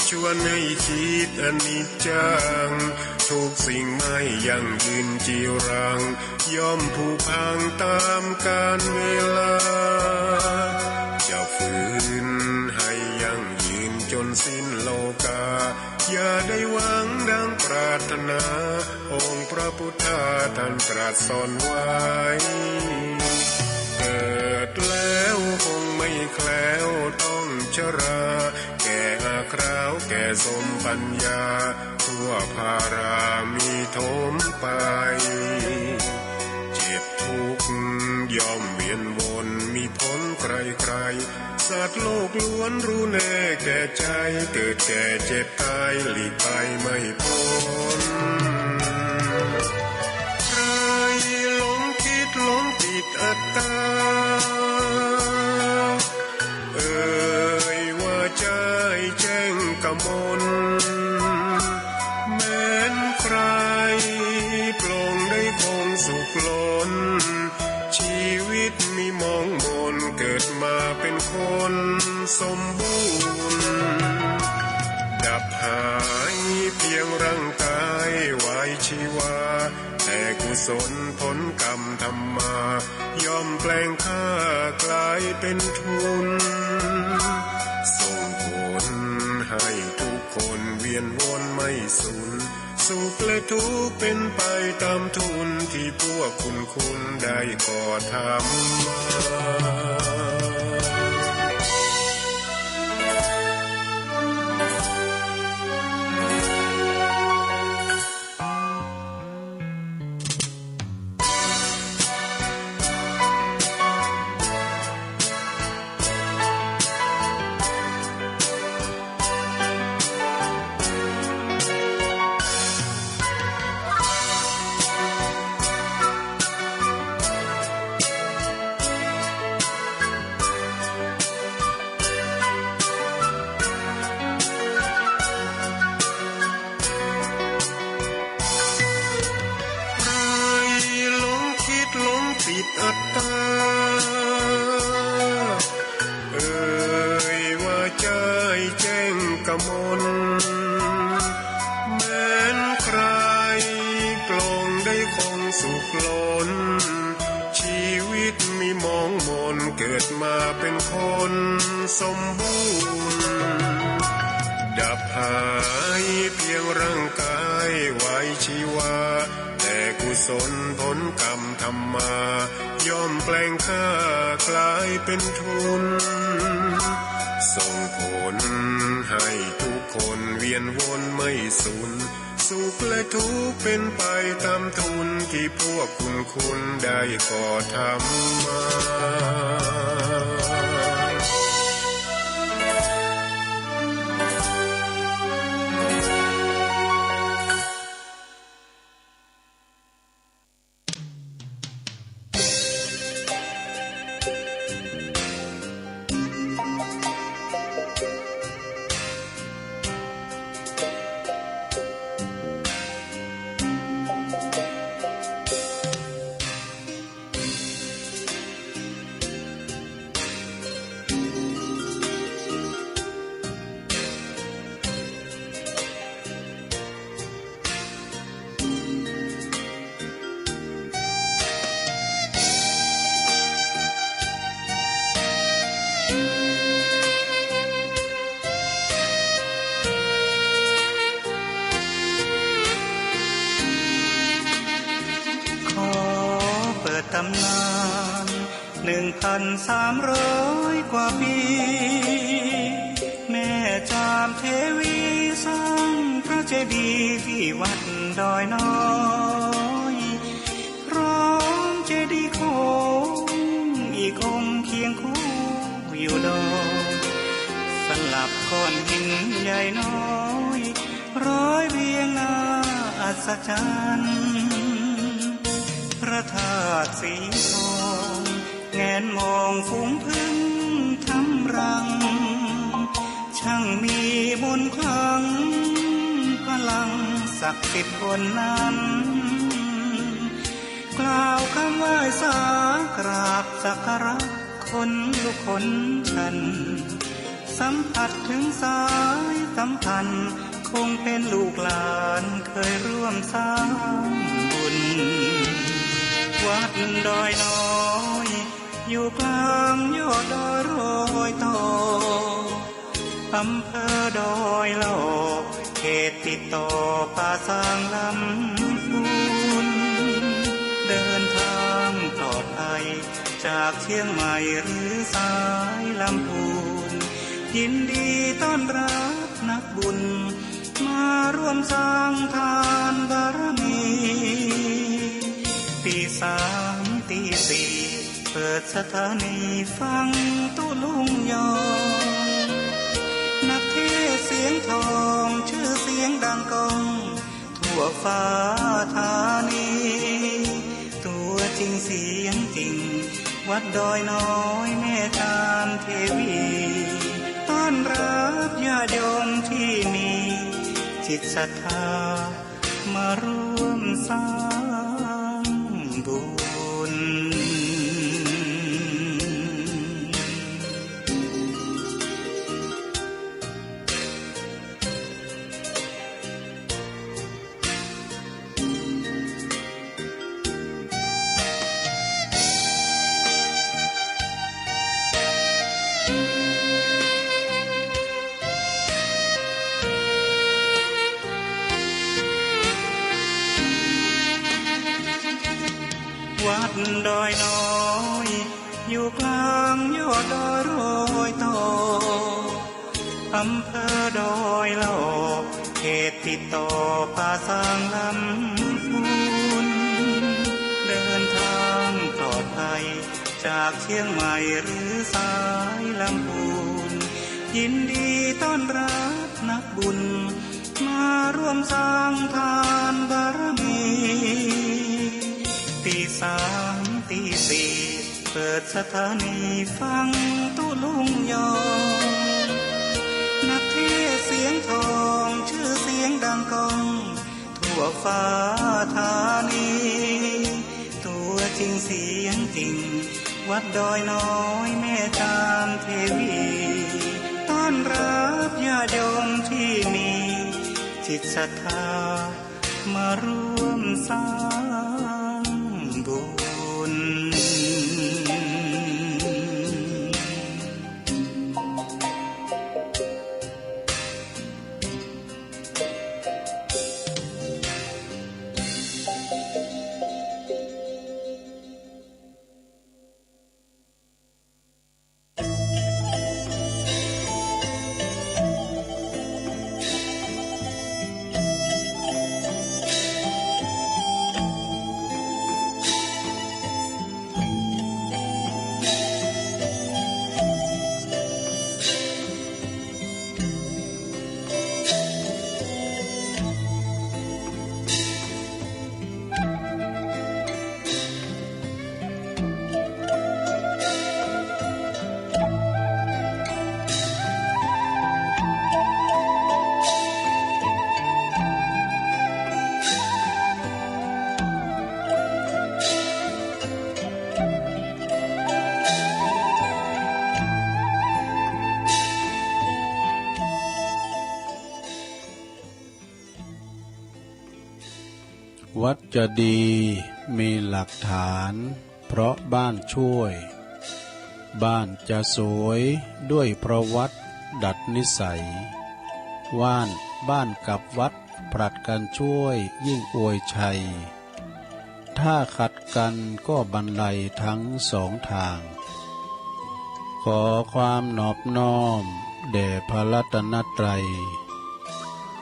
ชวนให้คิดอนิจจังทุกสิ่งไม่ยั่งยืนจีรังย่อมผุพังตามกาลเวลาจะฝืนให้ยั่งยืนจนสิ้นโลกาอย่าได้หวังดังปรารถนาองค์พระพุทธาท่านตรัสสอนไว้เกิดแล้วคงไม่แคล้วต้องชราแก่อาคราวแก่สมปัญญาทั่วภารามีถมไปเจ็บทุกข์ย่อมเวียนวนมีพ้นใครๆสัตว์โลกล้วนรู้แน่แก่ใจเกิดแก่เจ็บตายหลีกไปไม่พ้นใครหลงคิดหลงติดอัตตาว่าใจแจ้งกมลแม้นใครปลงได้คงสุขล้นชีวิตมีมองมนเกิดมาเป็นคนสมบูรณ์ดับหายเพียงร่างกายไว้ชีวาแต่กุศลผลกรรมทำมาย่อมแปลงค่ากลายเป็นทุนส่งผลให้ทุกคนเวียนวนไม่สูญสุขและทุกข์เป็นไปตามทุนที่พวกคุณได้ก่อทำมาอัตตาว่าใจแจ้งกมลแม้นใครปลงได้คงสุขล้นชีวิตมีมองมนเกิดมาเป็นคนสมบูรณ์ดับหายเพียงร่างกายไว้ชีวาแต่กุศลผลกรรมทำมาย่อมแปลงค่ากลายเป็นทุนส่งผลให้ทุกคนเวียนวนไม่สูญสุขและทุกข์เป็นไปตามทุนที่พวกคุณได้ก่อทำมาตำนาน1,300 กว่าปีแม่จามเทวีสร้างพระเจดีย์ที่วัดดอยน้อยพร้อมเจดีย์โค้งอีกองค์เคียงคู่อยู่ดอยสลับก้อนหินใหญ่น้อยร้อยเรียงน่าอัศจรรย์พระธาตุสีทองแงนมองฝูงพึ่งทำรังช่างมีมนต์ขลังพลังศักดิ์สิทธิ์บนนั้นกล่าวคำไหว้สากราบสักการะคนลุกคนชัน สัมผัสถึงสายสัมพันธ์คงเป็นลูกหลานเคยร่วมสร้างบุญวัดดอยน้อยอยู่กลางยอดดอยโรยต่ออำเภอดอยหล่อเขตติดต่อป่าสางลำพูนเดินทางปลอดภัยจากเชียงใหม่หรือสายลำพูนยินดีต้อนรับนักบุญมาร่วมสร้างทานบารมีตีสามตีสี่เปิดสถานีฟังตุลุงยอนักเทศเสียงทองชื่อเสียงดังก้องทั่วฟ้าธานีตัวจริงเสียงจริงวัดดอยน้อยแม่ตามเทวีต้อนรับญาติโยมที่มีจิตศรัทธามาร่วมสร้างบุญวัดดอยน้อยอยู่กลางยอดดอยโรยต่ออำเภอดอยหล่อเขตติดต่อป่าสางลำพูนเดินทางปลอดภัยจากเชียงใหม่หรือสายลำพูนยินดีต้อนรับนักบุญมาร่วมสร้างทานบารมีตีสามตีสี่เปิดสถานีฟังตุลุงยอนักเทศเสียงทองชื่อเสียงดังก้องทั่วฟ้าธานีตัวจริงเสียงจริงวัดดอยน้อยแม่ตามเทวีต้อนรับญาติโยมที่มีจิตศรัทธามาร่วมสร้างบุญวัดจะดีมีหลักฐานเพราะบ้านช่วยบ้านจะสวยด้วยเพราะวัดดัดนิสัยว่านบ้านกับวัดผลัดกันช่วยยิ่งอวยชัยถ้าขัดกันก็บรรลัยทั้งสองทางขอความนอบน้อมแด่พระรัตนตรัย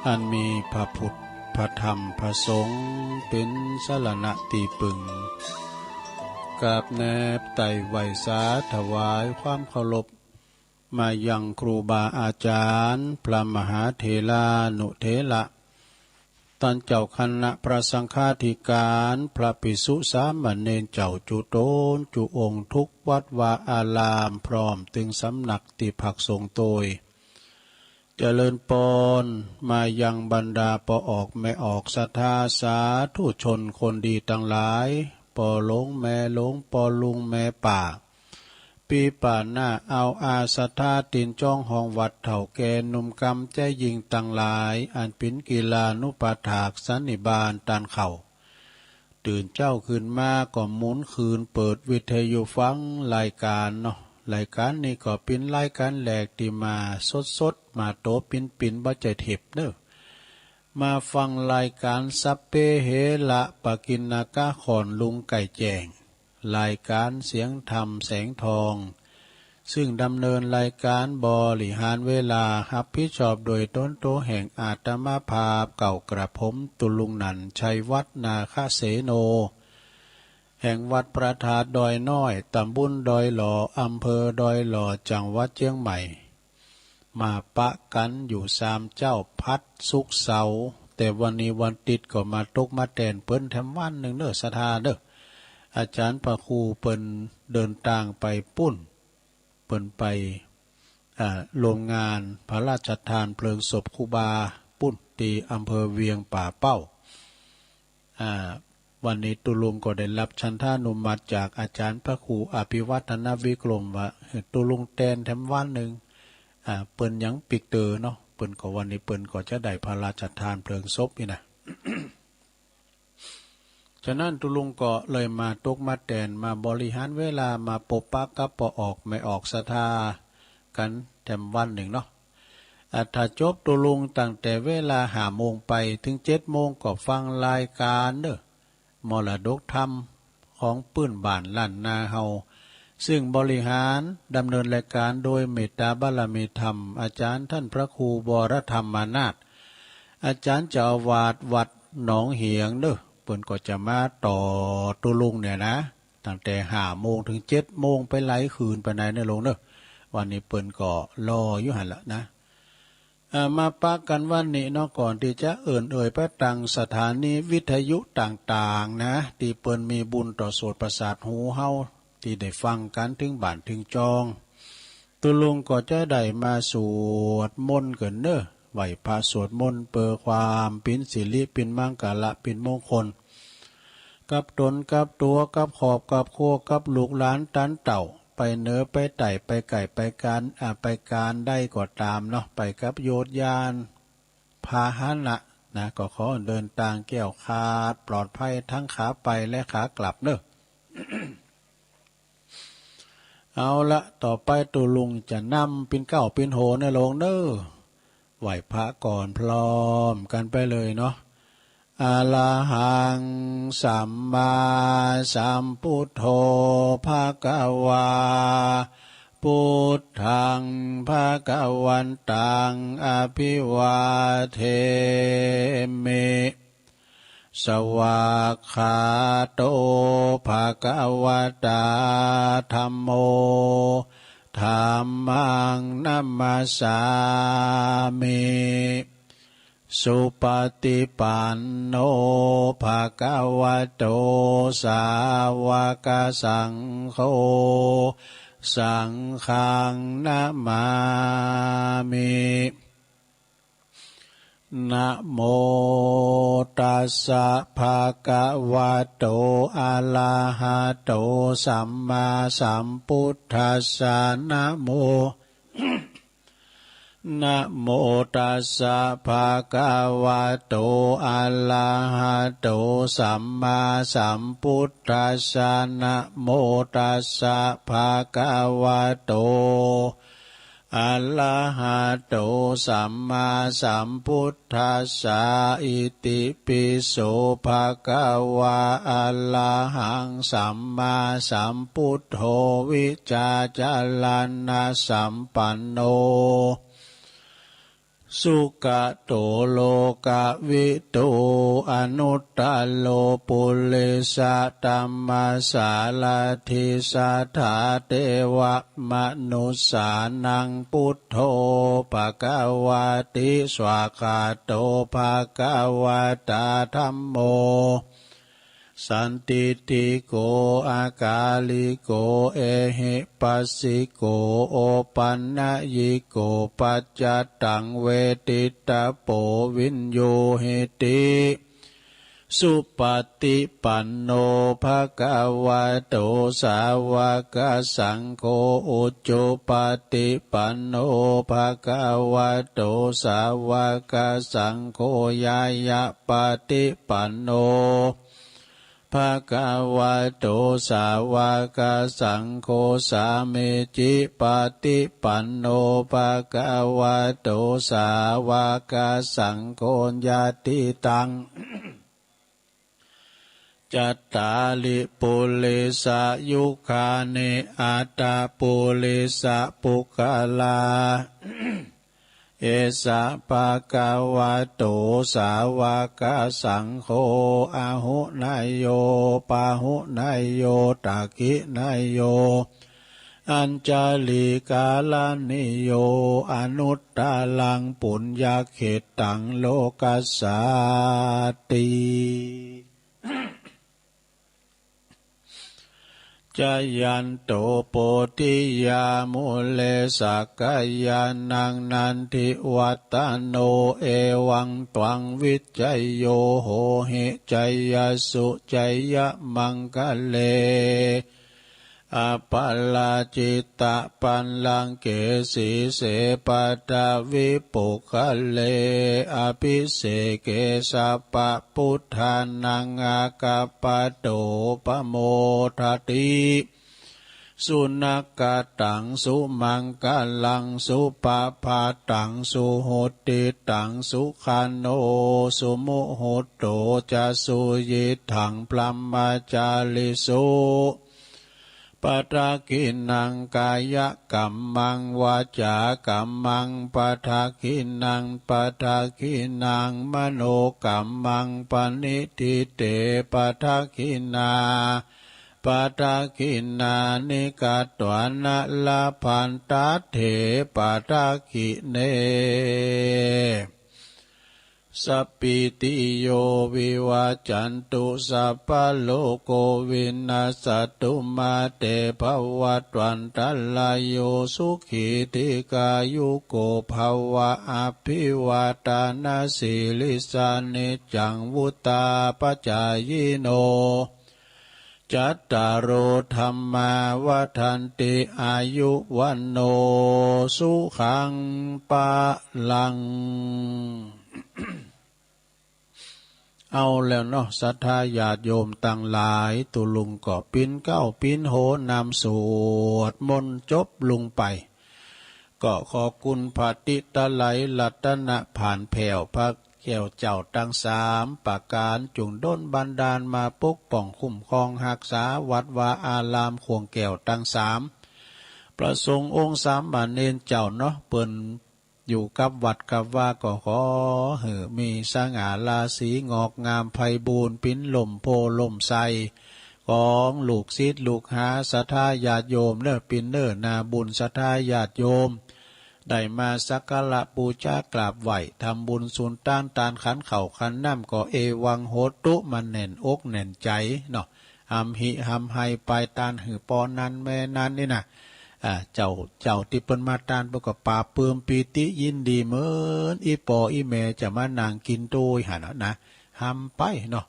อันมีพระพุทธพระธรรมพระสงฆ์เป็นสรณะตีปึงกราบแนบไต่ไหวสาถวายความเคารพมายังครูบาอาจารย์พระมหาเถรานุเถระท่านเจ้าคณะพระสังฆาธิการพระภิกษุสามเณรเจ้าจุโตนจุองค์ทุกวัดวาอารามพร้อมถึงสำนักติภักสงฆ์โตยเจริญปนมายังบรรดาปอออกแม่ออกศรัทธาสาธุชนคนดีทั้งหลายปอหลงแม่หลงปอลุงแม่ป่า ปีป่าหน้าเอาอาสทาตินจ้องห้องวัดเถ่าแก่หนุ่มกำใจยิงตั้งหลายอันปินกีฬานุปถากสันนิบาลตานเข่าตื่นเจ้าขึ้นมาก็หมุนคืนเปิดวิทยุฟังรายการเนาะรายการนี้ก็เป็นรายการแหลกที่มาสดมาโตปินบ่ใจเถิบเด้อมาฟังรายการสัพเพเหระปกิณณกะขอนลุงไก่แจงรายการเสียงธรรมแสงทองซึ่งดำเนินรายการบริหารเวลารับผิดชอบโดยต้นโตแห่งอาตมาภาพเก่ากระผมตุลุงนันชัยวัฒนาคเสโนแห่งวัดประทาดอยน้อยตำบลดอยหล่ออำเภอดอยหล่อจังหวัดเชียงใหม่มาปะกันอยู่3 เจ้าพัดสุกเสาร์แต่วันนี้วันติดก็มาตกมาแตนเปิ้นแถมวันหนึ่งเด้อสถาเด้ออาจารย์พระครูเปิ้นเดินทางไปปุ้นเปิ้นไปโรงงานพระราชทานเพลิงศพครูบาปุ้นตีอำเภอเวียงป่าเป้าวันนี้ตุลุงก็ได้รับชันทานุมัติจากอาจารย์พระครูอภิวัฒนวิกรมว่าตุลุงแตนแถมวันหนึ่งเปิ้นยังปิกเตอเนาะเปิ้นก็วันนี้เปิ้นก็จะได้พระราชทานเพลิงศพนี่นะ ฉะนั้นตุลุงก็เลยมาตกมาแตนมาบริหารเวลามาปบปักกับปออกไม่ออกศรัทธากันแถมวันหนึ่งเนาะถ้าจบตุลุงตั้งแต่เวลา5 โมงไปถึง7 โมงก็ฟังรายการเด้อมรดกธรรมของปื้นบ้านล้านนาเฮาซึ่งบริหารดำเนินรายการโดยเมตตาบารมีธรรมอาจารย์ท่านพระครูบรธรรมานาถอาจารย์เจ้าอาวาสวัดหนองเหียงเด้อเปิ้นก็จะมาต่อตุลุงเนี่ยนะตั้งแต่5 โมงถึง7 โมงไปไหลคืนไปไหนเนี่ยลงเด้อวันนี้เปิ้นก็รออยู่หั่นละนะมาปะกันวันนี้เนาะก่อนที่จะเอ่ยไปตั้งสถานีวิทยุต่างๆนะที่เปิ้นมีบุญต่อโสตประสาทหูเฮาที่ได้ฟังกันถึงบ้านถึงจองตุลุงก็จะได้มาสวดมนต์กันเด้อไหวพระสวดมนต์เปิดความปินสิริปินมังกละปินมงคลกับตนกับตัวกับขอบกับโคกับลูกหลานตันเต่าไปเนื้อไปไต่ไปไก่ไปการได้ก็ตามเนาะไปกับโยธยานพาหนะนะก็ขอเดินทางแก้วขาดปลอดภัยทั้งขาไปและขากลับเด้อ เอาละต่อไปตุลุงจะนำปินเก้าปินโหในโรงเด้อไหวพระก่อนพร้อมกันไปเลยเนาะอะระหังสัมมาสัมพุทโธภะคะวาพุทธังภะคะวันตังอภิวาเทมิสวากขาโตภะคะวะตาธัมโมธัมมังนัมมัสสามิสุปฏิปันโนภะคะวะโตสาวกสังโฆสังฆังนะมามินะโมตัสสะภะคะวะโตอะระหะโตสัมมาสัมพุทธัสสะนะโม นะโมตัสสะภะคะวะโตอะระหะโตสัมมาสัมพุทธัสสะนะโมตัสสะภะคะวะโตอะระหะโตสัมมาสัมพุทธัสสะอิติปิโสภะคะวะอะระหังสัมมาสัมพุทโธวิจาจารณะสัมปันโนสุขโตโลกวิทูอนุตตโลปุริสตัมมาสาลาธิสัทธาเทวมนุสสานังพุทโธภควาติสวากขาโตภควตาธัมโมสันติติโกอากาลิโกเอหิปัสสิโกโอปันนยิโกปัจจตังเวทิตาโปวินโยหิติ สุปฏิปันโนภะคะวะโตสาวกสังโฆอุจจุปฏิปันโนภะคะวะโตสาวกสังโฆยายะปฏิปันโนภะคะวะโตสาวกสังโฆสามิจิปฏิปันโนภะคะวะโตสาวกสังโฆญาติตังจัตตาลิปุริสายุคาเนอัตตาปุริสะปุคลาเอสะปะกวะโตสาวกสังโฆอาหุนายโยปาหุนายโยตากินายโยอัญจาลิกาลานิโยอนุตตลังปุญญาเขตังโลกัสสาติจายันโตโปติยามุเลสักกายานังนันทิวัตโนเอวังตวังวิจัยโยโหหิจัยยสุจัยยมังคะเลอปัลลาจิตตะปันลังเกสีเสปตาวิปุคะเลอภิเสเกสัพพพุทธานังอากาปโตปโมทติสุนักตังสุมังกลังสุปปาตังสุโหติตังสุขันโนสุมุโหโตจะสุยิถังพลัมมาจาลิสุปะทากินังกายกัมมังวาจากัมมังปะทากินังปะทากินังมโนกัมมังปณิทิเตปะทากินาปะทากินานิกัตวานะลาพันตัตเถปะทากิเนสัพพิติโยวิวาจันตุสัพพะโลกโควินาศตุมาเตภวัตวันตัลลายโยสุขีติกายุโกภวะอภิวาทานาสิลิสานิจังวุตาปัจจายโนจัตตารโอธรรมาวัฏันติอายุวันโนสุขังปะลังเอาแล้วเนาะศรัทธาญาติโยมต่างหลายตุลุงก็ปิ้นเก้าปิ้นโหนำสวดมนต์จบลุงไปก็ขอคุณพระติตะไหลรัตนะผ่านแผ่วพระแก้วเจ้าทั้งสามประการจุงด้นบันดาลมาปกป้องคุ้มครองรักษาวัดวาอารามขวงแก้วทั้งสามประสงค์องค์สามบาเนนเจ้าเนาะเปิ้นอยู่กับวัดกับว่าก็ขอมีสง่าราศีงอกงามไพบูรณ์ปิ้นลมโพลมใสของลูกศิษย์ลูกหาศรัทธาญาติโยมเน้อปิ้นเน้อนาบุญศรัทธาญาติโยมได้มาสักการะบูชากราบไหว้ทำบุญสุนต้านตานขันเข่าขันน้ำก็เอวังโหตุมันแน่นอกแน่นใจเนาะหำหิหำไฮไปตานหือปอนั้นแม่นั้นนี่นะเจ้าที่เปิ้นมาตานประกอบปาเปิมปีติยินดีเหมือนอีปออีแม่จะมานางกินโตยหันนะหำไปเนาะ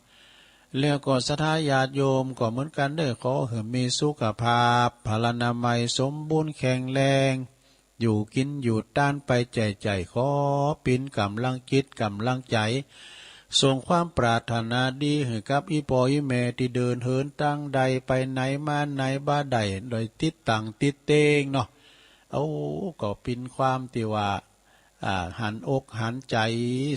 แล้วก็ศรัทธาญาติโยมก็เหมือนกันเด้อขอให้มีสุขภาพพลานามัยสมบูรณ์แข็งแรงอยู่กินอยู่ต้านไปใจขอปิ้นกำลังจิตกำลังใจส่งความปรารถนาดีให้กับอีปออีแม่ที่เดินเหินตั้งใดไปไหนมาไหนบ้าใดโดยติดตั้งติดเตงเนาะเอาก็เป็นความที่ว่าหันอกหันใจ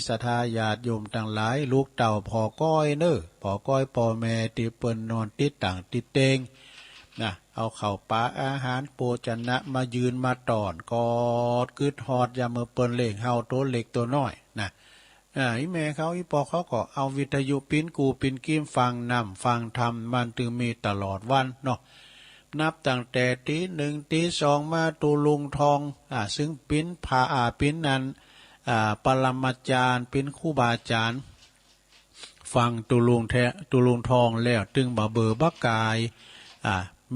ศรัทธาญาติโยมทั้งหลายลูกเต่าพอก้อยเน้อพอก้อยพ่อแม่ที่เปิ้นนอนติดตั้งติดเตงนะเอาข้าวปลาอาหารโภชนะมายืนมาตอนกอดกึดฮอดอย่ามือเปิ้นเล่งเฮาตัวเล็กตัวน้อยนะอีแม่เขาอีปอเขาก็เอาวิทยุปิ้นกูปิ้นกิ้มฟังนำฟังธรรมมันถึงมีตลอดวันเนาะนับตั้งแต่ตีหนึ่งตีสองมาตูลุงทองซึ่งปิ้นพาปิ้นนั้นปรมาจารย์ปิ้นครูบาอาจารย์ฟังตูลุงทองแล้วตึงบ่เบอร์บักกาย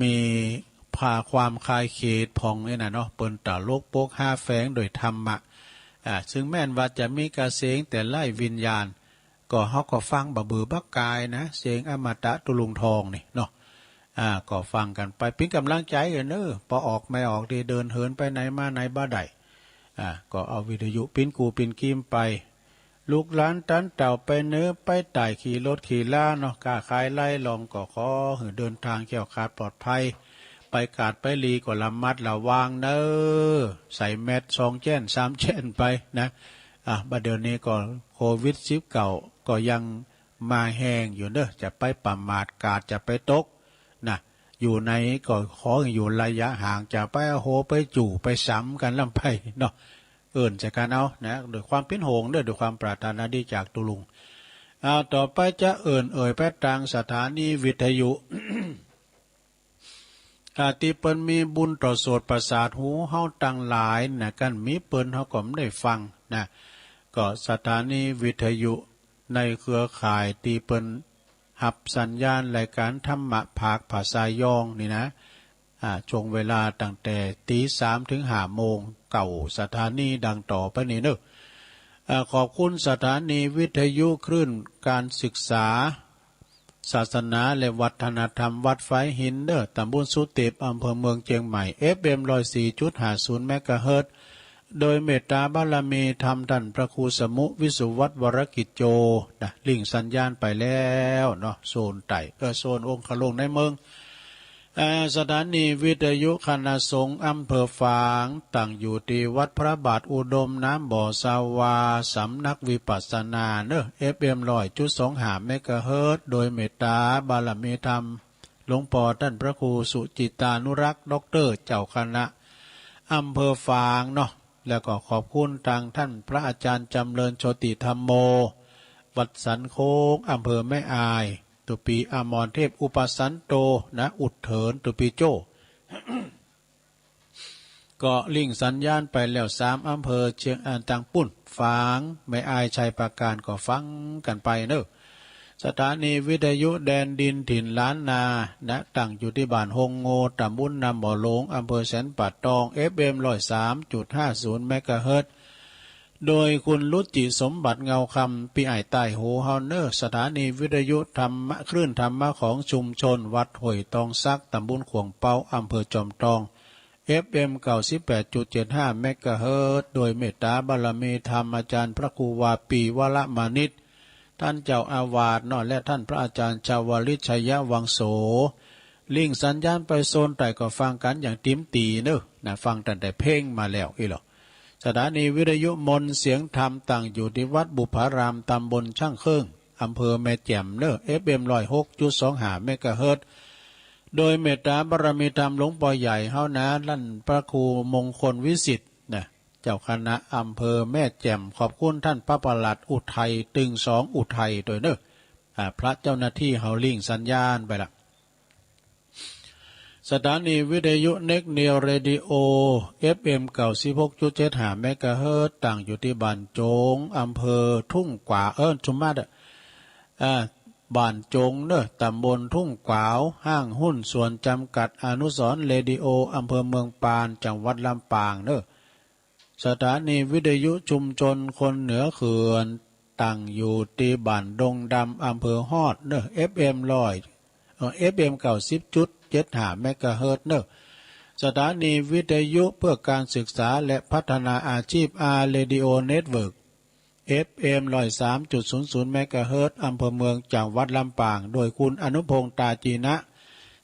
มีพาความคลายเขตพองนี่นะเนาะเปิ้นตะโลกโปก5แฝงโดยธรรมะซึ่งแม่นว่าจะมีกระเสงแต่ไล่วิญญาณ ก็เฮาก็ฟังบะบือบักกายนะเสียงอมตะตุลุงทองนี่เนาะก็ฟังกันไปเป็นกำลังใจกันเนอะพอออกไม่ออกดีเดินเหินไปไหนมาไหนบ้าใดก็เอาวิทยุปิ้นกูปิ้นกีมไปลูกหลานตันเต่าไปเนื้อไปไต่ขี่รถขี่ล่าเนาะกล้าขายไล่ลองก็ขอเดินทางแข็งขาดปลอดภัยไปกาดไปลีก็ระมัดระวังเนอะใส่แมส2 แจ้น3 แจ้นไปนะบัดเดี๋ยวนี้ก็โควิด19ก็ยังมาแห้งอยู่เนอะจะไปประมาทกาดจะไปตกนะอยู่ในก็ขออยู่ระยะห่างจะไปโหไปจู่ไปซ้ำกันลำไปเนาะจะการเอานะด้วยความเป็นโหงด้วยความปรารถนาดีจากตุลุงต่อไปจะไปทางสถานีวิทยุ ที่เปิ้นมีบุญต่อโสตประสาทหูเฮาตั้งหลายนะกันมีเปิ้นเฮาก็ไม่ได้ฟังนะก็สถานีวิทยุในเครือข่ายที่เปิ้นหับสัญญาณรายการธรรมะภาคภาษายองนี่นะช่วงเวลาตั้งแต่ตี3ถึง5 โมงเก่าสถานีดังต่อไปนี่เนอะขอบคุณสถานีวิทยุคลื่นการศึกษาศาสนาและวัฒนธรรมวัดไฟหินเนอะตำบลสุเตปอำเภอเมืองเชียงใหม่ FM 104.50 เมกะเฮิรตซ์โดยเมตตาบารมีธรรมท่านพระครูสมุวิสุวัตวรกิจโจนะลิงสัญญาณไปแล้วเนาะโซนไต่โซนองค์ขลงในเมืองสถานีวิทยุคณะสงฆ์อำเภอฝางตั้งอยู่ที่วัดพระบาทอุดมน้ำบ่อสาวาสำนักวิปัสสนาเนอะ FM 100.25 เมกะเฮิรตซ์โดยเมตตาบารมีธรรมหลวงพ่อท่านพระครูสุจิตานุรักษ์ด็อกเตอร์เจ้าคณะอำเภอฝางเนาะแล้วก็ขอบคุณทางท่านพระอาจารย์จำเริญโชติธรรมโมวัดสันโค้งอำเภอแม่อายตุปีอมรเทพอุปสันโตนะอุดเถินตุปีโจ ก็ลิงสัญญาณไปแล้ว3 อำเภอเชียงต่างปุ่นฝางแม่อายชัยปราการก็ฟังกันไปเนอะสถานีวิทยุแดนดินถิ่นล้านนานะตั้งอยู่ที่บ้านฮงโงตำบลนำบ่อหลงอำเภอแสนปัดตอง FM 103.50 เมกะเฮิรตซ์โดยคุณรุจิสมบัติเงาคำพี่ไอใต้หูเฮาเนอร์สถานีวิทยุธรรมะคลื่นธรรมะของชุมชนวัดห้วยตองซักตำบลขวงเปาอำเภอจอมทอง FM 98.75 เมกะเฮิรตซ์โดยเมตตาบารมีธรรมอาจารย์พระครูวาปีวละมานิตท่านเจ้าอาวาสนอและท่านพระอาจารย์ชาวลิชัยวังโสลิงสัญญาณไปโซนไต่ก็ฟังกันอย่างติ้มตีเนอะนะฟังตั้งแต่เพลงมาแล้วหรอสถานีวิทยุมนเสียงธรรมตั้งอยู่ที่วัดบุพารามตำบลช่างเครื่องอำเภอแม่แจ่มเนอะ FM 106.25 เมกะเฮิรตซ์โดยเมตตาบารมีธรรมหลวงปู่ใหญ่เฮานะลั่นพระครูมงคลวิสิทธิ์นะเจ้าคณะอำเภอแม่แจ่มขอบคุณท่านพระประหลัดอุทัยตึง2อุทัยโดยเนอะพระเจ้าหน้าที่เฮาลิงสัญญาณไปละสถานีวิทยุเน็กเนียเรดิโอ FM 96.75 เมกะเฮิรตซ์ตั้งอยู่ที่บ้านโจงอำเภอทุ่งกว่าชุมมาดบ้านโจงเนอะตำบลทุ่งกวาวห้างหุ้นส่วนจำกัดอนุสรณ์เรดิโออำเภอเมืองปานจังหวัดลำปางเนอะสถานีวิทยุชุมชนคนเหนือเขื่อนตั้งอยู่ที่บ้านดงดำอำเภอฮอดเนอะ FM 90.75 เมกะเฮิรตซ์เนอะสถานีวิทยุเพื่อการศึกษาและพัฒนาอาชีพเรดิโอเน็ตเวิร์ก FM 103.00 เมกะเฮิรตซ์อำเภอเมืองจังหวัดลำปางโดยคุณอนุพงษ์ตาจีนะ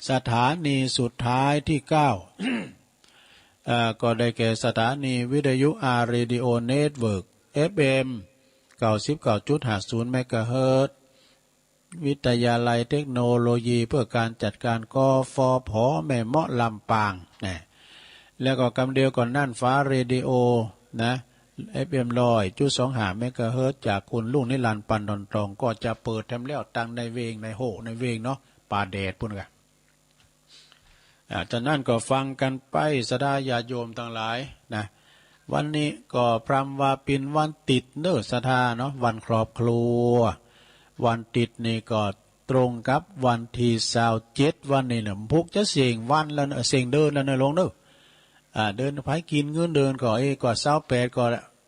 สถานีสุดท้ายที่ 9 ก็ได้แก่สถานีวิทยุเรดิโอเน็ตเวิร์ก FM 99.50 เมกะเฮิรตซ์วิทยาลัยเทคโนโลยีเพื่อการจัดการกฟผ.แม่เมาะลำปางนะแล้วก็กำเดียวก่อนนั่นฟ้าเรดิโอนะ FM 100.25 เมกะเฮิรตซ์จากคุณลุงนิรันดร์ปันดอนตรองก็จะเปิดทำแล้วตั้งในเวงในโหในเวงเนาะป่าแดดพุ่นกันจากนั้นก็ฟังกันไปสดาญาโยมทั้งหลายนะวันนี้ก็พรำว่าเป็นวันติดเนอะสถาเนาะวันครอบครัววันติดนี่ก็ตรงกับวันที่27วันนี้เนี่ยพวกจะเสียงวันแล้วเสียงเดินแล้วเนอะลงเนอะเดินไปกินเงินเดินก็ก็28ก็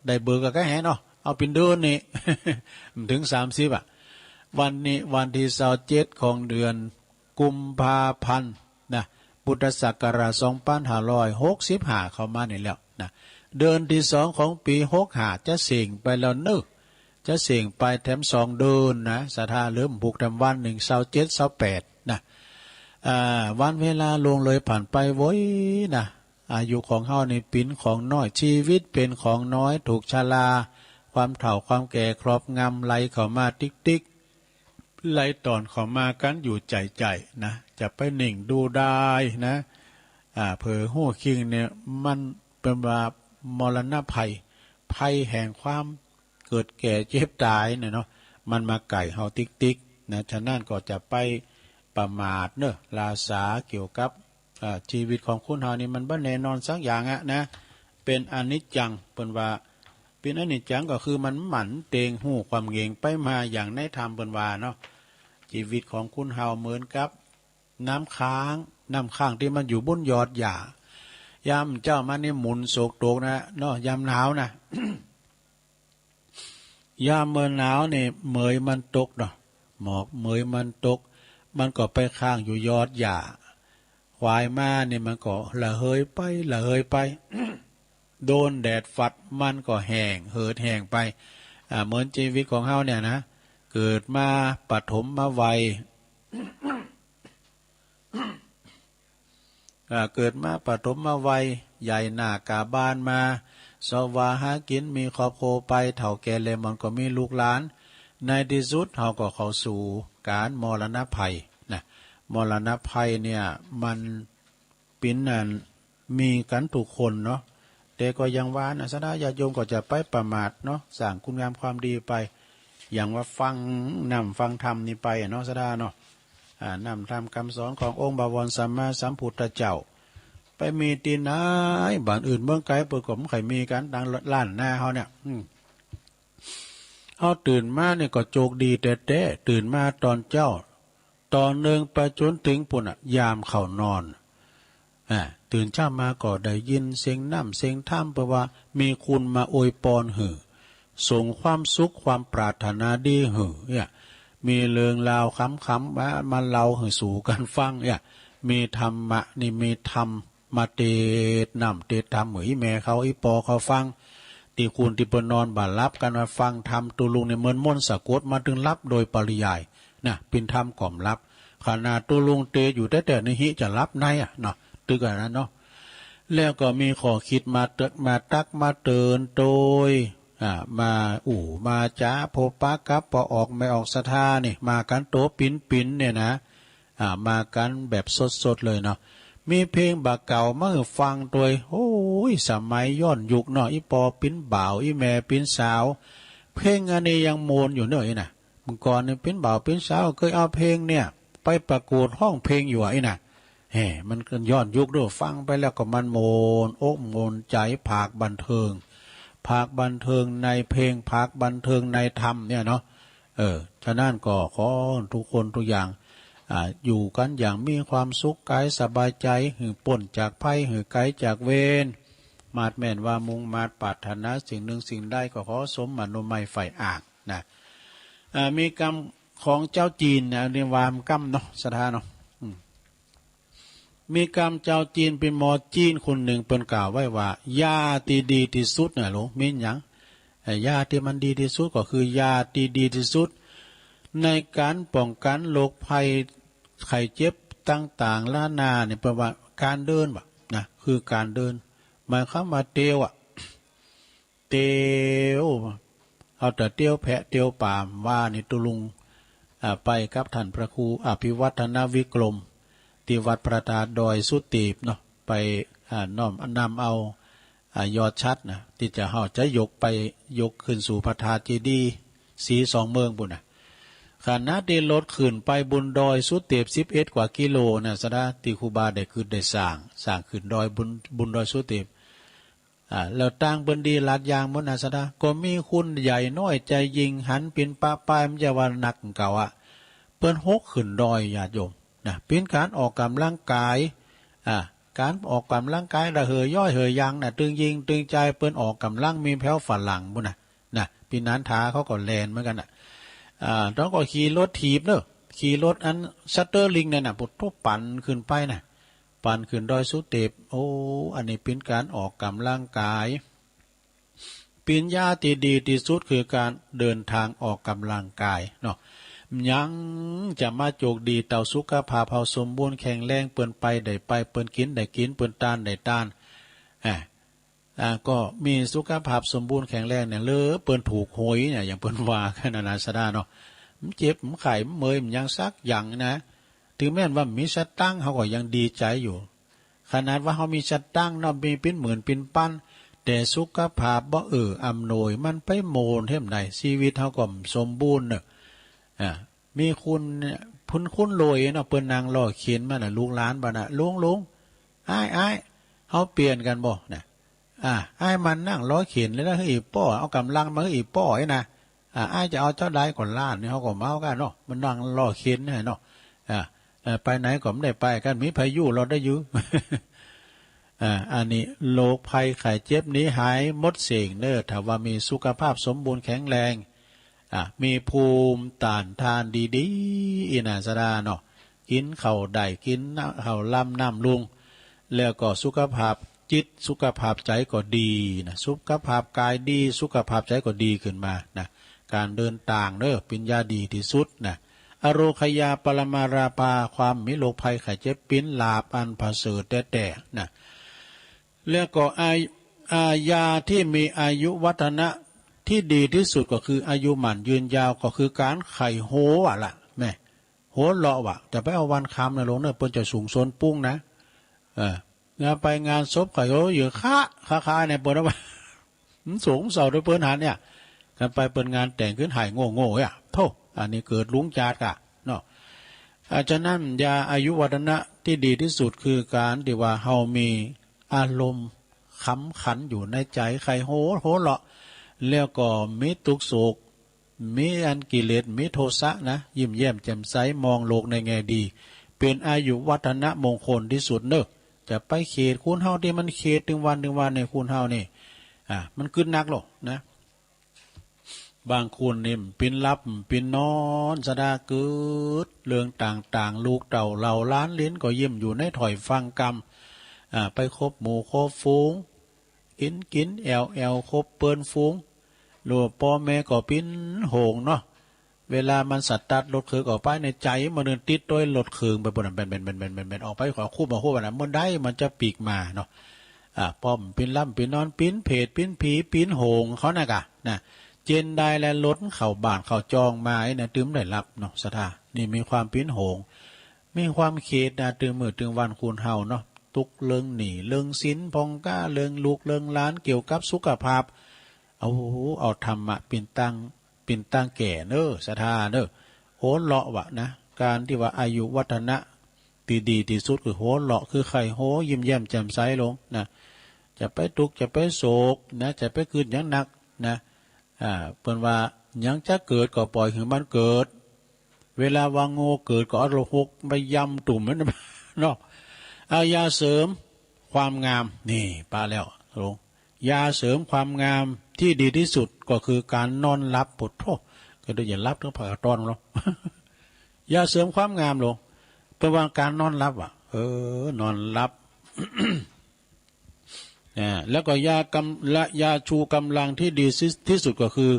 ได้เบอร์ก็แค่เนาะ เอาเป็นเดือนนี่ ถึง30วันนี้วันที่27ของเดือนกุมภาพันธ์นะพุทธศักราช2565เข้ามานี่แล้วนะเดือนที่2ของปี65จะเสี่ยงไปแล้วนึกจะเสี่ยงไปแถม2เดือนนะศรัทธาเริ่มบุกแถมวัน1 27 28นะวันเวลาลงเลยผ่านไปโว้ยนะอายุของเฮานี่ปิ่นของน้อยชีวิตเป็นของน้อยถูกชราความเฒ่าความแก่ครอบงำไหลเข้ามาติ๊กไล่ตอนเข้ามากันอยู่ใจนะจะไปหนิ่งดูได้นะเผอหู้คิงเนี่ยมันเป็นว่ามรณะภัยแห่งความเกิดแก่เจ็บตายเนี่ยเนาะมันมาไก่เฮาติ๊กนะฉะนั้นก็จะไปประมาทเนอะลาสาเกี่ยวกับชีวิตของคุณเฮานี่มันบ่แน่นอนสักอย่างอะนะเป็นอนิจจังเปิ้นว่าเป็นอนิจจังก็คือมันหมั่นเตงหู้ความเงงไปมาอย่างในธรรมเปิ้นว่าเนาะชีวิตของคุณเฮาเหมือนกับน้ำค้างที่มันอยู่บนยอดหญ้ายามเจ้ามันนี่หมุนโศกโตกนะเนาะยามหนาวนะ ยามเมื่อหนาวนี่เหมยมันตกเนาะหมอกเหมยมันตกมันก็ไปค้างอยู่ยอดหญ้าควายมานี่มันก็ละเหยไป โดนแดดฝัดมันก็แห้งเหิดแห้งไปเหมือนชีวิตของเฮาเนี่ยนะเกิดมาปฐมมาวัย เกิดมาปฐมมาวัยใหญ่หน้ากาบ้านมาสวาหากินมีครอบครัวไปเฒ่าแก่แล้วมันก็มีลูกหลานในที่สุดเฮาก็เข้าสู่การมรณะภัยนะมรณะภัยเนี่ยมันเป็นนั่นมีกันทุกคนเนาะแต่ก็ยังว่านะสดาญาติโยมก็จะไปประมาทเนาะสร้างคุณงามความดีไปอย่างว่าฟังธรรมนี่ไปเนาะสดาเนาะนำธรรมคำสอนขององค์บวรสัมมาสัมพุทธเจ้าไปมีตีนายบ้านอื่นเมืองไกลเปิดก็ไม่เคยมีกันดังล้านหน้าเขาเนี่ยเขาตื่นมาเนี่ยก็โจกดีแต่ตื่นมาตอนเจ้าตอนหนึ่งไปจนถึงปุ่นยามเข้านอนตื่นเช้ามาก็ได้ยินเสียงน้ำเสียงท่ามเพราะว่ามีคุณมาอวยพรหือส่งความสุขความปรารถนาดีหือเนี่ยมีเรื่องราวคำๆมาเล่าให้สู่กันฟังเนี่ยมีธรรมะนี่มีธรรมมาเตดนำเตดธรรมเหมือนแม่เขาอีปอเขาฟังตีคุณที่ปนอนบารับกันมาฟังธรรมตุลุงในเมือนม่นสะกดมาถึงรับโดยปริยายนะเป็นธรรมกล่อมรับขนาดตุลุงเตอยู่แต่ในหิจะรับในเนาะตึกอันนั้นเนาะแล้วก็มีขอคิดมาตักมาเตือนโดยมาจ้าโพปากับพอออกไม่ออกศรัทธานี่มากันโตปิ่นเนี่ยนะมากันแบบสดเลยเนาะมีเพลงบาเก่ามาฟังโดยโอ้ยสมัยย้อนยุคเนาะอีปอปิ้นบ่าวอีแม่ปิ้นสาวเพลงอันนี้ยังโมนอยู่เนาะน่ะเมื่อก่อนเนี่ยปิ้นบ่าวปิ้นสาวเคยเอาเพลงเนี่ยไปประกวดห้องเพลงอยู่น่ะมันก็ย้อนยุคด้วยฟังไปแล้วก็มันโมนอกโมนใจภาคบันเทิงในเพลงภาคบันเทิงในธรรมเนี่ยเนาะฉะนั้นก็ขอทุกคนทุกอย่างอยู่กันอย่างมีความสุขกายสบายใจหือป่นจากภัยหือไกลจากเวรมาดแม่นว่ามุ่งมาดปรารถนาสิ่งหนึ่งสิ่งใดก็ขอสมอนุมัยใฝ่อากนะมีกรรมของเจ้าจีนเรียกว่ากรรมเนาะสถานเนาะมีกรรมเจ้าจีนเป็นหมอจีนคนหนึ่งเป็นกล่าวไว้ว่ายาที่ดีที่สุดน่ะหลวงมีหยังยาที่มันดีที่สุดก็คือยาที่ดีที่สุดในการป้องกันโรคภัยไข้เจ็บต่างๆล้านนาเนี่ยแปลว่าการเดินแบบนะคือการเดินหมายความว่าเตียวเอาแต่เตียวแพะเตียวป่ามว่านี่ตุลุงไปกับท่านพระครูอภิวัฒนวิกรมที่วัดพระธาตุดอยสุเทพเนาะไปน้อมนำเอายอดชัดนะที่จะเฮาจะยกขึ้นสู่พระธาตุเจดีย์สีสองเมืองบุญนะขณะที่รถขึ้นไปบนดอยสุเทพ11 กว่ากิโลนะสดาที่ครูบาได้ขึ้นได้สร้างขึ้นดอยบนดอยสุเทพแล้วตั้งบนดีลาดยางบนนะสดาก็มีคุณใหญ่น้อยใจยิงหันเป็นป้าป้ายมันจะว่าหนักเก่าเปิ้นหกขึ้นดอยญาติโยมนะเป็นการออกกำลังกายการออกกำลังกายระเหยย่อยเหยยังนะตึงยิงตึงใจเปิ้นออกกำลังมีแผ่วฝรั่งบุญนะเ ปีนั้นท้าเขาก็แลนเหมือนกันต้องก็ขี่รถถีบเนอะขี่รถอันชัตเตอร์ลิงเนี่ยนะปุถุปั่นขึ้นไปนะปั่นขึ้นดอยสุเทพโอ้อันนี้เป็นการออกกำลังกายปัญญาที่ดีที่สุดคือการเดินทางออกกำลังกายเนาะยังจะมาโจกดีเต่าสุขภาพเฮาสมบูรณ์แข็งแรงเปิ้นไปได้ไปเปิ้นกินได้กินเปิ้นตานได้ตานก็มีสุขภาพสมบูรณ์แข็งแรงเนี่ยเปิ้นถูกหวยเนี่ยอย่างเปิ้นว่าขนาดนั้นซะได้เนาะมันเจ็บมันไข้มันเมื่อยมันยังซักอย่างนะถึงแม้ว่ามีสตังค์เฮาก็ยังดีใจอยู่ขนาดว่าเฮามีสตังค์เนาะมีเป็นหมื่นเป็นพันแต่สุขภาพบ่อำนวยมันไปโมนเท่าใดชีวิตเฮาก็สมบูรณ์เนาะมีคุณเนี่ยคุณรวยเนาะเปิ้นนางล้อเขียนมาน่ะลูกหลานบ่น่ะลุงอ้ายเฮาเปลี่ยนกันบ่น่ะอ้ายมันนั่งล้อเขียนแล้วเฮ้ยป้อเอากำลังมาให้ป้อไอ้นะอ้ายจะเอาเจ้าใดก่อนล้านนี่เฮาก็เมากันเนาะมันนั่งล้อเขียนเนาะไปไหนก็ไม่ได้ไปกันมีพายุเราได้อยู่ อันนี้โรคภัยไข้เจ็บนี้หายหมดสิ่งเด้อถ้าว่ามีสุขภาพสมบูรณ์แข็งแรงมีภูมิต้านทานดีๆอินาสดาเนาะกินข้าวได้กินข้าวล้ำน้ำลุงแล้วก็สุขภาพจิตสุขภาพใจก็ดีนะสุขภาพกายดีสุขภาพใจก็ดีขึ้นมานะการเดินต่างเด้อปัญญาดีที่สุดนะอโรคยาปรมาราปาความมีโรคภัยไข้เจ็บปิ้นลาบอันประเสริฐแต่นะแล้วก็ยาที่มีอายุวัฒนะที่ดีที่สุดก็คืออายุหมันยืนยาวก็คือการไข่โหล่ะแม่โหเลาะว่ะแต่ไปเอาวันคำนะลงเนี่ยเปิ้นจะสูงโซนปุ้งนะงานไปงานศพไข่โหอยู่ค้าเนี่ยเปิ้นว่ามันสูงเสาด้วยเปิ้นหาเนี่ยกันไปเปิ้นงานแต่งขึ้นหายโง่อ่ะโธ่อันนี้เกิดลุงจาดกะเนาะฉะนั้นยาอายุวัฒนะที่ดีที่สุดคือการที่ว่าเฮามีอารมณ์ขำขันอยู่ในใจไข่โหเลาะแล้วก็มีทุกโศกมีอันกิเลสมีโทสะนะยิ้มแย้มแจ่มใสมองโลกในแง่ดีเป็นอายุวัฒนะมงคลที่สุดเนอะจะไปเขตคุณเฮาที่มันเขตถึงวันในคุณเฮานี่มันขึ้นนักหรอกนะบางคนนี่เป็นลับเป็นนอนสดาเกิดเรื่องต่างๆลูกเต่าเหล่าล้านลิ้นก็ยิ้มอยู่ในถอยฟังกรรมไปคบหมู่คบฝูงกินแอลคบเปิ้นฝูงหลวงพ่อแม่ก็ปิ้นโหงเนาะเวลามันสัตว์ตัดรถเคืองออกไปในใจมันเดินติดด้วยรถเคืองไปบนนั้นเป็นออกไปขอคู่มาคู่แบบนั้นมันได้มันจะปีกมาเนาะป้อมปิ้นล่ำปิ้นนอนปิ้นเพจปิ้นผีปิ้นโหงเขาน่ะกะนะเจนได้และรถเข่าบ้านเข่าจองมาไอ้นะตื้มได้รับเนาะสถานี่มีความปิ้นโหงมีความเขตนะตื้มมือตื้มวันคูณเฮาเนาะตุกเลิงหนีเลิงสินพองก้าเลิงลูกเลิงล้านเกี่ยวกับสุขภาพเอาธรรมะปิ่นตั้งแก่เนอสถาเนอโหเลาะวะนะการที่ว่าอายุวัฒนะดีที่สุดคือโหเลาะคือไข่โหยิ้มแย้มแจ่มใสลงนะจะไปทุกข์จะไปโศกนะจะไปคืนยังหนักนะเปิ้นว่ายังจะเกิดก็ปล่อยให้มันเกิดเวลาวางโง่เกิดก็เอาหกไปยำตุ่มมันเนาะยาเสริมความงามนี่ป้าแล้วลงยาเสริมความงามที่ดีที่สุดก็คือการนอนหลับปวดโทษก็ได้อย่าหลับทั้งผ่าตอนลง ยาเสริมความงามลงเป็นว่าการนอนหลับนอนหลับ แล้วก็ยาชูกำลังที่ดีที่สุดก็คือ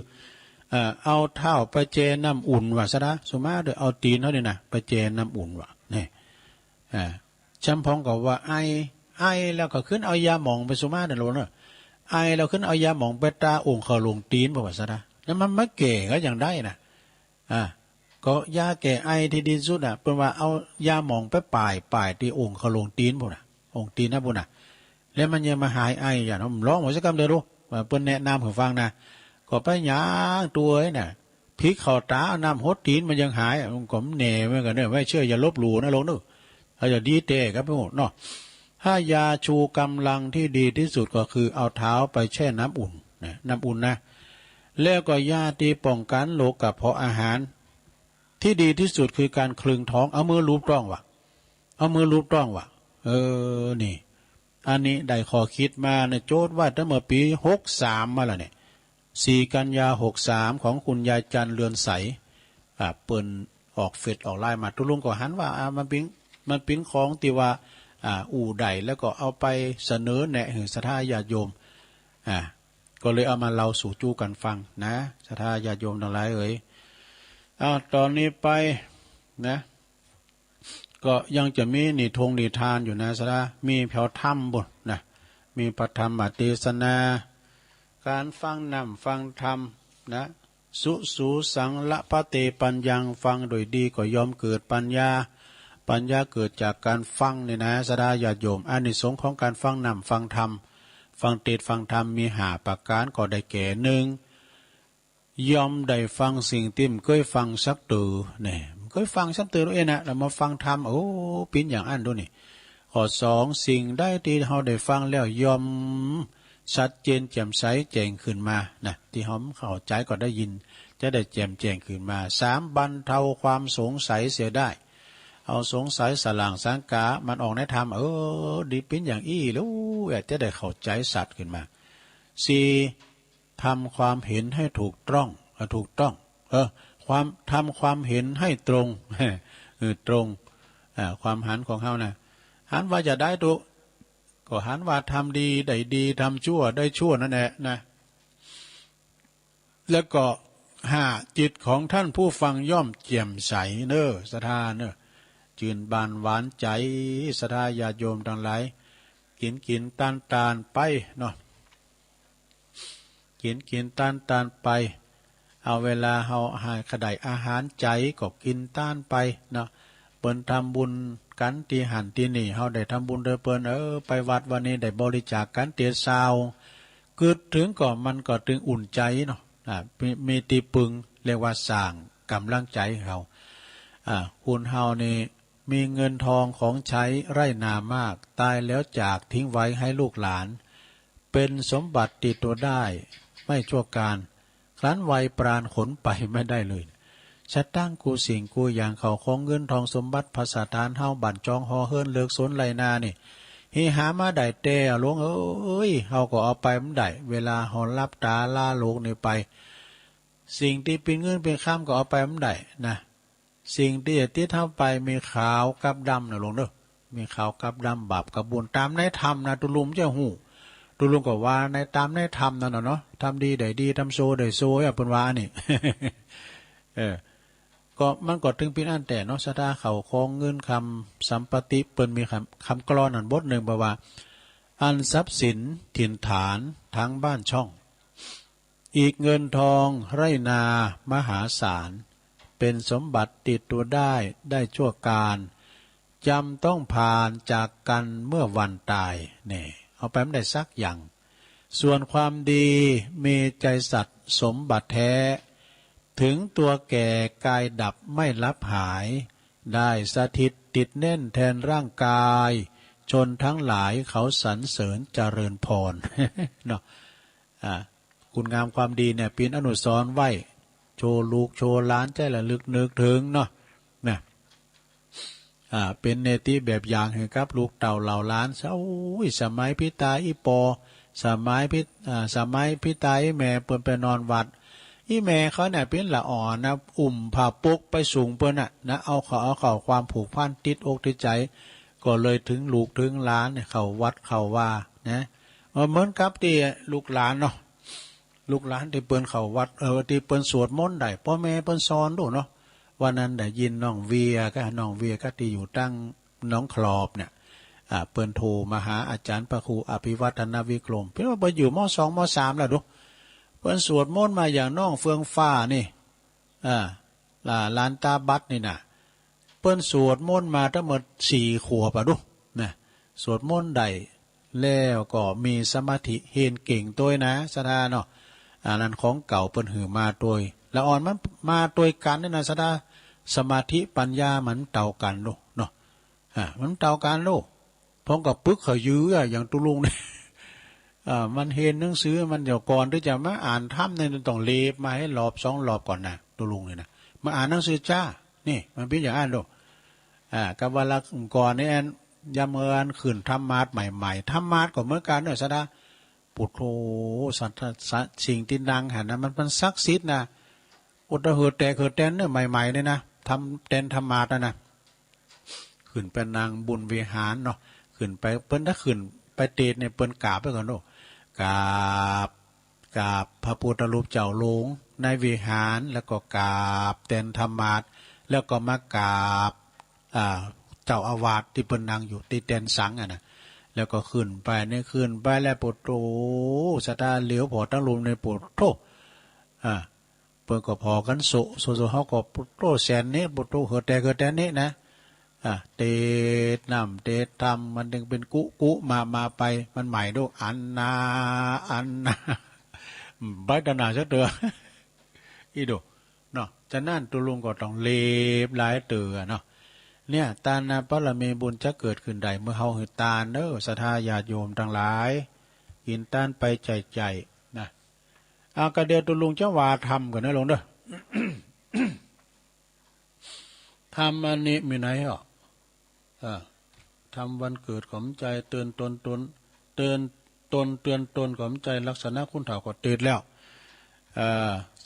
เอาเท้าไปเจน้ำอุ่นว่ะซะนะสมมาเดี๋ยวเอาตีนเขาเนี่ยนะไปเจน้ำอุ่นว่ะนี่ช้ำพองกับว่าไอแล้วก็ขึ้นเอายาหมองไปสมมาเดี๋ยวเนาะไอเราขึ้นเอายาหมองไปตาองค์เขาลงตีนบอกว่าซะนะแล้วมันไม่เก๋ก็อย่างได้นะก็ยาแก่ไอที่ดีสุดเป็นว่าเอายาหมองไปป่ายที่องค์เขาลงตีนพวกน่ะองค์ตีนนะพวกน่ะแล้วมันยังมาหายไออย่างนั้นร้องหัวสักคำเดียวรู้เปิ้นแนะนำให้ฟังนะก็ไปหยางตัวน่ะพลิกเข่าตาน้ำหดตีนมันยังหายมันก็เหน่เหมือนกันเนี่ยไม่เชื่ออย่าลบหลู่นะลงนึกเขาจะดีเตะครับพี่หมดเนาะถ้ายาชูกำลังที่ดีที่สุดก็คือเอาเท้าไปแช่น้ำอุ่นนะน้ำอุ่นนะแล้วก็ยาที่ป้องกันโรคกระเพาะอาหารที่ดีที่สุดคือการคลึงท้องเอามือลูบต้องวะนี่อันนี้ได้ขอคิดมาในโจทย์ว่าตั้งแต่ปี63มาแล้วเนี่ย 4 กันยา 63ของคุณยายจันเรือนใสเปิ้นออกเฟซออกไลน์มาตุลุงก็หันว่ามันเป็นของที่ว่าอู่ใดแล้วก็เอาไปเสนอแนะให้ศรัทธาญาติโยมก็เลยเอามาเล่าสู่จู้กันฟังนะศรัทธาญาติโยมทั้งหลายเอ๋ยตอนนี้ไปนะก็ยังจะมีนิทงนิทานอยู่นะศรัทธามีแผ่วถ้ำบุญนะมีพระธรรมเทศนาการฟังนำฟังธรรมนะสุสังละพะเตปัญญังฟังโดยดีก็ยอมเกิดปัญญาเกิดจากการฟังเนี่ยนะศรัทธาญาติโยมอานิสงส์ของการฟังนำฟังธรรมฟังเทศฟังธรรมมี5 ประการก็ได้แก่ 1ยอมได้ฟังสิ่งที่มันเคยฟังสักตื่อเนี่ยเคยฟังสักตื่อนะเรามาฟังธรรมโอ้ปิ้นอย่างอันด้วยนี่ข้อ2สิ่งได้ที่เราได้ฟังแล้วยอมชัดเจนแจ่มใสแจ้งขึ้นมานะที่เราเข้าใจก็ได้ยินจะได้แจ่มแจ้งขึ้นมา3บรรเทาความสงสัยเสียได้เอาสงสัยสลางสังกามันออกในธรรมดีเป็นอย่างแล้วจะได้เข้าใจสัตว์ขึ้นมา4ทำความเห็นให้ถูกต้องทำความเห็นให้ตรงตรงความหันของเขานะหันว่าจะได้ถูกก็หันว่าทำดีได้ดีทำชั่วได้ชั่วนั่นแหละนะแล้วก็5จิตของท่านผู้ฟังย่อมแจ่มใสเนอศรัทธาเนอจื่นบานหวานใจศรัทธาญาติโยมทั้งหลายกินตานไปเนาะกินตานไปเอาเวลาเฮาหาขดายอาหารใจก็กินต้านไปเนาะเปิ้นทำบุญกันที่หันที่นี่เฮาได้ทำบุญโดยเปิ้นไปวัดวันนี้ได้บริจาคกันเตียซาวเกิดถึงก็มันก็ถึงอุ่นใจเนาะมีตีปึงเรียกว่าสร้างกำลังใจเขาคุณเฮานี่มีเงินทองของใช้ไร่นามากตายแล้วจากทิ้งไว้ให้ลูกหลานเป็นสมบัติติดตัวได้ไม่ชั่วการครั้นวัยปราณขนไปไม่ได้เลยชัดตั้งกูสิ่งกูอย่างเขาของเงินทองสมบัติภาษาทานเฮาบั่นจองหอเฮิรนเลือกสนไรนานี่ฮิหามาได้แต่ลงเฮาก็เอาไปมันได้เวลาเฮารับตาล่าโลกนี่ไปสิ่งที่เป็นเงินเป็นข้ามก็เอาไปมันได้นะสิ่งที่ติดเฮาไปมีขาวกับดำนะลงเด้อมีขาวกับดำบาปกับบุญตามในธรรมนะตุลุมเจ้าหูตุลุงก็ว่าในตามในธรรมนั่นเนาะทำดีได้ดีทำโซได้โซเปิ้นว่านี่ ก็มันก็ถึงเป็นอันแต่เนาะศรัทธาเขาของเงินคำสัมปติเปิ้นมีคำกลอนอันบทหนึ่งบอกว่าอันทรัพย์สินถิ่นฐานทั้งบ้านช่องอีกเงินทองไร่นามหาศาลเป็นสมบัติติดตัวได้ชั่วการจำต้องผ่านจากกันเมื่อวันตายเนี่ยเอาไปไม่ได้สักอย่างส่วนความดีมีใจสัตย์สมบัติแท้ถึงตัวแก่กายดับไม่ลับหายได้สถิตติดแน่นแทนร่างกายชนทั้งหลายเขาสรรเสริญเจริญพร เนาะคุณงามความดีเนี่ยเป็นอนุสรณ์ไว้โชว์ลูกโชว์หลานใจละลึกนึกถึงเนาะนะเป็นเนติแบบอย่างให้กับลูกเต่าเหล่าล้านสมัยพิตาอีปอสมัยพิตาอีแม่เปิ้นไปนอนวัดอีแม่เขาเนี่ยเป็นละอ่อนนะผ้าปุกไปสูงเปิ้นนะเอาเขาความผูกพันติดอกติดใจก็เลยถึงลูกถึงหลานเนี่ยเขาวัดเขาว่านะเหมือนกับที่ลูกหลานเนาะลูกหลานที่เปิ้นเขาวัดที่เปิ้นสวดมนต์ได้พ่อแม่เปิ้นสอนดูเนาะวันนั้นได้ยินน้องเวียก็ที่อยู่ตั้งน้องคลอบเนี่ยเปิ้นโทรมาหาอาจารย์พระครูอภิวัฒนวิกรมเพิ่นว่าไปอยู่ม.2 ม.3 แล้วดูเปิ้นสวดมนต์มาอย่างน้องเฟืองฟ้านี่ลานตาบัดนี่น่ะเปิ้นสวดมนต์มาทั้งหมด4 ขวบดูนะสวดมนต์ได้แล้วก็มีสมาธิเห็นเก่งตัวนะศรัทธาเนาะนั้นของเก่าเปิ้นหือมาตัวละอ่อนมันมาตัวกันนี่นะศรัทธาสมาธิปัญญามันเต่ากันลูกเนาะมันเต่ากันลูกพร้อมกับปึกเขายื้ออย่างตุลุงเนี่ยมันเห็นหนังสือมันเดี๋ยวก่อนที่จะมาอ่านธรรมเนี่ยต้องเลบมาให้รอบ2 รอบก่อนนะตุลุงเนี่ยนะมาอ่านหนังสือจ้านี่มันเป็นอย่างนั้นลูกกับเวลาก่อนนี่แอนยามเอินขืนธรรมะใหม่ๆธรรมะก็เหมือนกันเนอะศรัทธา ปุโธสัตสิ่งที่ดังหันนะมันศักดิ์สิทธิ์นะอุตเหิดแต่เหิดแตนเนี่ยใหม่ๆเนี่ยนะทำแตนธรรมาตนะขึ้นเป็นนางบุญวิหารเนาะขึ้นไปเปิ้นถ้าขึ้นไปเตดเนี่ยเปิ้นกราบไปก่อนเนาะกราบพระพุทธรูปเจ้าหลวงในวิหารแล้วก็กราบแตนธรรมาตแล้วก็มากราบเจ้าอาวาสที่เปิ้นนั่งอยู่ที่แตนสังอ่ะนะแล้วก็ขึ้นไปเนี่ยขึ้นไปแล้วปุโตสตาเหลียวพอตั้งลมในปุโตเปิ้นก็พอกันโซเฮาก็ปุโตแสนนี้ปุโตเฮอแต่นี้นะเตดน้ำเตดทำมันถึงเป็นกุมาไปมันใหม่ดูอันนาใบตนาซะเตืออีดูเนาะฉะนั้นตุลุงก็ต้องเลบหลายเตือเนาะเนี่ยตานาปรมีบุญจะเกิดขึ้นใดเมื่อเฮาหือตาเนศรัทธาญาติโยมทั้งหลายกินต้านไปใจนะเอากระเดียวตุลุงจะว่าทำกันนะลงเด้อ ทำอันนี้มีไหนอ่ะทำวันเกิดของใจเตือนตนเตือนตนของใจลักษณะคุณเถ่าก็เตือนแล้ว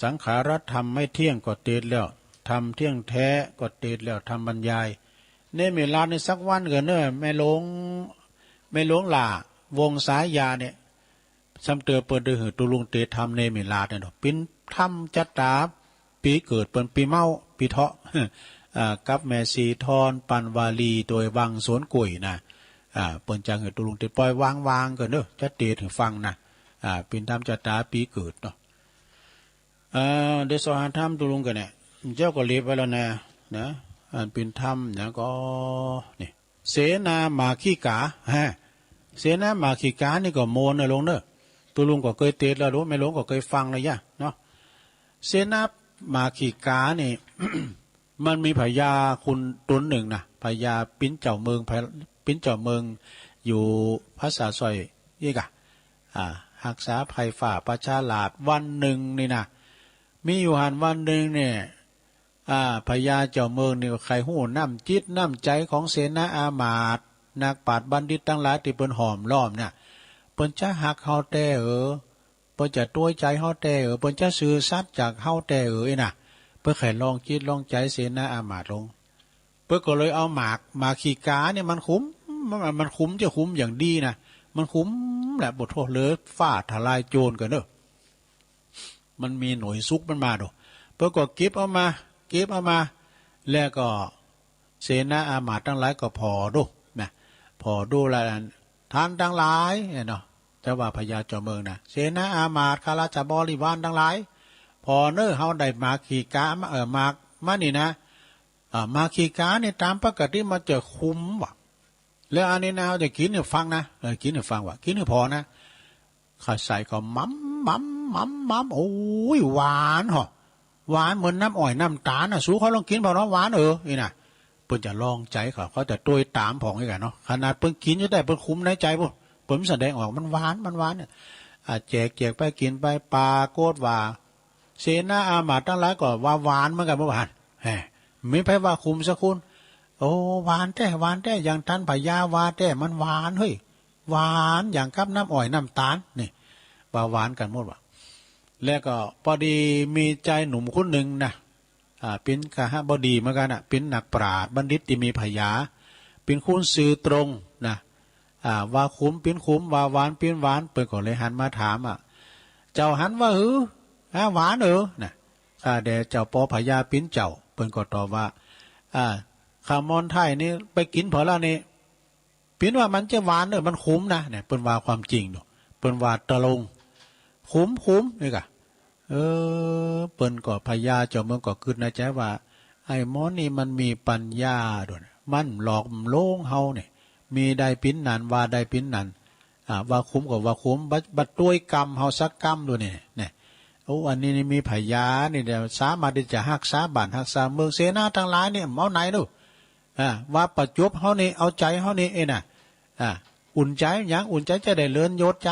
สังขารธรรมไม่เที่ยงก็เตือนแล้วทำเที่ยงแท้ก็เตือนแล้วทำบรรยายเนี่ยมีลาในสักวันเกินเนอะไม่หลงหล่าวงสายยาเนี่ยซ้ำเตือเปิดเดือตุลุงเตะทำเนมีลาเนี่ยปิ้นทำจัตตาปีเกิดเปินปีเมาปีเถาะกับแม่สีทอนปันวาลีโดยวังสวนกุยนะเปิ่นจังตุลุงติปล่อยวางกันเด้อจะเตะถึงฟังนะเป็นธรรมจัตตาปีเกิดเนาะเดชสหธรรมตุลุงกันเนี่ยเจ้าก็เลียบไว้แล้วนะเป็นธรรมเนี่ยก็นี่เสนามาขี้กาเสนามาขี้กานี่ก็โมนนะลงเด้อตุลุงก็เคยเตะแล้วรู้ไม่ลงก็เคยฟังเลยย่ะเนาะเสนามาขี้กานี่ มันมีพญาคุณตนหนึ่งนะพญาปิ้นเจ้าเมืองอยู่ภาษาซอยยี่กะหักษาภัยฝ่าประชาลาดวันหนึ่งนี่นะมีอยู่หันวันหนึ่งเนี่ยพญาเจ้าเมืองนี่ใครหู้น้ำจิตน้ำใจของเสนาอามาตย์นักปราชญ์บัณฑิตทั้งหลายที่เปิ้นหอมล้อมเนี่ยเปิ้นจะหักเฮาแต่เปิ้นจะตัวใจเฮาแต่เปิ้นจะสื่อสัตย์จากเฮาแต่น่ะเพื่อไขลองจิตลองใจเสนาอามาตย์ลงเพื่อก็เลยเอาหมาขี้กาเนี่ยมันคุ้มจะคุ้มอย่างดีนะมันคุ้มแหละบทโทษเลยฝ้าทลายโจรกันเนอะมันมีหน่วยซุกมันมาดูเพื่อก็เก็บเอามาแล้วก็เสนาอามาตย์ทั้งหลายก็พอดูนะพอดูแล้วท่านทั้งหลายเนาะแต่ว่าพญาเจ้าเมืองนะเสนาอามาตย์ข้าราชบริวารทั้งหลายพอเนอเฮาได้มาขี้กามานี่นะมาขี้กาเนี่ยตามปกติมันจะคุ้มว่ะแล้วอันนี้นะเฮาจะกินเนี่ยฟังนะกินเนี่ยฟังว่ะกินเนี่ยพอนะข้าใส่ก็มัมโอ้ยหวานเหรอหวานเหมือนน้ำอ้อยน้ำตาลน่ะสู้เขาลองกินเปล่าเนาะหวานนี่นะเพิ่นจะลองใจเขาแต่ตัวตามผ่องให้กันเนาะขนาดเพิ่นกินจะได้เพิ่นคุ้มในใจพุ่นเพิ่นแสดงออกมันหวานเนี่ยแจกไปกินไปปลาโกดว่าเสนาอามาตย์ทั้งหลายก็ว่าหวานเหมือนกันเมื่อวานไม่ไปว่าคุมสักคุณโอ้หวานแท้อย่างท่านพญาวาแท้มันหวานเฮ้ยหวานอย่างกับน้ำอ้อยน้ำตาลนี่ว่าหวานกันหมดว่ะแล้วก็พอดีมีใจหนุ่มคนหนึ่งนะเป็นกหบดีเหมือนกันเป็นนักปราชญ์บัณฑิตที่มีพญาเป็นคุณสื่อตรงนะว่าคุ้มเป็นคุ้มว่าหวานเป็นหวานเปิดก่อนเลยหันมาถามเจ้าหันว่าหวานนะเดี๋ยวเจ้าปอพญาปิ้นเจ้าเปิ้นก็ตอบว่าข้ามอนไทยนี่ไปกินพอแล้วนี่ปิ้นว่ามันจะหวานมันคุ้มนะเนี่ยเปิ้นว่าความจริงเนาะเปิ้นว่าตะลงคุ้มนี่กะเปิ้นก็พญาเจ้าเมืองก็คิดในใจว่าไอ้หมอนี่มันมีปัญญาด้วยมันหลอกโลงเฮาเนี่ยมีได้ปิ้นนันว่าได้ปิ้นนันว่าคุ้มก็ว่าคุ้มบัดด้วยกรรมเฮาสักกรรมด้วยเนี่ยโอ้อันนี้นี่มีพญานี่เดี๋ยวสามารถที่จะรักษาบ้านรักษาเมืองเสนาทั้งหลายเนี่ยเอาไหนดูว่าประจบเฮานี่เอาใจเฮานี่น่ะอุ่นใจอย่างอุ่นใจจะได้เลื่อนยศใจ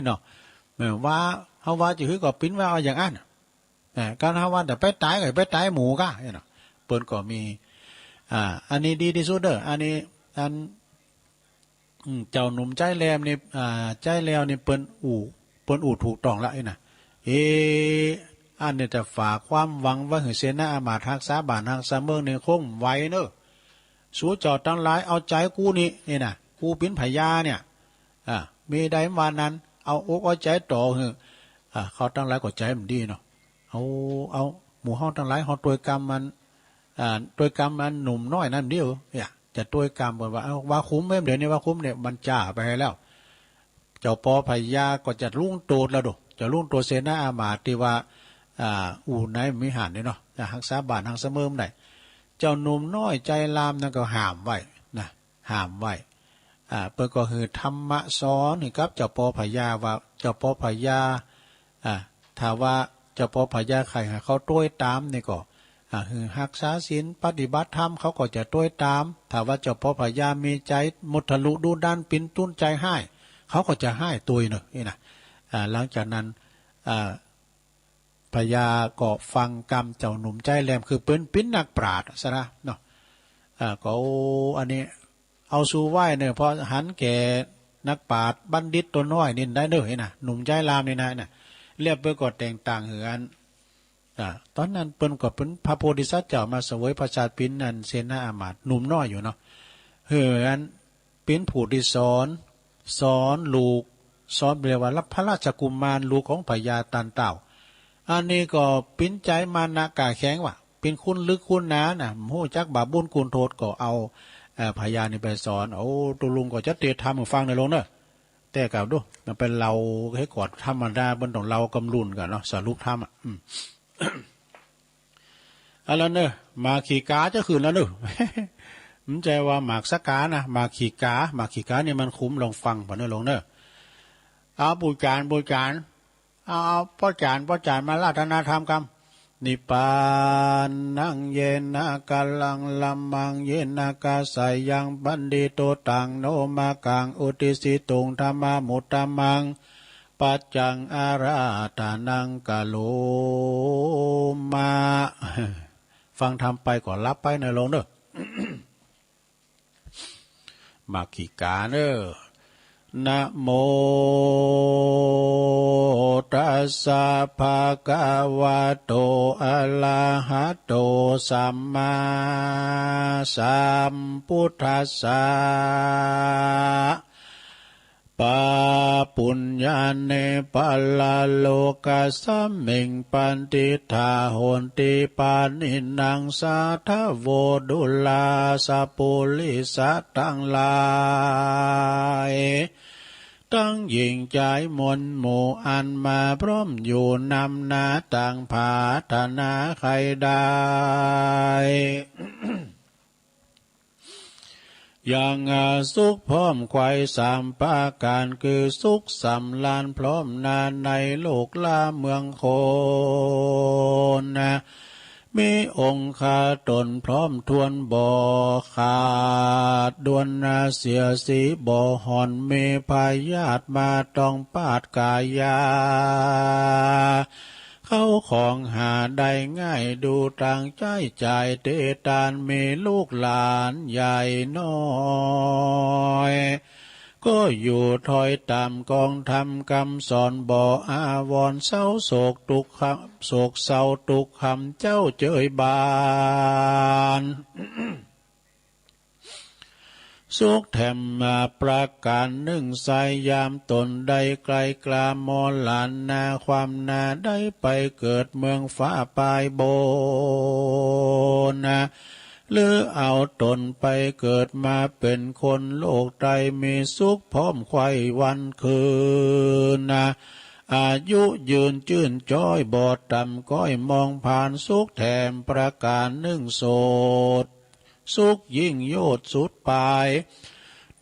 เนาะว่าเฮาว่าจะคือก็ปิ้นว่าเอาอย่างนั้นการเฮาว่าแต่ไปตายก็ไปตายหมูก็เนาะเปิ้นก็มีอันนี้ดีที่สุดเด้ออันนี้ เจ้าหนุ่มใจแรมนี่ใจแล้วนี่เปิ้นอู่ถูกต้องละไอ้น่ะอันเนี่ยจะฝากความหวังว่าเสนาอามาตย์รักษาบ้านรักษาเมืองนี่คงไว้เนอะสู้เจ้าทั้งหลายเอาใจกูนี่น่ะกูเป็นพญาเนี่ยมีใดวันนั้นเอาอกเอาใจต่อเขาตั้งหลายก็ใจมันดีเนาะเอาหมู่เฮาตั้งหลายเฮาตัวกรรมมันตัวกรรมมันหนุ่มน้อยนั่นเดียวเนี่ยจะตัวกรรมว่าว่าคุ้มเดี๋ยวนี้ว่าคุ้มเนี่ยมันจ่าไปให้แล้วเจ้าปอพญาก็จะลุ่งโตดแล้วดูจะลุ่งโตเสนาอามาตย์ที่ว่าไหนมีหันเนี่ยเนาะรักษาบ้านรักษาเมืองได้เจ้าหนุ่มน้อยใจลามนั่นก็ห้ามไว้นะห้ามไว้เปิดก็คือธรรมะสอนนี่ครับเจ้าปอพญาว่าเจ้าปอพญาถ้าว่าเจ้าปอพญาใครเขาต้วยตามนี่ก็คือรักษาศีลปฏิบัติธรรมเขาก็จะต้วยตามถ้าว่าเจ้าปอพญามีใจมุทะลุดูด้านปินตุ้นใจให้เขาก็จะให้ตัวเนอะนี่นะหลังจากนั้นพญาก็ฟังกรรมเจ้าหนุ่มใจแหลมคือเป็นนักปราชญ์ซะนะเนาะก็อันนี้เอาสู้ไหวเนี่ยพอหันแก่นักปราชญ์บัณฑิตตัวน้อยนี่ได้เด้อนะหนุ่มใจรามนี่นะเรียบไปก็แต่งต่างเหือนตอนนั้นเปิ้นก็เป็นพระโพธิสัตว์เจ้ามาเสวยพระชาติปินนั่นเสนาอามาตย์หนุ่มน้อยอยู่เนาะเหือนเป็นผู้ที่สอนลูกสอนเรียกว่ารับพระราชกุมารลูกของพญาตันเต่าอันนี้ก็ปิ้นใจมานะกาแข็งว่ะเป็นคุณลึกคุณนาน่ะโหจักบาปบุญคุณโทษก็เอาพญานี่ไปสอนตุลุงก็จะเตะทำให้ฟังในลงเนอะแต่กับดูมันเป็นเราให้กอดธรรมดาบนของเรากำลุนกันเนาะสารุปธรรมอะไรเนอะมาขี่กาจะคืนแล้วเนอะมันใจว่าหมากสักกานะมาขี่กาเนี่ยมันคุ้มลองฟังผ่านเนอะลงเนอะเอาบูจานเอาพ่อจานมาราธนาธรรมกรรมนิปานังเยนะกาลังลัมมังเยนะกาสายังบันดิโตตังโนมากังอุติสิตุงธรรมมุตตมังปัจจังอาราธานังกาโลมาฟังทำไปก่อนรับไปในลงเนอะ มาขีกาเนอะนะโมตัสสะภะคะวะโตอะระหะโตสัมมาสัมพุทธัสสะปะปุญญาเนปัลลโลกัสสัมมิงปันติทาโหนติปานินังสาทะโวดุลาสะปุลิสัตตังลายตั้งยิ่งใจมนหมู่อันมาพร้อมอยู่นำนาต่างผาธนาใครได้ อย่างสุขพร้อมไขว่สามปาการคือสุขสำลานพร้อมนานในโลกลาเมืองโคนนะมีองค์คาตนพร้อมทวนบ่อขาดดวนนาเสียสีบ่อหอนเมพายาตมาต้องปาดกายาเข้าของหาได้ง่ายดูต่างใจจ่ายเตตานมีลูกหลานใหญ่น้อยก็อยู่ถอยตามกองทำคำสอนบ่ออาวรเศร้าโศกตุกคำโศกเศร้าตุกคำเจ้าเจยบาน สุขแถมมาประการหนึ่งใสยามตนได้ไกลกลามอหลานนาความนาได้ไปเกิดเมืองฟ้าปลายโบนะหรือเอาตนไปเกิดมาเป็นคนโลกใดมีสุขพร้อมไขว้วันคืนนะอายุยืนจื่นจ้อยบอดต่ำก้อยมองผ่านสุขแถมประการหนึ่งโสดสุขยิ่งโยดสุดปลาย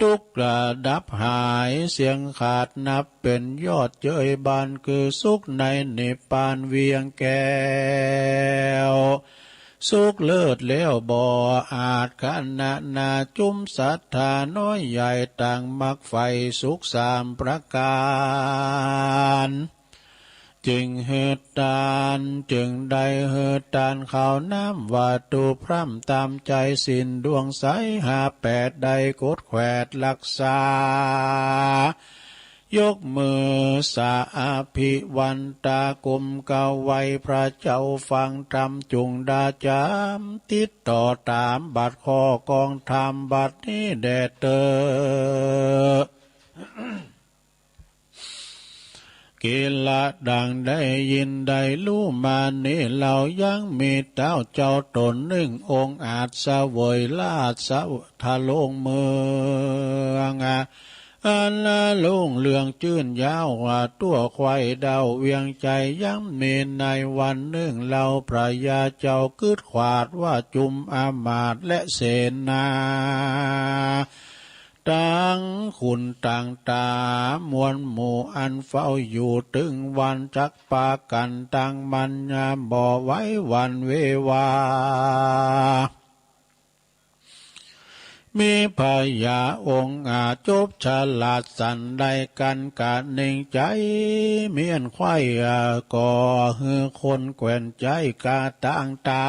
ทุกระดับหายเสียงขาดนับเป็นยอดเจยบานคือสุขในนิพพานเวียงแก้วสุขเลิศแล้วบ่อาจขณะนาจุมศรัทธาน้อยใหญ่ต่างมักไฟสุขสามประการจ จึงเฮือตานจึงได้เฮือตานเขาน้ำว่าตูพร่ำตามใจสินดวงใส58ได้กดแขวดรักษายกมือสาภิวันตากรมเกาไว้พระเจ้าฟังธรรมจุงดาจามติดต่อตามบัดข้อกองธรรมบัดนี้แด่เตอกิละดังได้ยินได้รู้มานี้เรายังมีเต้าเจ้าตนหนึ่งองค์อาจเสวยลาดสะทะลงเมืองอันละลุงเลืองจื้นยาวว่าตัวควายดาวเวียงใจย้ำมีในวันหนึ่งเราพระยาเจ้ากึดขวาดว่าจุมอามาตย์และเสนาตั้งคุณต่างตามวลหมู่อันเฝ้าอยู่ถึงวันจักปากันตั้งมันยาบ่ไว้วันเววามีพญาองค์อาจบฉลาดสันได้กันกะหนึ่งใจเมียนควายก่อฮือคนแกว่นใจกาต่างตา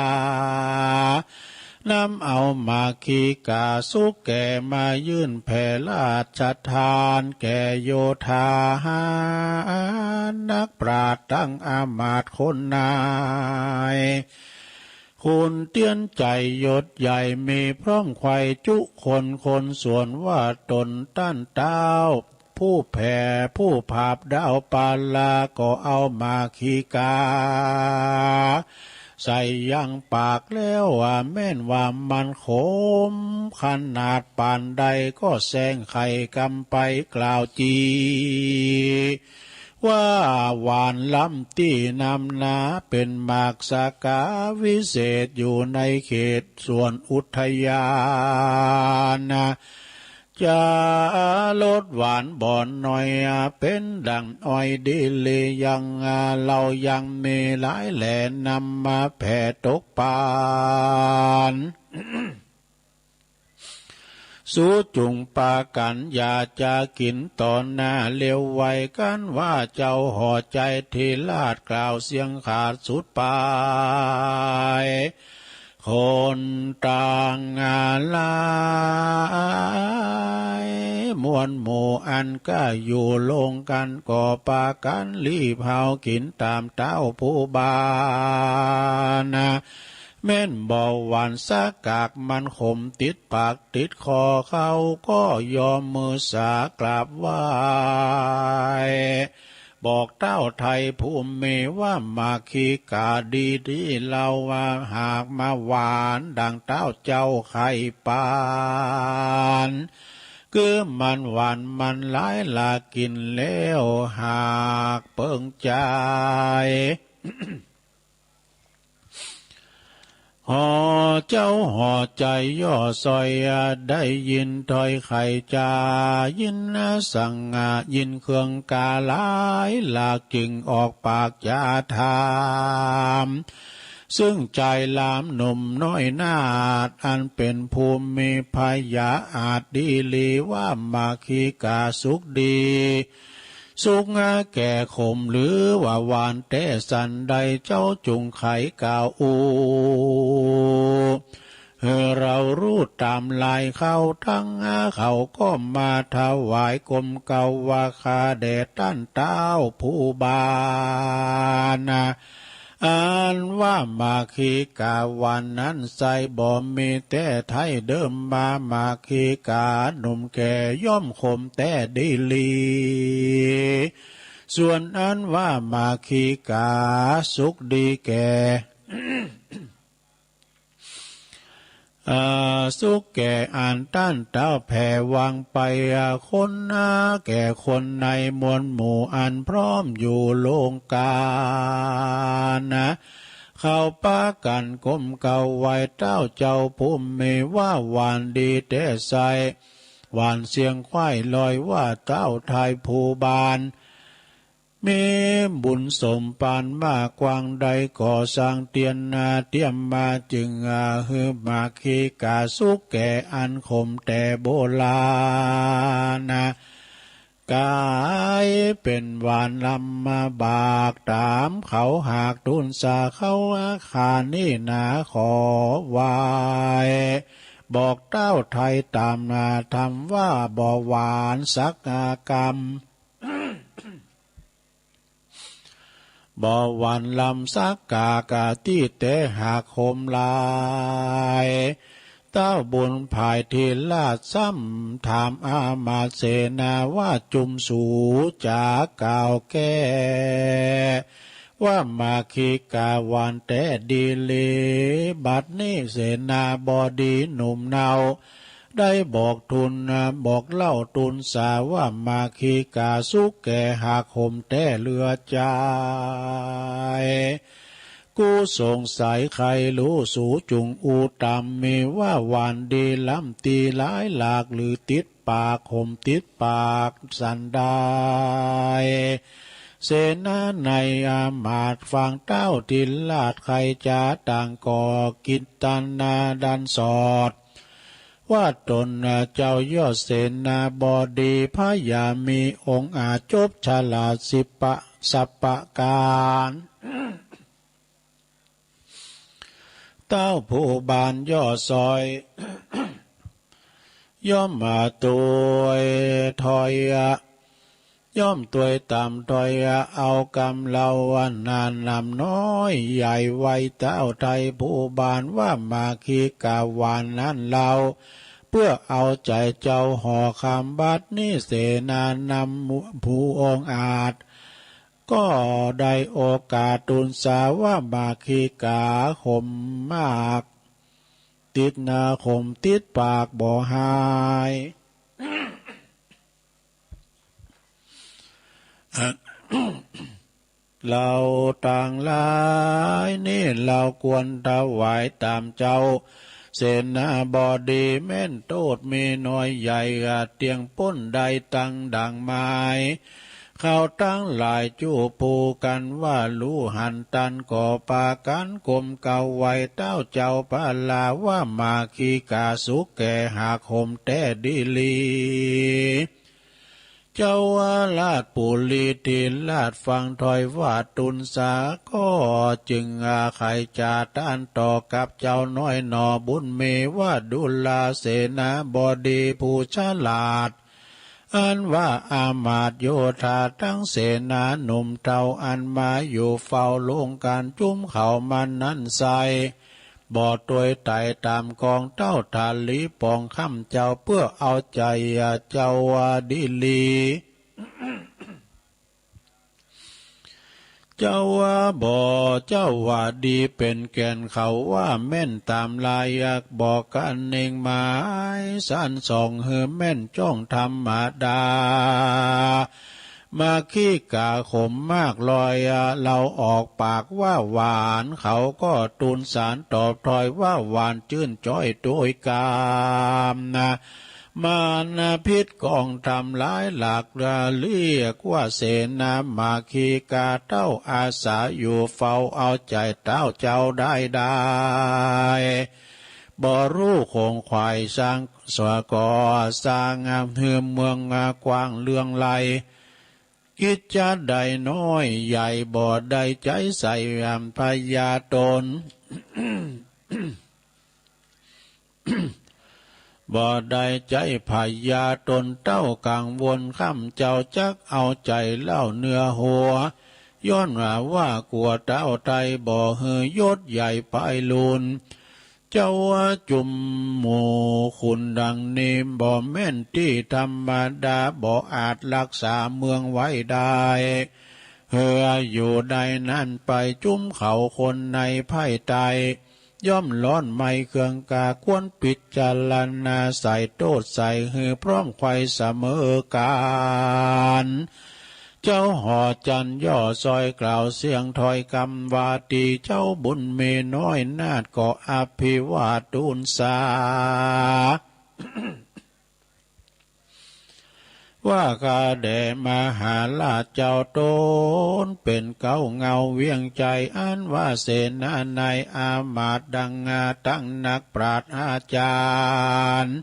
นำเอามาขีกาสุกแก่มายื่นแผ่ราชทานแก่โยธานักปราชญ์ตั้งอามาตย์คนนายคุณเตี้ยนใจยศใหญ่มีพร้อมไข่จุคนส่วนว่าตนต้านเต้าผู้แผ่ผู้ภาพดาวปาลาก็เอามาขีกาใส่ยังปากแล้วว่าแม่นว่ามันขมขนาดปานใดก็แซงไข่กำไปกล่าวจีว่าหวานล้ำที่นำนาเป็นหมากสากาวิเศษอยู่ในเขตส่วนอุทยานจะลดหวานบ่อนหน่อยเป็นดังอ้อยดีเลยยังเรายังมีหลายแหล่นำมาแผ่ตกปานสู้จุงปากันอย่าจะกินตอนหน้าเลี้ยวไว้กันว่าเจ้าห่อใจที่ลาดกล่าวเสียงขาดสุดปายคนต่างงานลายมวลหมู่อันก็อยู่ลงกันก่อปากันรีบเฮากินตามเต้าผู้บานแม่นบ่หวานสากากมันขมติดปากติดคอเขาก็ยอมมือสากราบไหว้บอกเต้าไทยผู้มีว่ามาคีกาดีเราว่าหากมาหวานดังเต้าเจ้าไข่ปานคือมันหวานมันหลายลากินแล้วหากเปิงใจ ห่อเจ้าห่อใจย่อซอยได้ยินถ้อยไข่จายินสั่งยินเครื่องกาหลายหลากจึงออกปากจาถามซึ่งใจลามหนุ่มน้อยนาดอันเป็นภูมิพยาอาจดีลีว่ามาคีกาสุขดีสุกแก่ขมหรือว่าหวานแต่สันใดเจ้าจุงไขกาวเรารู้ตามลายเขาทั้งเขาก็มาถวายกรมเกาวาคาแด่ต้านเต้าผู้บานอันว่ามาคีกาวันนั้นใส่บ่มีแต่ไทยเดิมมาคีกาหนุ่มแก่ย่อมคมแต่ดีลีส่วนอันว่ามาคีกาสุขดีแก่ สุขแก่อ่านต้านเต้าแผ่วางไปคนแก่คนในมวลหมู่อันพร้อมอยู่โลงกาเข้าปากันก้มเก่าไว้เต้าเจ้าภูมิมีว่าหวานดีแต่ใสหวานเสียงควายลอยว่าเต้าไทยภูบานมีบุญสมปานมากกวางใดก่อสร้างเตียนนาเตียมมาจึงฮือมาคีกาสุกแก่อันคมแต่โบราณ กายเป็นหวานลำมาบากตามเขาหากทุนสาเขาอาคานี่นาขอวายบอกเต้าไทยตามนาทำว่าบ่อหวานสักอากรรม บ่วันลำสักกากาที่เตหากคมลายเต้าบุญภายทีลาดซ้ำถามอามาเสนาว่าจุมสูจากกล่าวแก้ว่ามาคีกาวันแต่ดีเลบัดนี้เสนาบอดีหนุ่มเนาได้บอกทุนบอกเล่าตุนสาว่ามาคีกาสุกแก่หากคมแต่เรือใจกูสงสัยใครรู้สูจุงอูตามมีว่าวันดีล้ำตีหลายหลากหรือติดปากคมติดปากสันได้เสนาในอามาตฟังเต้าทินลาดใครจะต่างก่อกิตตนาดันสอดว่าตนเจ้ายอดเสนาบดีพระยามีองค์อาจบฉลาดสัปปะการเต้าผู้บานย่อซอย ย่อมมาตัวถอยย่อมตัวต่ำถอยเอากำเราวันนานนำน้อยใหญ่ไว้เต้าไทยผู้บานว่ามาคีกาวานนั้นเราเพื่อเอาใจเจ้าห่อคำบัดนี้เสนานำผู้องอาจก็ได้โอกาสตุนสาว่ามาคีกาคมมากติดนาคมติดปากบ่หายเราต่างหลายนี่เราควรถวายตามเจ้าเสนาบดีแม่นโตดมีน้อยใหญ่เตียงป้นใดตั้งดังไม้เขาตั้งหลายจู้ปูกันว่ารู้หันตันก่อปากันกลมเก่าไว้เต้าเจ้าพาลาว่ามาคีกาสุกแก่หาคมแต่ดีลีเจ้าวาลาดปุลีทินลาดฟังถอยว่าตุนสาก็จึงใครจะต้านต่อกับเจ้าน้อยหนอบุญเมว่าดุลาเสนาบดีผู้ฉลาดอันว่าอามาตย์โยธาทั้งเสนาหนุ่มเท่าอันมาอยู่เฝ้าลงการจุ้มเขามันนั้นใส่บ่อตัวไต่ตามกองเต้าทาลีปองคำเจ้าเพื่อเอาใจเจ้าวาดิลี เจ้าว่าบ่เจ้าว่าดีเป็นแก่นเขาว่าแม่นตามลายอยากบอกกันเองหมายสั้นส่องเหือแม่นจ้องธรรมดามาขี้กาขมมากลอยเราออกปากว่าหวานเขาก็ตูนสารตอบถอยว่าหวานจื้นจ้อยโดยกามนะมานาพิษกองทำร้ายหลักเรียกว่าเสนามาคีกาเต้าอาสาอยู่เฝ้าเอาใจเต้าเจ้าได้บ่รู้คงควายสร้างสวก่อสร้างงามเฮือเมืองกว้างเลืองไหลกิจจะใดน้อยใหญ่บ่ได้ใจใส่พยาตน บ่ได้ใจพยาตนเต้ากังวลข้ามเจ้าจักเอาใจเล่าเนื้อหัวย้อนว่ากลัวเต้าไตบ่เฮือยศใหญ่ไปลุนเจ้าว่าจุมหมู่คุณดังนี้บ่แม่นที่ธรรมดาบ่อาจรักษาเมืองไว้ได้เฮืออยู่ใดนั่นไปจุมเขาคนในไพ่ไตย่อมร้อนไม่เครื่องกาควรปิจารณาใส่โตดใส่หือพร้อมไข่เสมอการเจ้าห่อจันย่อซอยกล่าวเสียงถอยคำวาตีเจ้าบุญเมน้อยนาดก็อภิวาตุนสา ว่ากาแด่มหาลาเจ้าโตนเป็นเก้าเงาเวียงใจอันว่าเสนาในอามาตย์ดังตั้งนักปราชญ์อาจารย์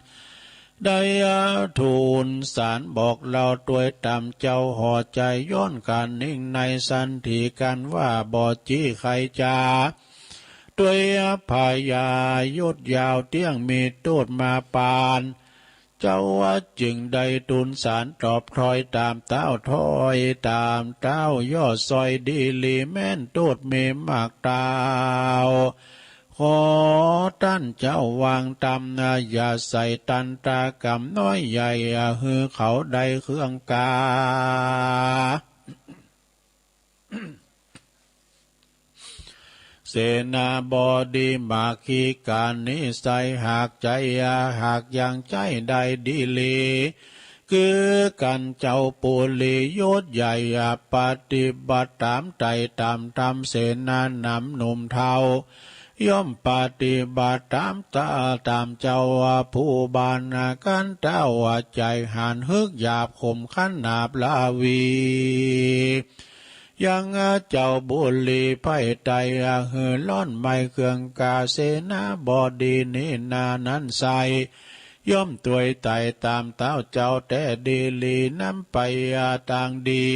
ได้ทูลสารบอกเราตัวตามเจ้าห่อใจย้อนการนิ่งในสันติกันว่าบ่จี้ใครจาด้วยพายายดยาวเตี้ยงมีตูดมาปานเจ้าว่าจึงได้ตุนสารตอบคอยตามเต้าถอยตามเต้ายอดซอยดีลีแม่นตูดเมมากตาวขอท่านเจ้าวางตำนาอย่าใส่ตันตากำน้อยใหญ่ฮือเขาได้เครื่องกาเสนาบดีมาคีการนิสัยหากใจหากยังใจใดดีลีคือกันเจ้าปุลียศใหญ่ปฏิบัติตามใจตามธรรมเสนานำหนุ่มเทาย่อมปฏิบัติตามเจ้าผู้บานกันเจ้าใจหันฮึกหยาบข่มขันนาบลาวียังเจ้าบุลีไผ่ไตหือล้อนไม่เครื่องกาเสนาบดีนินานั้นใสย่อมตัวยไตตามเต้าเจ้าแต่ดีลีน้ำไปต่างดี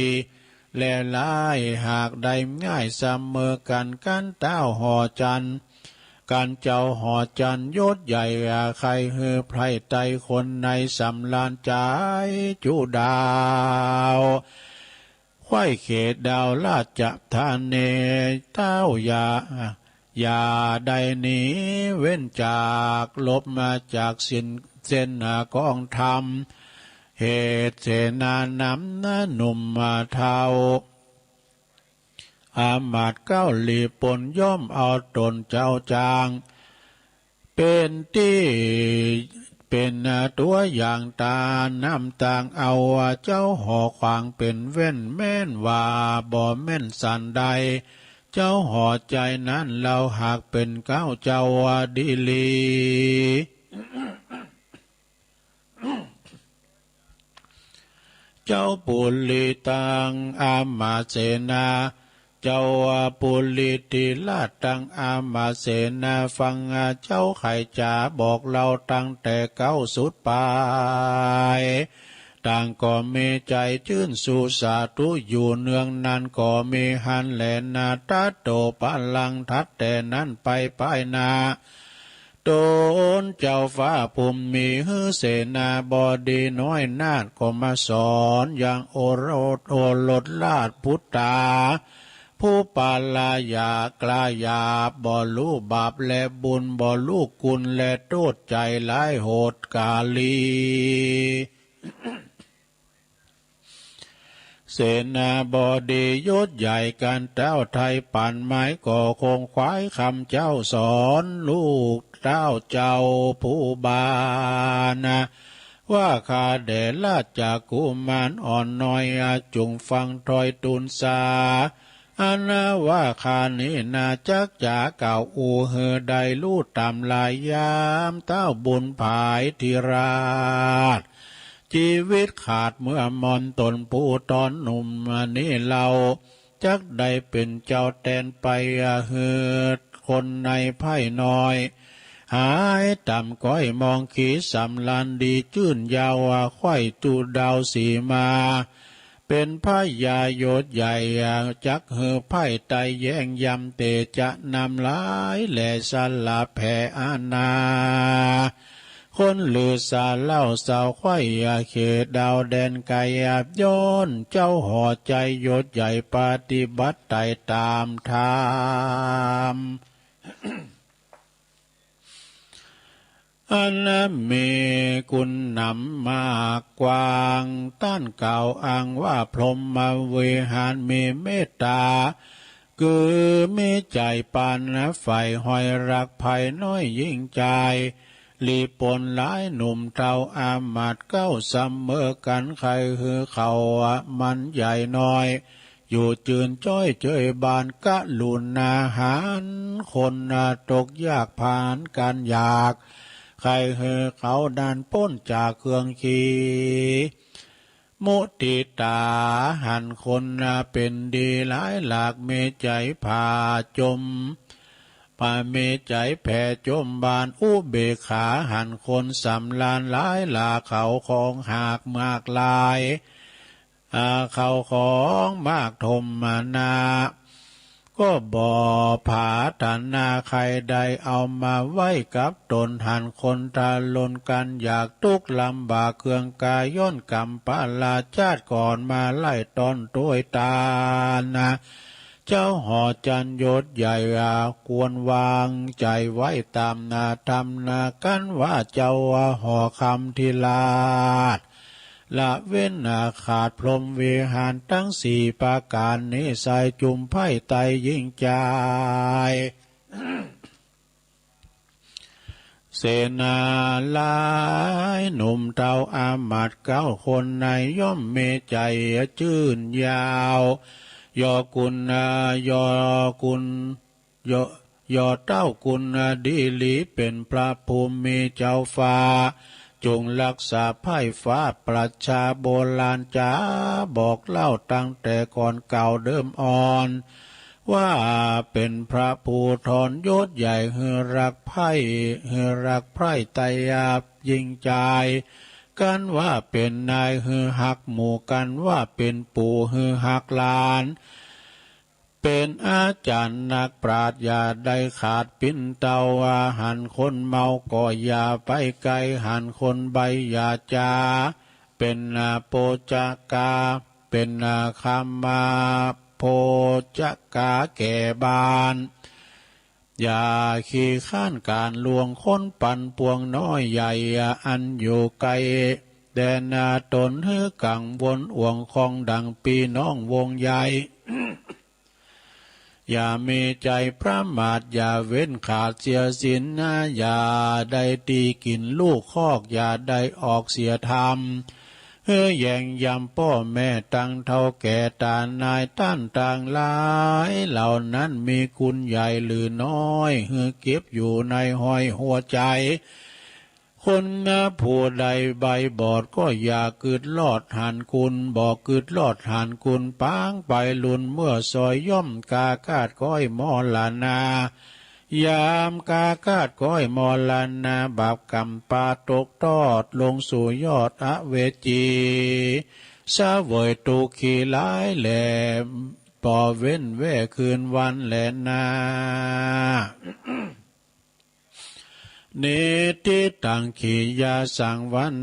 และลายหากใดง่ายเสมอกันกันเต้าห่อจันการเจ้าห่อจันยศใหญ่ใครฮือไพรไตคนในสำลานใจจุดาวไว้เขตดาวลาดจับทานเนเต้าอย่าใดหนีเว้นจากลบมาจากเส้นกองธรรมเหตุเสนานำหนุ่มมาเทาอามาตย์เก้าหลีปนย่อมเอาตนเจ้าจางเป็นที่เป็นตัวอย่างตาน้ำต่างเอาเจ้าห่อขวางเป็นเว้นแม่นว่าบ่แม่นสันใดเจ้าห่อใจนั้นเราหากเป็นเก้าเจ้าดีลีเจ้าปุลิตังอามาเสนาเจ้าปุลิติลาตังอามาเสนาฟังเจ้าไข่จ๋าบอกเราตั้งแต่เก้าสุดปลายต่างก็มีใจชื่นสู่สาธุอยู่เนืองนั้นก็มีหันแลนาตัดโตปะลังทัดแต่นั้นไปนาตนเจ้าฟ้าภูมิมีฮือเสนาบดีน้อยนาฏก็มาสอนอย่างโอรสลาดพุทธาผู้ปาลายากลายาบ่รู้บาปและบุญบ่รู้กุลและโทษใจหลายโหดกาลีเสนาบดียศใหญ่กันเจ้าไทยปั่นไม้ก่อคงควายคำเจ้าสอนลูกเจ้าผู้บานว่าข้าเดชราชกุมารอ่อนน้อยจุงฟังถอยตุนสาอันว่าข้านี้นาจักจ่าเก่าอูเฮใดลู่ตามลายยามเต้าบุญภายธิราชชีวิตขาดเมื่อมอนตนผู้ตอนหนุ่มนี้เราจักได้เป็นเจ้าแทนไปเฮือคนในไพ่น้อยหายต่ำก้อยมองขีสำลันดีจื่นยาวไข่ตูดาวสีมาเป็นพระยาโยศใหญ่จักเฮือไพ่ไตแย่งยำเตจะนำหลายแหล่สลาแผ่อาณาคนลือสาเล่าสาวไข่เขตดาวแดนไกอาบย้อนเจ้าห่อใจยศใหญ่ปฏิบัติไตตามธรรม อันมีคุณนำมากกว้างต้านเก่าอ้างว่าพรหมวิหารมีเมตตาคือมีใจปานไฟหอยรักภัยน้อยยิ่งใจลีปนหลายหนุ่มเท่าอามาตย์เก้าเสมอกันใครคือเขามันใหญ่น้อยอยู่จืนจ้อยเจยบานกะลุนอาหารคนตกยากผ่านการอยากใครเฮอเขาดันป้นจากเครื่องขีมุติตาหันคนเป็นดีหลายหลากเมใจผ่าจม ปาเมใจแผ่จมบานอุเบกขาหันคนสำลานหลายลาเขาของหากมากลายเขาของมากทมมานาก็บ่ผาฐานาใครใดเอามาไว้กับตนหันคนตาลนกันอยากทุกข์ลำบากเครื่องกายย่นกรรมปาลาชาติก่อนมาไล่ตอนตัวตานะเจ้าหอจันยศใหญ่ควรวางใจไว้ตามนาธรรมนากันว่าเจ้าหอคำทิลาดละเว้นขาดพรหมวิหารทั้งสี่ประการนี้ใส่จุมไพ่ไตยิ่งใจ เสนาหลายหนุ่มเท่าอามาตย์9 คนในย่อมเมใจชื่นยาวยอกุลยอกุลยอเต้ากุลดีหลีเป็นพระภูมิเจ้าฟ้าจงรักษาไพ่ฟ้าประชาโบราณจ๋าบอกเล่าตั้งแต่ก่อนเก่าเดิมอ่อนว่าเป็นพระผู้ทอนยศใหญ่ฮือรักไพร่ไตรยาบยิ่งใจกันว่าเป็นนายฮือหักหมู่กันว่าเป็นปู่ฮือหักหลานเป็นอาจารย์นักปราชญ์อย่าได้ขาดปิ้นเตาหันคนเมาก็อย่าไปไกลหันคนใบอย่าจาเป็นโปจกาเป็นคำมาโพจกาแก่บานอย่าขี้ข้านการลวงคนปั่นปวงน้อยใหญ่อันอยู่ไกลแดนตนฮือกังวลอ่วงคองดังปีน้องวงใหญ่ อย่ามีใจพระมาทอย่าเว้นขาดเสียสินอย่าได้ตีกินลูกคอกอย่าได้ออกเสียธรรมแย่งยำพ่อแม่ตั้งเท่าแก่ตานายต้านต่างหลายเหล่านั้นมีคุณใหญ่หรือน้อยเก็บอยู่ในห้อยหัวใจคนผู้ใดใบบอดก็อย่ากึดลอดหันคุณบอกกึดลอดหันคุณปางไปลุนเมื่อซอยย่อมกากาดก้อยมอลานายามกากาดก้อยมอลานาบาปกรรมปาตกทอดลงสู่ยอดอเวจีสาเวยตุขีหลายแหลมปอเว้นแว่คืนวันแหลนาเนติตังขียาสังวัน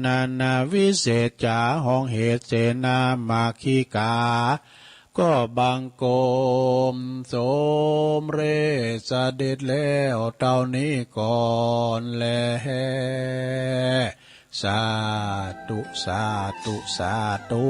นาวิเศษจาห้องเหตุเสนามาคีกาก็บังโกมสมเรสเด็จแล้วเต่านี้ก่อนแลสาธุสาธุสาธุ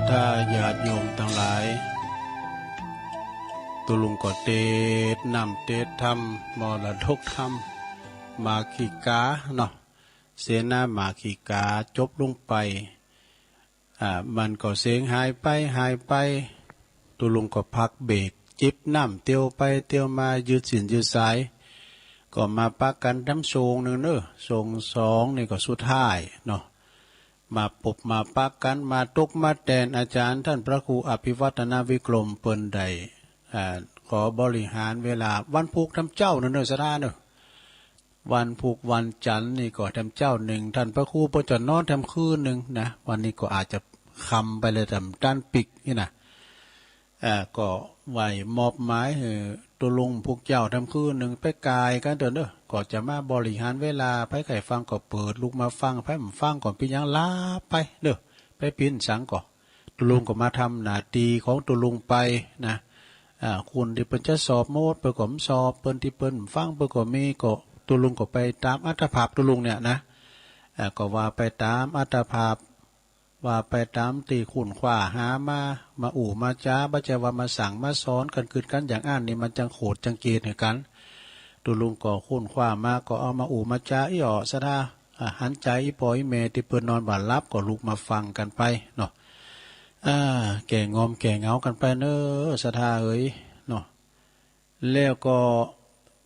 ทธาญาติโยมทั้งหลายตุลุงก็เตดนำเตดธรรมมรดกธรรมมาขีกาเนาะเสนามาขีกาจบลงไปมันก็เสียงหายไปตุลุงก็พักเบรกจิบน้ำเตียวไปเตียวมายืดสินยืดสายก็มาปักกันน้ำทรงหนึ่งเนอะทรงสองนี่ก็สุดท้ายเนาะมาปบมาปักกันมาตกมาแตนอาจารย์ท่านพระครูอภิวัฒนาวิกรมเปิ้นใดขอบริหารเวลาวันพุกทำเจ้าเนอะสถานเนอะวันพุกวันจันทร์นี่ก็ทำเจ้าหนึ่งท่านพระครูประจนอนทำคืนหนึ่งนะวันนี้ก็อาจจะคำไปเลยทำด้านปิกนี่นะก็ไหวมอบหมายตัวลุงพวกเจ้าทำคืนหนึ่งไปกายกันเถอะเนอะก็จะมาบริหารเวลาไปไข่ฟังก็เปิดลูกมาฟังไปผมฟังก่อนพี่ยังลาไปเนอะไปปิ้นสังก่อนตัวลุงก็มาทำหน้าที่ของตัวลุงไปนะคุณที่เปิ้นจะสอบโมดเปิ้นก็สอบเปิ้นที่เปิ้นฟังเปิ้นก็มีก็ตัวลุงก็ไปตามอัตภาพตัวลุงเนี่ยนะก็ว่าไปตามอัตภาพว่าไปตามตีขุนขว้าหามาอู่มาจ้าบัจว่ามาสั่งมาสอนกันคืนกันอย่างอ่านนี่มันจังโขดจังเกตเหมือนกันตัวลุงก็ขุนขว้ามาก็เอามาอู่มาจ้าอีอ๋อซะท่าหันใจอีปอยเมที่เปิ้นนอนบ่ารับก็ลุกมาฟังกันไปเนาะแก่งอมแก่เงากันไปเนอะสะทาเอ้ยเนาะแล้วก็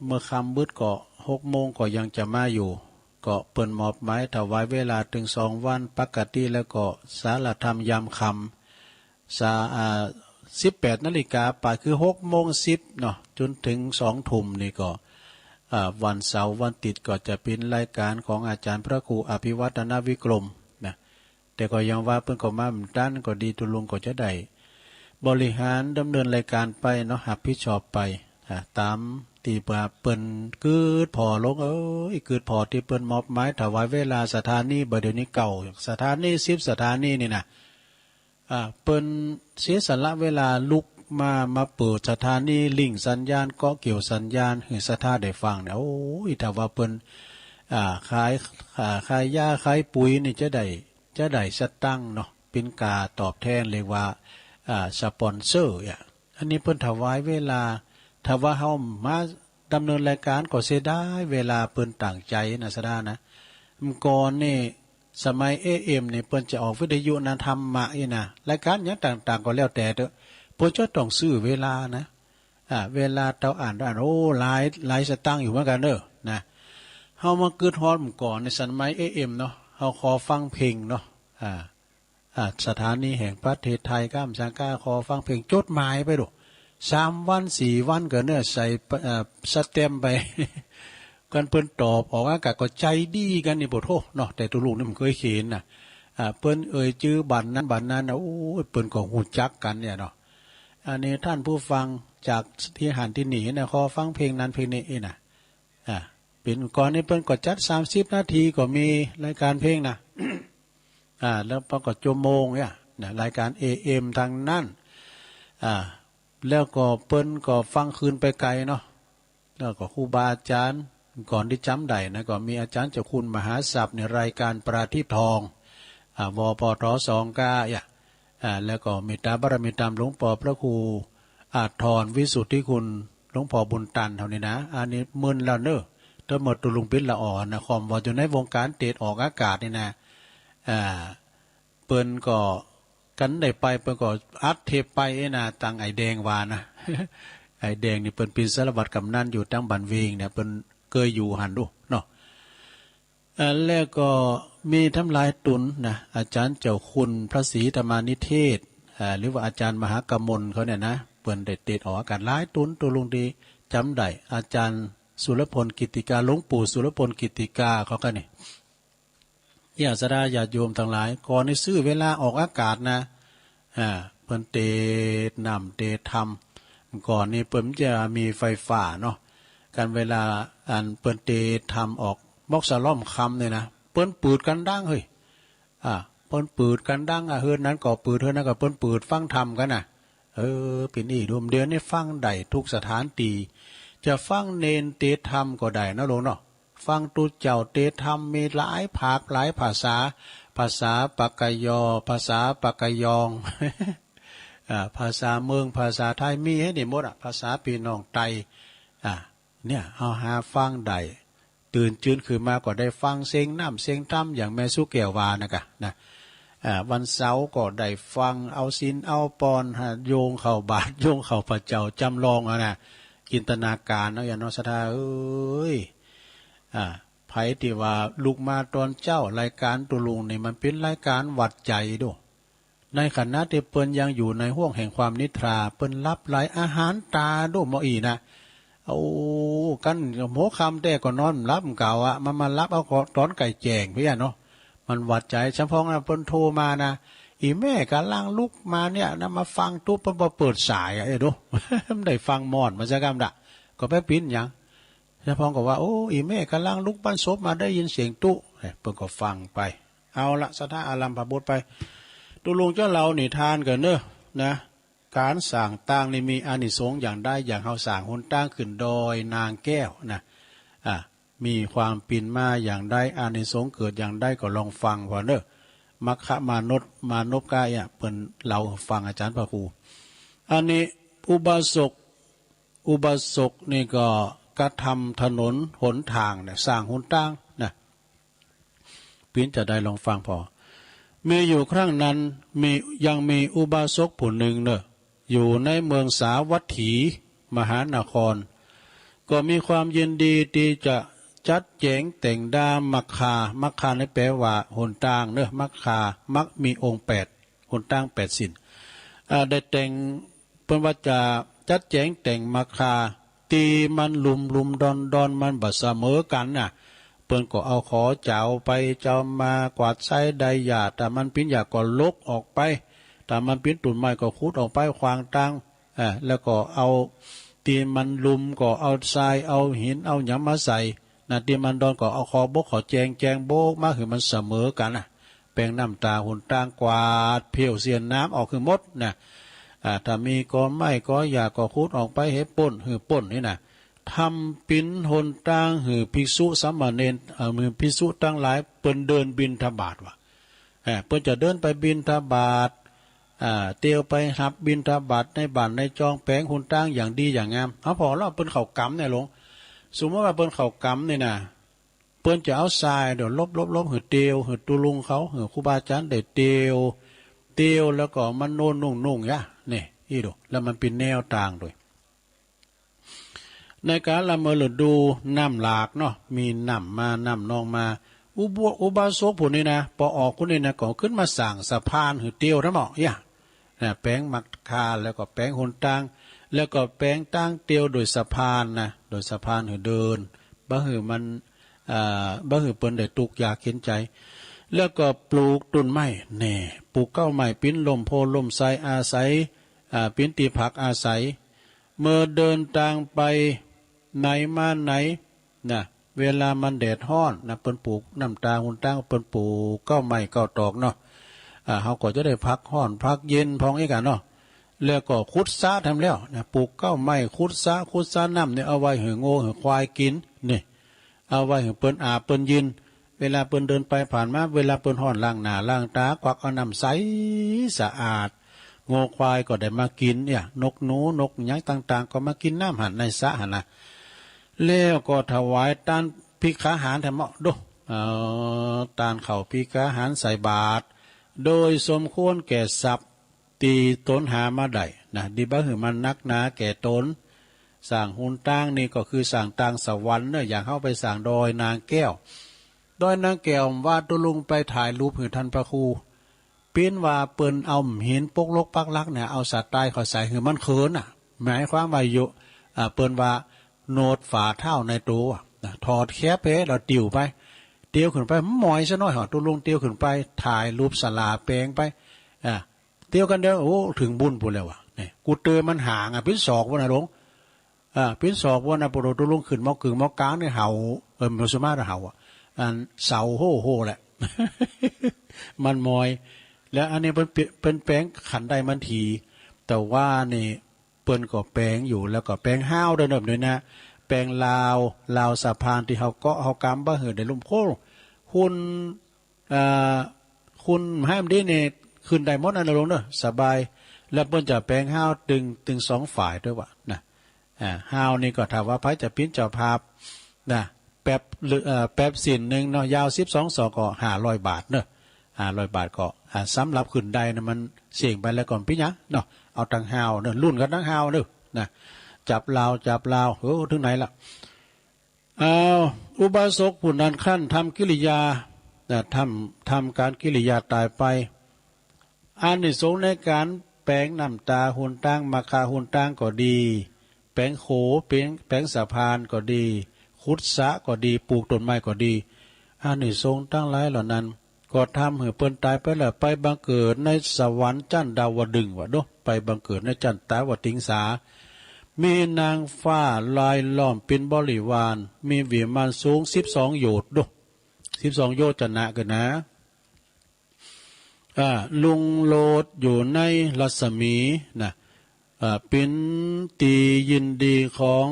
เมื่อคำบึดก็6 โมงก็ยังจะมาอยู่ก็เปิ้นมอบหมายถวายเวลาถึง2 วันปกติแล้วก็สารธรรมยามคำ18 นาฬิกาไปคือ6:10เนาะจนถึง2 ทุ่มนี่ก็วันเสาร์วันติดก็จะเป็นรายการของอาจารย์พระครูอภิวัฒนาวิกรมนะแต่ก็ยังว่าเพิ่นก็มาเหมือนกันก็ดีตุลุงก็จะได้บริหารดำเนินรายการไปเนาะรับผิดชอบไปตามที่เปิ้นเกิดพอลงเกิดพอที่เปิ้นมอบหมายถวายเวลาสถานีบ่เดี๋ยวนี้เก่าสถานี10 สถานีนี่นะเปิ้นเสียสละเวลาลุกมาเปิดสถานีลิงสัญญาณก็เกี่ยวสัญญาณให้สถาได้ฟังเนี่ยถ้าว่าเปิ้นขายยาขายปุ๋ยนี่จะได้สตังค์เนาะเป็นกาตอบแทนเรียกว่าสปอนเซอร์อันนี้เพิ่นถวายเวลาถ้าว่าเฮามาดำเนินรายการก็เสียได้เวลาเปิ้นต่างใจนะสดานะก่อนนี่สมัย AM นี่เปิ้นจะออกวิทยุนะธรรมะนี่นะรายการหยังต่างๆก็แล้วแต่เด้อเพิ่นจะต้องซื้อเวลานะเวลาเตาอ่านหลายสตางค์อยู่เหมือนกันเด้อนะเฮามาเกิดฮอดก่อนในสมัย AM เนาะเฮาขอฟังเพลงเนาะสถานีแห่งประเทศไทยก้ามสังกาขอฟังเพลงจดหมายไปดู3 วัน 4 วันก็เนี่ยใส่สเต็มไป กันเปิ้นตอบออกอากาศก็ใจดีกันนี่บ่โทเนาะแต่ตัวลูกนี่มันเคยเขียนน่ะเปิ้นชื่อบัตรนั้นนะโอ้ยเปิ้นก็ฮู้จักกันเนี่ยเนาะอันนี้ท่านผู้ฟังจากที่หันที่หนีนะขอฟังเพลงนั้นเพลงนี้น่ะเป็นก่อนนี้เปิ้นก็จัด30 นาทีก็มีรายการเพลงนะ แล้วปรากฏชั่วโมงเนี่ยรายการ AM ทางนั้นแล้วก็เปิ้นก็ฟังคืนไปไกลเนาะแล้วก็ครูบาอาจารย์ก่อนที่จำได้นะก็มีอาจารย์เจ้าคุณมหาศัพท์ในรายการประทีปทองวปท29แล้วก็เมตตาบารมีตามหลวงพ่อพระครูอาทรวิสุทธิคุณหลวงพ่อบุญตันเท่านี้นะอันนี้มึนแล้วเนอะทั้งหมดตุลุงปิดละอ่อนนะคอมว่าอยู่ในวงการเตะออกอากาศนี่นะเปิ้นก็กันได้ไปเปิ้นก็อัดเทปไปนะตังไอแดงวานะ ไอแดงนี่เปิ้นเป็นสารวัตรกำนันอยู่ตั้งบันเวงเนี่ยเปิ้นเคยอยู่หันดูเนาะแล้วก็มีทำลายตุนนะอาจารย์เจ้าคุณพระศรีธรรมานิเทศหรือว่าอาจารย์มหากมลเขาเนี่ยนะเปิ้นได้เตะออกอากาศหลายตุนตัวลุงดีจำได้อาจารย์สุรพลกิตติกาหลวงปู่สุรพลกิตติกาเขาก็นี่ญาติสดาญาติโยมทั้งหลายก่อนในซื้อเวลาออกอากาศนะเปิ้นเตะนำเตะทำก่อนนี้เปิ้นจะมีไฟฟ้าเนาะการเวลาเปิ้นเตะทำออกบอกสล้อมคำเนี่ยนะเปิ้นปืดกันดังเฮ้ยเปิ้นปืดกันดังเฮือนนั้นก็ปืดเฮือนนั้นก็เปิ้นปืดฟังธรรมกันน่ะเป็นอีดวมเดือนนี่ฟังได้ทุกสถานตีจะฟังเนนเตะธรรมก็ได้นะโลเนาะฟังตุเจ้าเตะธรรมมีหลายภาคหลายภาษา ภาษาปากกยอภาษาปากกยอง ภาษาเมืองภาษาไทยมีให้นี่หมดภาษาพี่น้องไตเนี่ยเอาหาฟังได้ตื่นจื้นคือมาก็ได้ฟังเสียงน้ำเสียงตั้มอย่างแม่สุแก้ววานะกะนะวันเสาร์ก็ได้ฟังเอาศีลเอาปอนโยงเข้าบาทโยงเข้าพระเจ้าจำลองนะจินตนาการเนาะอย่างน้องสถาเอ้ยไผที่ว่าลูกมาตอนเจ้ารายการตุลุงนี่มันเป็นรายการวัดใจดูในขณะที่เปิ้นยังอยู่ในห้วงแห่งความนิทราเปิ้นรับหลายอาหารตาดูหมออีนะเอากันโมคำแต่ก็นอนรับเก่ามันมารับเอาตอนไก่แจงพี่เนาะมันวัดใจเฉพาะนะเปิ้นโทรมานะอีแม่กำลังลุกมาเนี่ยนะมาฟังตุ๊บเปิดสายดู ไม่ได้ฟังมอดมาจะกำดะก็ไปปิ้นยังเฉพาะก็ว่าโอ้อีแม่กำลังลุกบ้านศพมาได้ยินเสียงตุ๊เปิ้นก็ฟังไปเอาละสถาอารัมพบทไปตุลุงเจ้าเราหนีทานกันเนอะนะการสั่งตั้งนี่มีอานิสงส์อย่างได้อย่างเฮาสั่งหนตั้งขึ้นดอยนางแก้วนะมีความปิ่นมาอย่างได้อานิสงส์เกิดอย่างได้ก็ลองฟังพอเนอะมัคคะมานพกายเปิ้นเราฟังอาจารย์พระครูอันนี้อุบาสกนี่ก็กระทำถนนหนทางเนี่ยสร้างหนตั้งนะปิ้นจะได้ลองฟังพอมีอยู่ครั้งนั้นยังมีอุบาสกผู้หนึ่งเนอะอยู่ในเมืองสาวัตถีมหานครก็มีความยินดีที่จะจัดแจงแต่งดามักคาในแปลว่าหนทางเนอะมักมีองค์8หนทาง8สิ่งได้แต่งเป็นว่าจะจัดแจงแต่งมักคาตีมันลุมดอนมันบัดเสมอกันน่ะเปิ้นก็เอาขอเจ้าไปเจ้ามากวาดใช้ใดหยาแต่มันปิ้นหยาก็ลกออกไปแต่มันปิ้นตุ่นไม้ก็ขุดออกไปขวางตังแล้วก็เอาตีมันลุมก็เอาทรายเอาหินเอาหยำมาใส่นะตีมันดอนก็เอาขอบกขอแจงโบกมาคือมันเสมอกันน่ะแปลงน้ำตาหุ่นต่างกวาดเพียวเสียนน้ำออกคือมดนะถ้ามีก็ไม่ก็อยากก็ขุดออกไปให้ป่นคือป่นนี่นะทำปิ้นหนต่างหือภิกษุสามเณรมือภิกษุตั้งหลายเปิ้นเดินบิณฑบาตว่ะเปิ้นจะเดินไปบิณฑบาตเตียวไปหับบิณฑบาตในบ้านในจองแปลงหนต่างอย่างดีอย่างงามเอาพอแล้วเปิ้นเข้ากำเนี่ยหลงสมมติว่าเปิ้นเข้ากำนี่นะเปิ้นจะเอาทรายเดี๋ยวลบหือเตียวหือตุลุงเขาหือครูบาอาจารย์ได้เตียวแล้วก็มันโน่นนุ่งยะนี่อีดูแล้วมันเป็นแนวต่างด้วยในการละเมอหรือดูน้ำหลากเนาะมีน้ำนองมาอุบาสกผู้นี้นะพอออกคนนี้นะก็ขึ้นมาสั่งสะพานหือเตียวนะหมอย่าแป้งมักคาแล้วก็แป้งหนต่างแล้วก็แป้งตั้งเตียวโดยสะพานนะโดยสะพานหือเดินบ่หือมันบ่หือเปิ้นได้ตุกยาเข็นใจแล้วก็ปลูกต้นไม้แน่ปลูกเก้าไม้ปิ้นลมโพลมไซอาศัยปิ้นตีผักอาศัยเมื่อเดินทางไปไหนมาไหนนะเวลามันแดดฮ้อนนะเปิ้นปลูกน้ำตาหุ่นตั้งเปิ้นปลูกเก้าไม้เก้าตอกเนาะเขาก็จะได้พักฮ้อนพักเย็นพองอีกกันเนาะแล้วก็ขุดซะทำแล้วนะปลูกเก้าไม้ขุดซะน้ำเนี่ยเอาไว้ให้โง่ให้ควายกินนี่เอาไว้ให้เปิ้นอาบเปิ้นยินเวลาเปิ้นเดินไปผ่านมาเวลาเปิ้นฮ้อนล้างหน้าล้างตาควักเอาน้ำใสสะอาดโง่ควายก็ได้มากินเนี่ยนกหนูนกหยังต่างๆก็มากินน้ำหันในสระหันนะแล้วก็ถวายตานพิฆาหารแถมเหมาะดูตานเข่าพิฆาหารใส่บาตรโดยสมควรแก่ทรัพย์ตีตนหามาได้นะดีบ้าหือมันนักหนาแก่ตนสั่งหุ่นตั้งนี่ก็คือสั่งตังสวรรค์เนี่ยอย่างเข้าไปสั่งดอยนางแก้วดอยนางแก้วว่าตุลุงไปถ่ายรูปหือท่านพระครูปิ้นว่าเปิ้นเอาหินปกลกปักลักเนี่ยเอาสัตว์ตายเขาใส่หือมันเขินหมายความว่าอยู่เปิ้นว่าโนดฝ่าเท้าในตัวถอดแคบเราติวไปเตียวขึ้นไปหมอยซะหน่อยหอตุลุงเตียวขึ้นไปถ่ายรูปสลาแปลงไปเตียวกันเดียวโอ้ถึงบุญปุ่นแล้ววะนี่กูเตือนมันห่างปิ้นศอกวะนะหลวงปิ้นศอกวะนะปุโรตุลุงขึ้นมอกึ่งมอกลางเนี่ยเห่ามันสมาร์เห่าเสาโห่แหละ มันมอยแล้วอันนี้เป็นแปลงขันได้มันทีแต่ว่านี่เปิ้นก็แปลงอยู่แล้วก็แปลงห้าวเดินด้วยนะแปลงลาวสะพานที่เขาเกาะเขากำบ้าเหือได้ลุ่มโค้หุ่น คุณห้ามดีเนี่ยขึ้นได้หมดอันนั้นลงเนอะสบายแล้วเปิ้นจะแปลงห้าวตึงสองฝ่ายด้วยวะนะห้าวนี่ก็ถามว่าไผจะปิ้นเจ้าภาพนะแป๊บหรือแป๊บสินหนึ่งเนาะยาว12 ศอกก็500 บาทเนอะ500 บาทก็สำหรับขึ้นได้นะมันเสี่ยงไปแล้วก่อนพี่นะเนาะเอาตังห้าวเนอะรุ่นกันตังห้าวเนอะนะจับลาวโอ้ถึงไหนล่ะอุบาสกผู้นั้นขั้นทำกิริยาทำการกิริยาตายไปอานิสงส์ในการแปลงน้ำตาหุนตั้งมาคาหุนตั้งก็ดีแปลงโขแปลงสะพานก็ดีขุดสระก็ดีปลูกต้นไม้ก็ดีอานิสงส์ตั้งหลายเหล่านั้นก็ทำให้เปิ้นตายไปแล้วไปบังเกิดในสวรรค์จันดาวดึงส์วะเนาะไปบังเกิดในจันตาวติงสามีนางฟ้าลายล้อมเป็นบริวารมีวิมานสูง12 โยชน์ด้วย12 โยชน์จะนะกันนะลุงโลดอยู่ในรัศมีนะเป็นตียินดีของ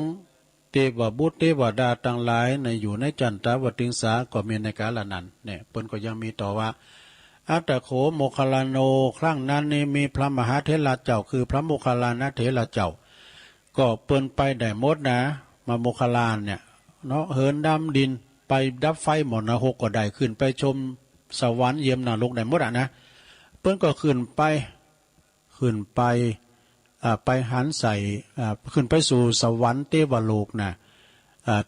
เทวบุตรเทวดาต่างหลายในอยู่ในจันทวติงสาก็มีในกาลนั้นเนี่ยเปิ้นก็ยังมีต่อว่าอัตตโขโมคคัลลาโนครั้งนั้นนี่มีพระมหาเถระเจ้าคือพระโมคคัลลานะเถระเจ้าก็เปิ้นไปได้หมดนะมาโมคคัลลานเนี่ยเนาะเหินดำดินไปดับไฟหมดนะหกก็ได้ขึ้นไปชมสวรรค์เยี่ยมนรกได้หมดนะเปิ้นก็ขึ้นไปไปหันใส่ขึ้นไปสู่สวรรค์เทวโลกนะ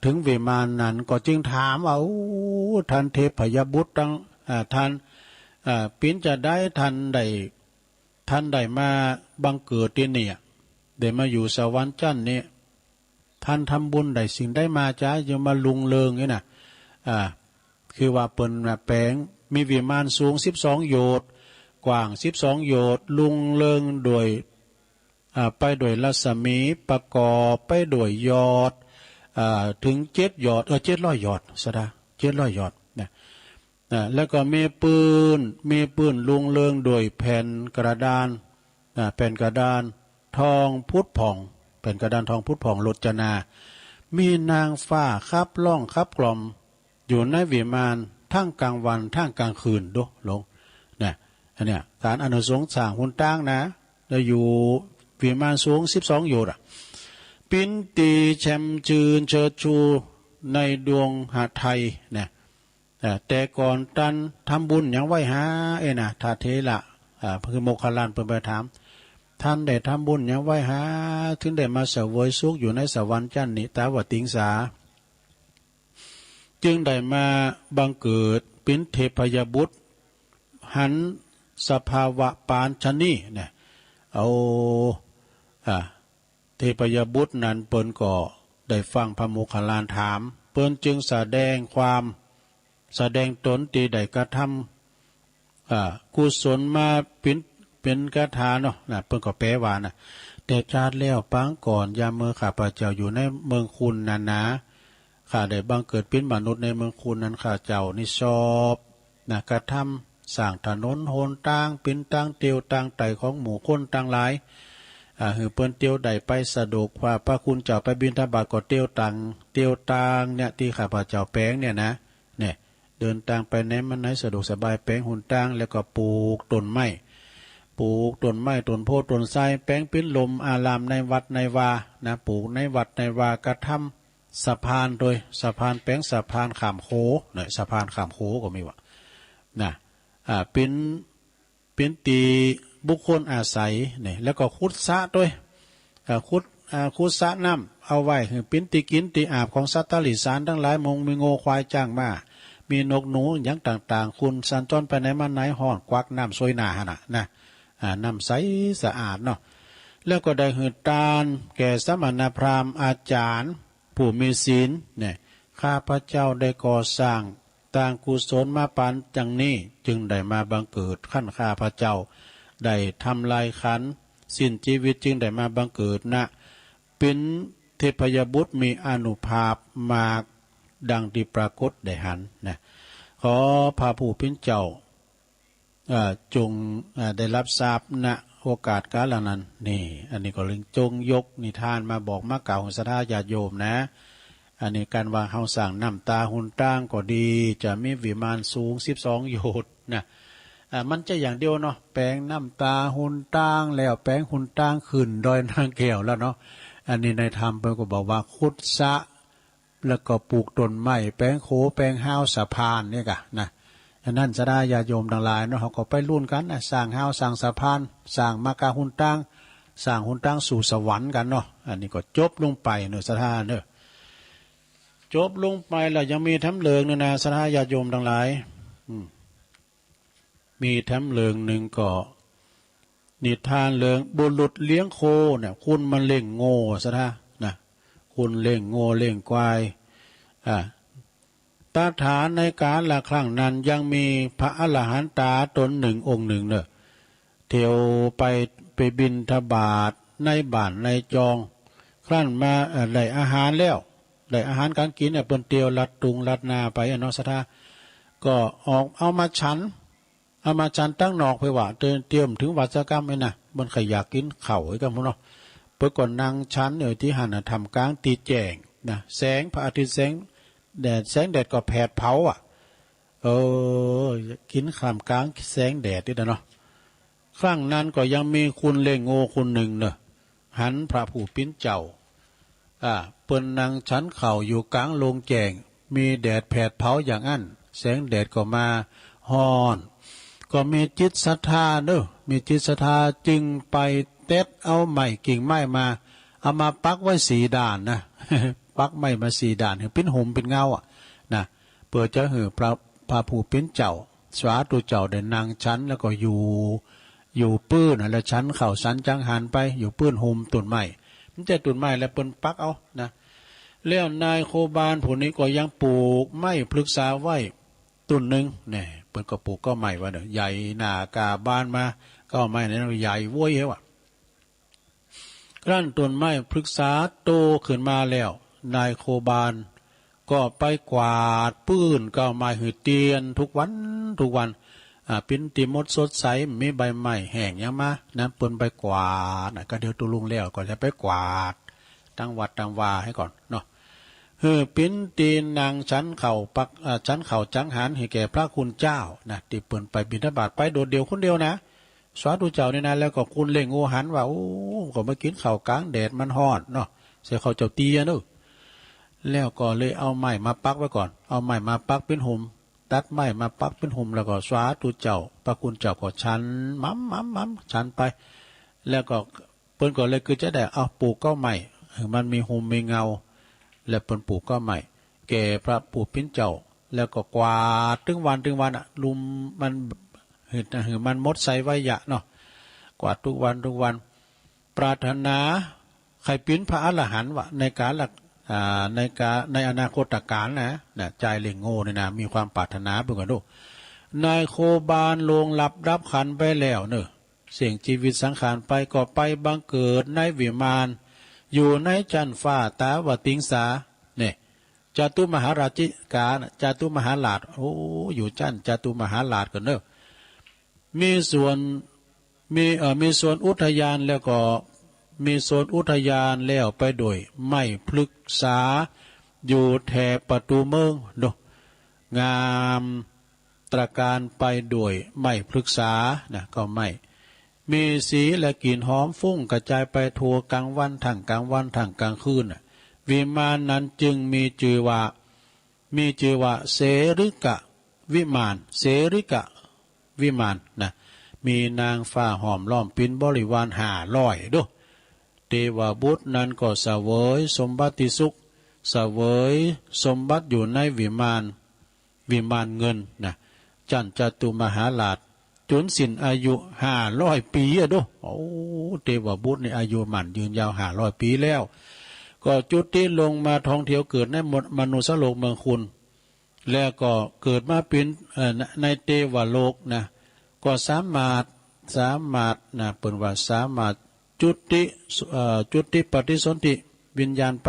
ถึงวิมานนั้นก็จึงถามว่าท่านเทพยบุตรท่านปิ้นจะได้ท่านได้มาบังเกิดที่นี่ได้มาอยู่สวรรค์จันทร์นี่ท่านทำบุญได้สิ่งได้มาจ้าจะมาลุงเลิงนี่นะคือว่าเปิ้นแปลงมีวิมานสูง12 โยชน์กว้าง12 โยชน์ลุงเลิงโดยไปโดยรัศมีประกอบไปโดยยอดถึง7 ยอด700 ยอดสดา700 ยอดนะแล้วก็มีปืนลุงเลิงโดยแผ่นกระดานทองพุทธผ่องเป็นกระดานทองพุทธผ่องโลจนามีนางฟ้าคับล่องคับกล่อมอยู่ในวิมานทั้งกลางวันทั้งกลางคืนดูลงเนี่ยอันเนี้ยการอนุสงส์สร้างหุ่นตั้งนะแล้วอยู่วิมานสูง12 โยชน์ปินตีแชมจืนเชิดชูในดวงหาไทยเนี่ยแต่ก่อนตันทำบุญอย่างไว้หานะทาเทระคือโมคคัลลานเปิดไปถามท่านได้ทำบุญอย่างไว้หาถึงได้มาเสวยสุขอยู่ในสวรรค์จันนิตาวติงสาจึงได้มาบังเกิดเป็นเทพยบุตรหันสภาวะปานชนีเนี่ยเอาเทพยบุตรนั้นเปิ้นก็ได้ฟังพระโมคคัลลานถามเปิ้นจึงแสดงตนที่ได้กระทำกุศลมาเป็นคาถาเนาะเปิ้นก็แปลว่านะแต่ชาติแล้วปางก่อนยามเมื่อข้าพเจ้าอยู่ในเมืองคุณนั้นนะข้าได้บังเกิดเป็นมนุษย์ในเมืองคุณนั้นข้าเจ้านี่ชอบกระทำสร้างถนนโหนต่างเป็นต่างเตียวต่างไตของหมู่คนต่างหลายหือเปิ้นเตียวใดไปสะดวกว่าพระคุณเจ้าไปบิณฑบาตก็เตียวต่างเนี่ยที่ข้าพเจ้าแปลงเนี่ยนะเนี่ยเดินทางไปไหนมันไหนสะดวกสบายแปลงหุ่นต่างแล้วก็ปลูกต้นไม้ต้นโพต้นไทรแปลงเป็นลมอารามในวัดในวานะปลูกในวัดในวากระทำสะพานโดยสะพานแปลงสะพานข้ามโขเนี่ยสะพานข้ามโขก็มีวะนะเป็นตีบุคคลอาศัยเนี่ยแล้วก็ขุดสระด้วยขุดสระน้ำเอาไว้คือเป็นตีกินตีอาบของสัตว์ตลิสารทั้งหลายมงมีโง่ควายจ้างมามีนกหนูอย่างต่างๆคุณสัญจรไปไหนมาไหนห่อนควักน้ำซอยหนาหนะน้ำใสสะอาดเนาะแล้วก็ได้หืดตาลแก่สมณพราหมณ์อาจารย์ผู้มีศีลเนี่ยข้าพเจ้าได้ก่อสร้างต่างกุศลมาปานจังนี้จึงได้มาบังเกิดขั้นข้าพเจ้าได้ทำลายขันสิ้นชีวิตจึงได้มาบังเกิดนะเป็นเทพยบุตรมีอานุภาพมากดังที่ปรากฏได้หันนะขอพระผู้เป็นเจ้าจงได้รับทราบณโอกาสกาลนั้นนี่อันนี้ก็เรื่องจงยกนิทานมาบอกมากล่าวของศรัทธาญาติโยมนะอันนี้การว่าเฮาสร้างน้ำตาหุ่นตั้งก็ดีจะมีวิมานสูง12 โยชน์นะ มันจะอย่างเดียวเนาะแปลงน้ำตาหุ่นตั้งแล้วแปลงหุ่นตั้งขึ้นดอยนางแก้วแล้วเนาะอันนี้ในธรรมเพิ่นก็บอกว่าขุดสะแล้วก็ปลูกต้นไม้แปลงโขแปลงห้าวสะพานเนี่ยกะนะอันนั้นจะได้ญาโยมทั้งหลายเนาะเขาก็ไปรุ่นกันสร้างห้าวสร้างสะพานสร้างมากาหุ่นตั้งสร้างหุ่นตั้งสู่สวรรค์กันเนาะอันนี้ก็จบลงไปเนาะสถานเนาะจบลงไปแล้วยังมีทำเลิงเนี่ยนะสถานญาโยมทั้งหลายมีทำเลิงหนึ่งก็นิทานเลิงบุรุษเลี้ยงโคเนี่ยคุณมันเล่งโง่ซะนะคุณเล่งโง่เล่งควายตาฐานในการละครั้งนั้นยังมีพระอรหันตาตนหนึ่งองค์หนึ่งเนอะเที่ยวไปบิณฑบาตในบ้านในจองครั้นมาได้อาหารแล้วได้อาหารการกินเนี่ยเปิ้นเตียวลัดตุงลัดนาไปเนาะสถาก็ออกเอามาฉันตั้งนอกไปว่าเตรียมถึงวัดกรรมไอ้น่ะมันใครอยากกินเข่าไอ้กันพวกเนาะเปิ้นก่อนนั่งฉันที่หันทำกลางตีแจงนะแสงพระอาทิตย์แสงแดดก็แผดเผากินข้ามกลางแสงแดดนี่นะเนาะครั้งนั้นก็ยังมีคุณเล่งโง่คนหนึ่งเนอะหันพระผู้ปิ้นเจ้าเปิ้นนางชั้นเข่าอยู่กลางโรงแจงมีแดดแผดเผาอย่างนั้นแสงแดดก็มาฮ้อนก็มีจิตศรัทธาเนอะมีจิตศรัทธาจึงไปเต็ดเอาไม้กิ่งไม้มาเอามาปักไว้สีด่านนะ ปักไม้มาสีด่านเป็นห่มเป็นเงานะเปิดจะหือพระผู้ปิ้นเจ้าสวาตุเจ้าได้นางชั้นแล้วก็อยู่ปื้นแล้วชั้นเข่าชั้นจังหันไปอยู่ปื้นห่มต้นไม้มันจะต้นไม้แล้วเปิ้นปักเอานะแล้วนายโคบาลผู้นี้ก็ยังปลูกไม้พฤกษาไว้ต้นหนึ่งเนี่ยเปิ้นก็ปลูกก็ไม้ว่าใหญ่หนากาบานมาก็ไม้นั้นใหญ่โว้ยเหรอครั้นต้นไม้พฤกษาโตขึ้นมาแล้วนายโคบาลก็ไปกวาดปื้นก็ไม้หือเตียนทุกวันเป็นติมดสดใสมีใบไม้แห้งยังมานะเปิ้นไปกวาดก็เดี๋ยวตุลุงแล้วก็จะไปกวาดตั้งวัดตั้งวาให้ก่อนเนาะปิ้นตีนนางชั้นเข่าปักชั้นเข่าจังหันให้แก่พระคุณเจ้านะที่เปิ้นไปบิณฑบาตไปโดดเดียวคนเดียวนะสาธุเจ้านี่นะแล้วก็คุณเล่งโอหันว่าโอ้ก็มากินข้าวกลางแดดมันฮ้อนเนาะเสียเขาเจ้าตีเนาะแล้วก็เลยเอาไม้มาปักไว้ก่อนเอาไม้มาปักเป็นห่มตัดไม้มาปักเป็นห่มแล้วก็สาธุเจ้าพระคุณเจ้าก็ชันมั่มชันไปแล้วก็เปิ้นก็เลยคือจะได้เอาปลูกก็ไม้มันมีห่มมีเงาแล้วเปิ้นปลูกก็ใหม่แก่พระผู้ปิ้นเจ้าแล้วก็กวาดถึงวันลุมมันเห็นมันมดใส่ไว้ยะเนาะกวาดทุกวันปรารถนาใครปิ้นพระอรหันต์วะในการหลักในอนาคตการนะใจเล่งโง่เนี่ยนะมีความปรารถนาเบิ่งกันดูนายโคบาลลงหลับรับขันไปแล้วเนอะเสี่ยงชีวิตสังขารไปก็ไปบังเกิดในวิมานอยู่ในจันฟ้าตาวติงสาเนี่ยจตุมหาราชิกาจตุมหาราชอยู่จันจตุมหาราชกันเนอะมีส่วนอุทยานแล้วก็มีส่วนอุทยานแล้วไปโดยไม่พฤกษาอยู่แถบประตูเมืองเนอะงามตระการไปโดยไม่พฤกษานะก็ไม่มีสีและกลิ่นหอมฟุ้งกระจายไปทั่วกลางวันทั้งกลางวันทั้งกลางคืนวิมานนั้นจึงมีชื่อว่าเสริกะวิมานนะมีนางฟ้าหอมล้อมปินบริวาร500ด้วยเทวบุตรนั้นก็เสวยสมบัติสุขเสวยสมบัติอยู่ในวิมานเงินนะจันจตุมหาราชจนสิ้นอายุ500 ปีดูเทวบุตรในอายุมันยืนยาว500 ปีแล้วก็จุดที่ลงมาท่องเที่ยวเกิดในมนุษยโลกเมืองคุณแล้วก็เกิดมาเป็นในเทวโลกนะก็สามารถนะเปิ่นว่าสามารถจุติปฏิสนธิวิญญาณไป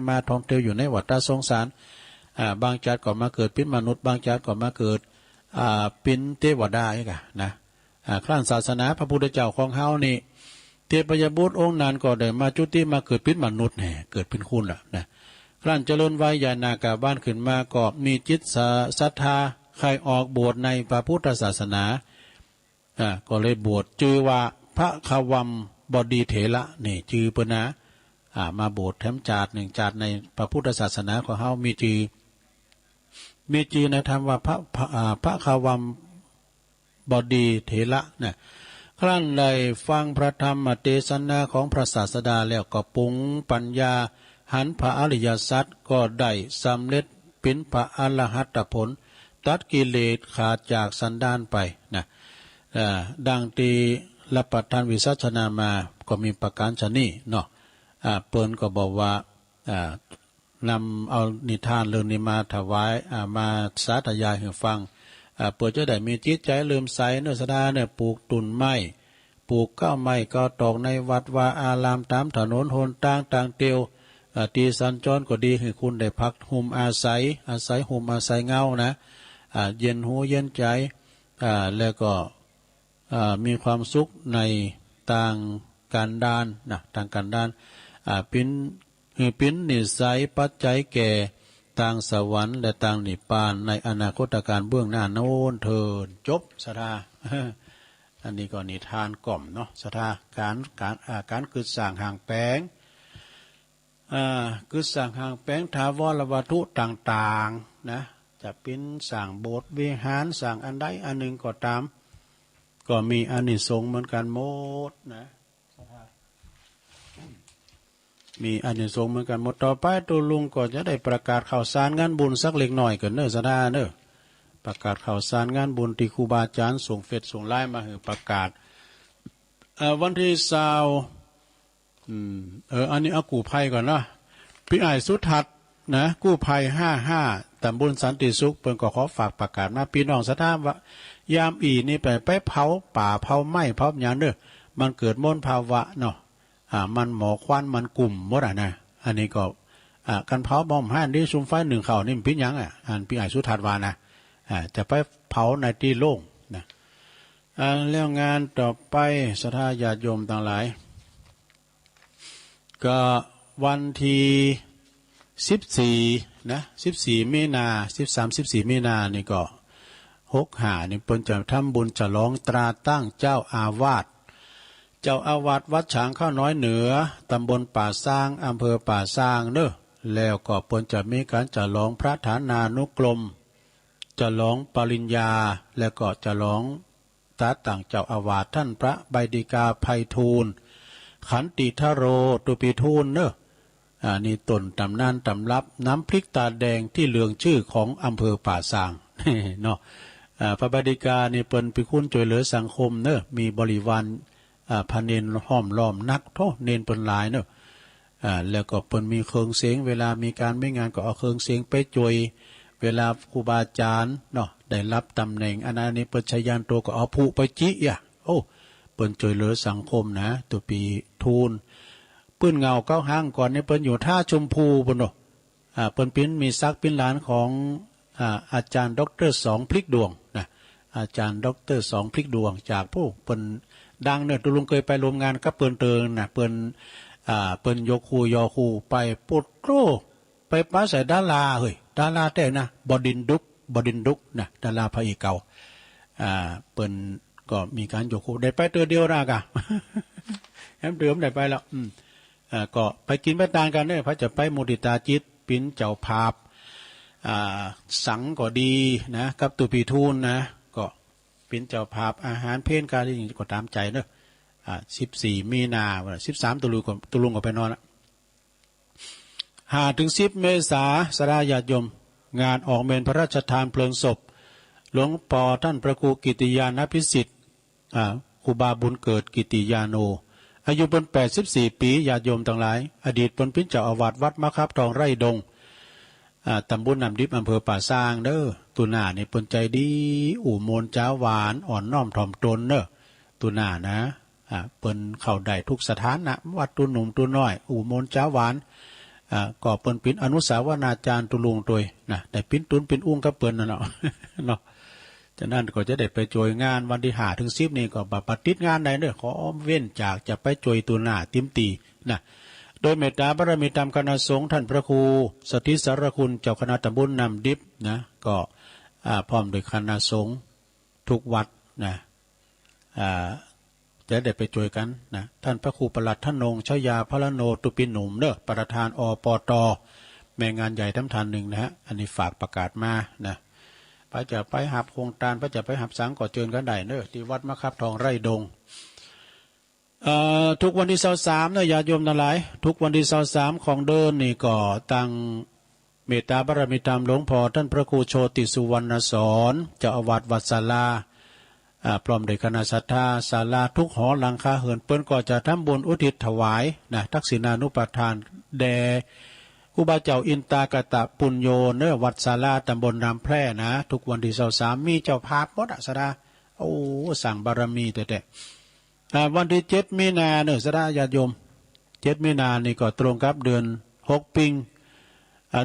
มาท่องเที่ยวอยู่ในวัฏสงสารบางชาติก็มาเกิดเป็นมนุษย์บางชาติก็มาเกิดเป็นเทวดาอีกนะครั้งศาสนาพระพุทธเจ้าของเฮานี่เทพยบุตรองค์นั้นก็ได้มาจุติมาเกิดเป็นมนุษย์เกิดเป็นคุณนะครั้นเจริญวัยญาณากาบ้านขึ้นมาก็มีจิตศรัทธาใครออกบวชในพระพุทธศาสนา ก็เลยบวชชื่อว่าพระขวัมบดีเถระนี่ชื่อเปิ้นนะมาบวชแถมจาดหนึ่งจาดในพระพุทธศาสนาของเฮามีชื่อในธรรมว่าพระขวัมบดีเถระเนี่ยครั้นได้ฟังพระธรรมเทศนาของพระศาสดาแล้วก็ปรุงปัญญาหันพระอริยสัจก็ได้สำเร็จเป็นพระอรหัตผลตัดกิเลสขาดจากสันดานไปนะดังที่รับประทานวิสัชนามาก็มีประการชนีเนาะเปิ้นก็บอกว่านำเอานิทานเรื่องนี้มาถวายมาสาธยายให้ฟังเพื่อจะได้มีจิตใจเลื่อมใสเนื้อสดาเนี่ยปลูกตุนไม้ปลูกก้าวไม้ก็ตอกในวัดว่าอารามตามถนนหนต่างเตียวตีสัญจรก็ดีให้คุณได้พักหุมอาศัยหุมอาศัยเงานะเย็นหูเย็นใจแล้วก็มีความสุขในต่างการด้านนะต่างการด้านปิ้นนิสัยปัจจัยแก่ต่างสวรรค์และต่างนิพพานในอนาคตการเบื้องหน้าโน้นเถิดจบศรัทธา อันนี้ก็นิทานกล่อมเนาะศรัทธาการกึศสร้างห่างแปลงกึศสร้างห่างแปลงถาวรวัตถุต่างๆนะจะเป็นสร้างโบสถ์วิหารสร้างอันใดอันหนึ่งก็ตามก็มีอานิสงส์เหมือนกันหมดนะมีอานิสงส์เหมือนกันหมดต่อไปตัวลุงก็จะได้ประกาศข่าวสารงานบุญสักเล็กหน่อยกันเนอะสดาเนอะประกาศข่าวสารงานบุญที่ครูบาอาจารย์ส่งเฟซส่งไลน์มาให้ประกาศวันที่20อันนี้เอากู้ภัยก่อนนะพี่ไอ้สุทัศน์นะกู้ภัย55ตำบลสันติสุขเพิ่นก็ขอฝากประกาศมาพี่น้องสถานว่ายามนี่ไปเผาป่าเผาไม้เผาหยังเด้อมันเกิดมลภาวะเนาะมันหมอกควันมันกลุ่มหมดนะอันนี้ก็การเผาบอมห้านที่ชุมไฟหนึ่งเข่านี่มันพิยังอันพี่ไอ้สุทัศน์วานะจะไปเผาในที่โล่งนะแล้วงานต่อไปศรัทธาญาติโยมต่างหลายก็วันที่14นะ14มีนา13-14มีนานี่ก็65นี่เพิ่นจะทำบุญฉลองตราตั้งเจ้าอาวาสวัดฉางข้าวน้อยเหนือตำบลป่าซางอำเภอป่าซางเนอะแล้วก็เพิ่นจะมีการฉลองพระฐานานุกรมฉลองปริญญาแล้วก็ฉลองตาตั้งเจ้าอาวาสท่านพระใบดิกาไพฑูรย์ขันติทโรตุปีทูลเนอะนี่ต้นตำนานตำรับน้ำพริกตาแดงที่เลืองชื่อของอำเภอป่าซางเนาะพระบดิกานี่เปิ้นไปคุ้นช่วยเหลือสังคมเนอะมีบริวารพระเนนห้อมล้อมนักโทเนนเปิ้นหลายเนอะแล้วก็เปิ้นมีเครื่องเสียงเวลามีการไม่งานก็เอาเครื่องเสียงไปจ่วยเวลาครูบาอาจารย์เนาะได้รับตำแหน่งอันนี้เปิ้นชยานตัวก็เอาผู้ไปจิโอ้เปิ้นช่วยเหลือสังคมนะตัวปีทูลปื้นเงาเก้าห้างก่อนนี่เปิ้นอยู่ท่าชมพูบนเนาะเปิ้นเป็นมีซักเป็นหลานของอาจารย์ดร.สองพลิกดวงนะอาจารย์ดร.สองพลิกดวงจากผู้เปิ้นดังเนี่ยตุลุงเคยไปร่วมงานกับเปิ้นเติงนะเปิ้นยกคูยอคูไปปุดโตไปป้าใส่ดาราเฮ้ยดาราแต่นะบดินดุกนะดาราพระเอกเก่าเปิ้นก็มีการยกคูได้ไปเดียวรากะแอมเดิมได้ไปแล้วก็ไปกินไปทานกันเนี่ยพระจะไปมุติตาจิตปิ้นเจ้าภาพสังก็ดีนะกับตุปีทูลนะก็เป็นเจ้าภาพอาหารเพลกาที่ก็ตามใจเนอะ14มีนา13ตุลุงก็ไปนอนละ5 ถึง 10 เมษายนสราญาติโยมงานออกเมนพระราชทานเพลิงศพหลวงปอท่านพระครูกิติยานพิสิทธิ์ครูบาบุญเกิดกิติยาโนอายุเป็น84 ปีญาติโยมทั้งหลายอดีตเป็นเจ้าอาวาสวัดมะครับทองไร่ดงตำบลน้ำดิบอำเภอป่าซางเด้อตุน่านี่เปิ้นใจดีอู่โมนจ้าหวานอ่อนน้อมถ่อมตนเด้อตุน่านะเปิ้นเข้าได้ทุกสถานะวัดตุหนุ่มตุน้อยอู่โมนจ้าหวานก็เปิ้นเป็นอนุสาวนาจารย์ตุลุงตัวยนะได้ปิ้นตุนปิ้นอุ้งกับเปิ้นน่ะเนาะเนาะฉะนั้นก็จะได้ไปจอยงานวันที่5 ถึง 10นี่ก็บ่ปฏิบัติงานใดเด้อขอเว้นจากจะไปจอยตุน่าติมตีนะโดยเมตตาบารมีตามคณะสงฆ์ท่านพระครูสถิสารคุณเจ้าคณะตำบลน้ำดิบนะก็พร้อมโดยคณะสงฆ์ทุกวัดนะ จะได้ไปช่วยกันนะท่านพระครูประหลัดท่านนงชยาพระโนตุปิหนุ่มเด้อประธานอปตแม่งานใหญ่ทั้งท่านหนึ่งนะฮะอันนี้ฝากประกาศมานะพระจะไปหับโครงการพระจะไปหับสังก่อเจิญกันได้เด้อที่วัดมะครับทองไร่ดงทุกวันที่23เนี่ยญาติโยมทั้งหลายทุกวันที่23ของเดือนนี่ก็ตั้งเมตตาบารมีธรรมหลวงพ่อท่านพระครูโชติสุวรรณสอนเจ้าอาวาสวัดศาลาพร้อมด้วยคณะศรัทธาศาลาทุกหอหลังคาเหินเปิ้นก็จะทำบุญอุทิศถวายนะทักษิณานุปทานแด่ครูบาเจ้าอินตากตะปุญโญเนื้อวัดศาลาตำบลรามแพร่นะทุกวันที่23มีเจ้าภาพหมดสดาโอ้สั่งบารมีแต่วันที่7มีนาเนื้อสดาญาติโยม7มีนานี่ก็ตรงกับเดือน6ปิง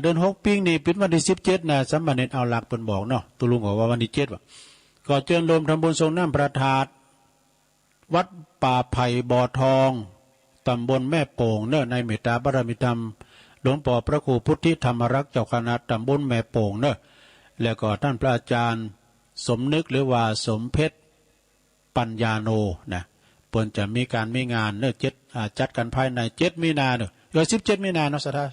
เดือน6ปิงนี่เป็นวันที่17นะสามเณรเอาหลักเปิ้นบอกเนาะตุลุงบอกว่าวันที่7ว่ะก็เชิญรวมทำบุญทรงน้ำประทาดวัดป่าไผ่บ่อทองตำบลแม่โป่งเนื้อในเมตตาบารมีธรรมหลวงพ่อพระครูพุทธิธรรมรักษ์เจ้าคณะตำบลแม่โป่งเนื้อแล้วก็ท่านพระอาจารย์สมนึกหรือว่าสมเพชรปัญญาโนนะเปิ้นจะมีการมีงานเนื้อจัดกันภายใน7มีนาเนื้อ17มีนาเนาะสัทธา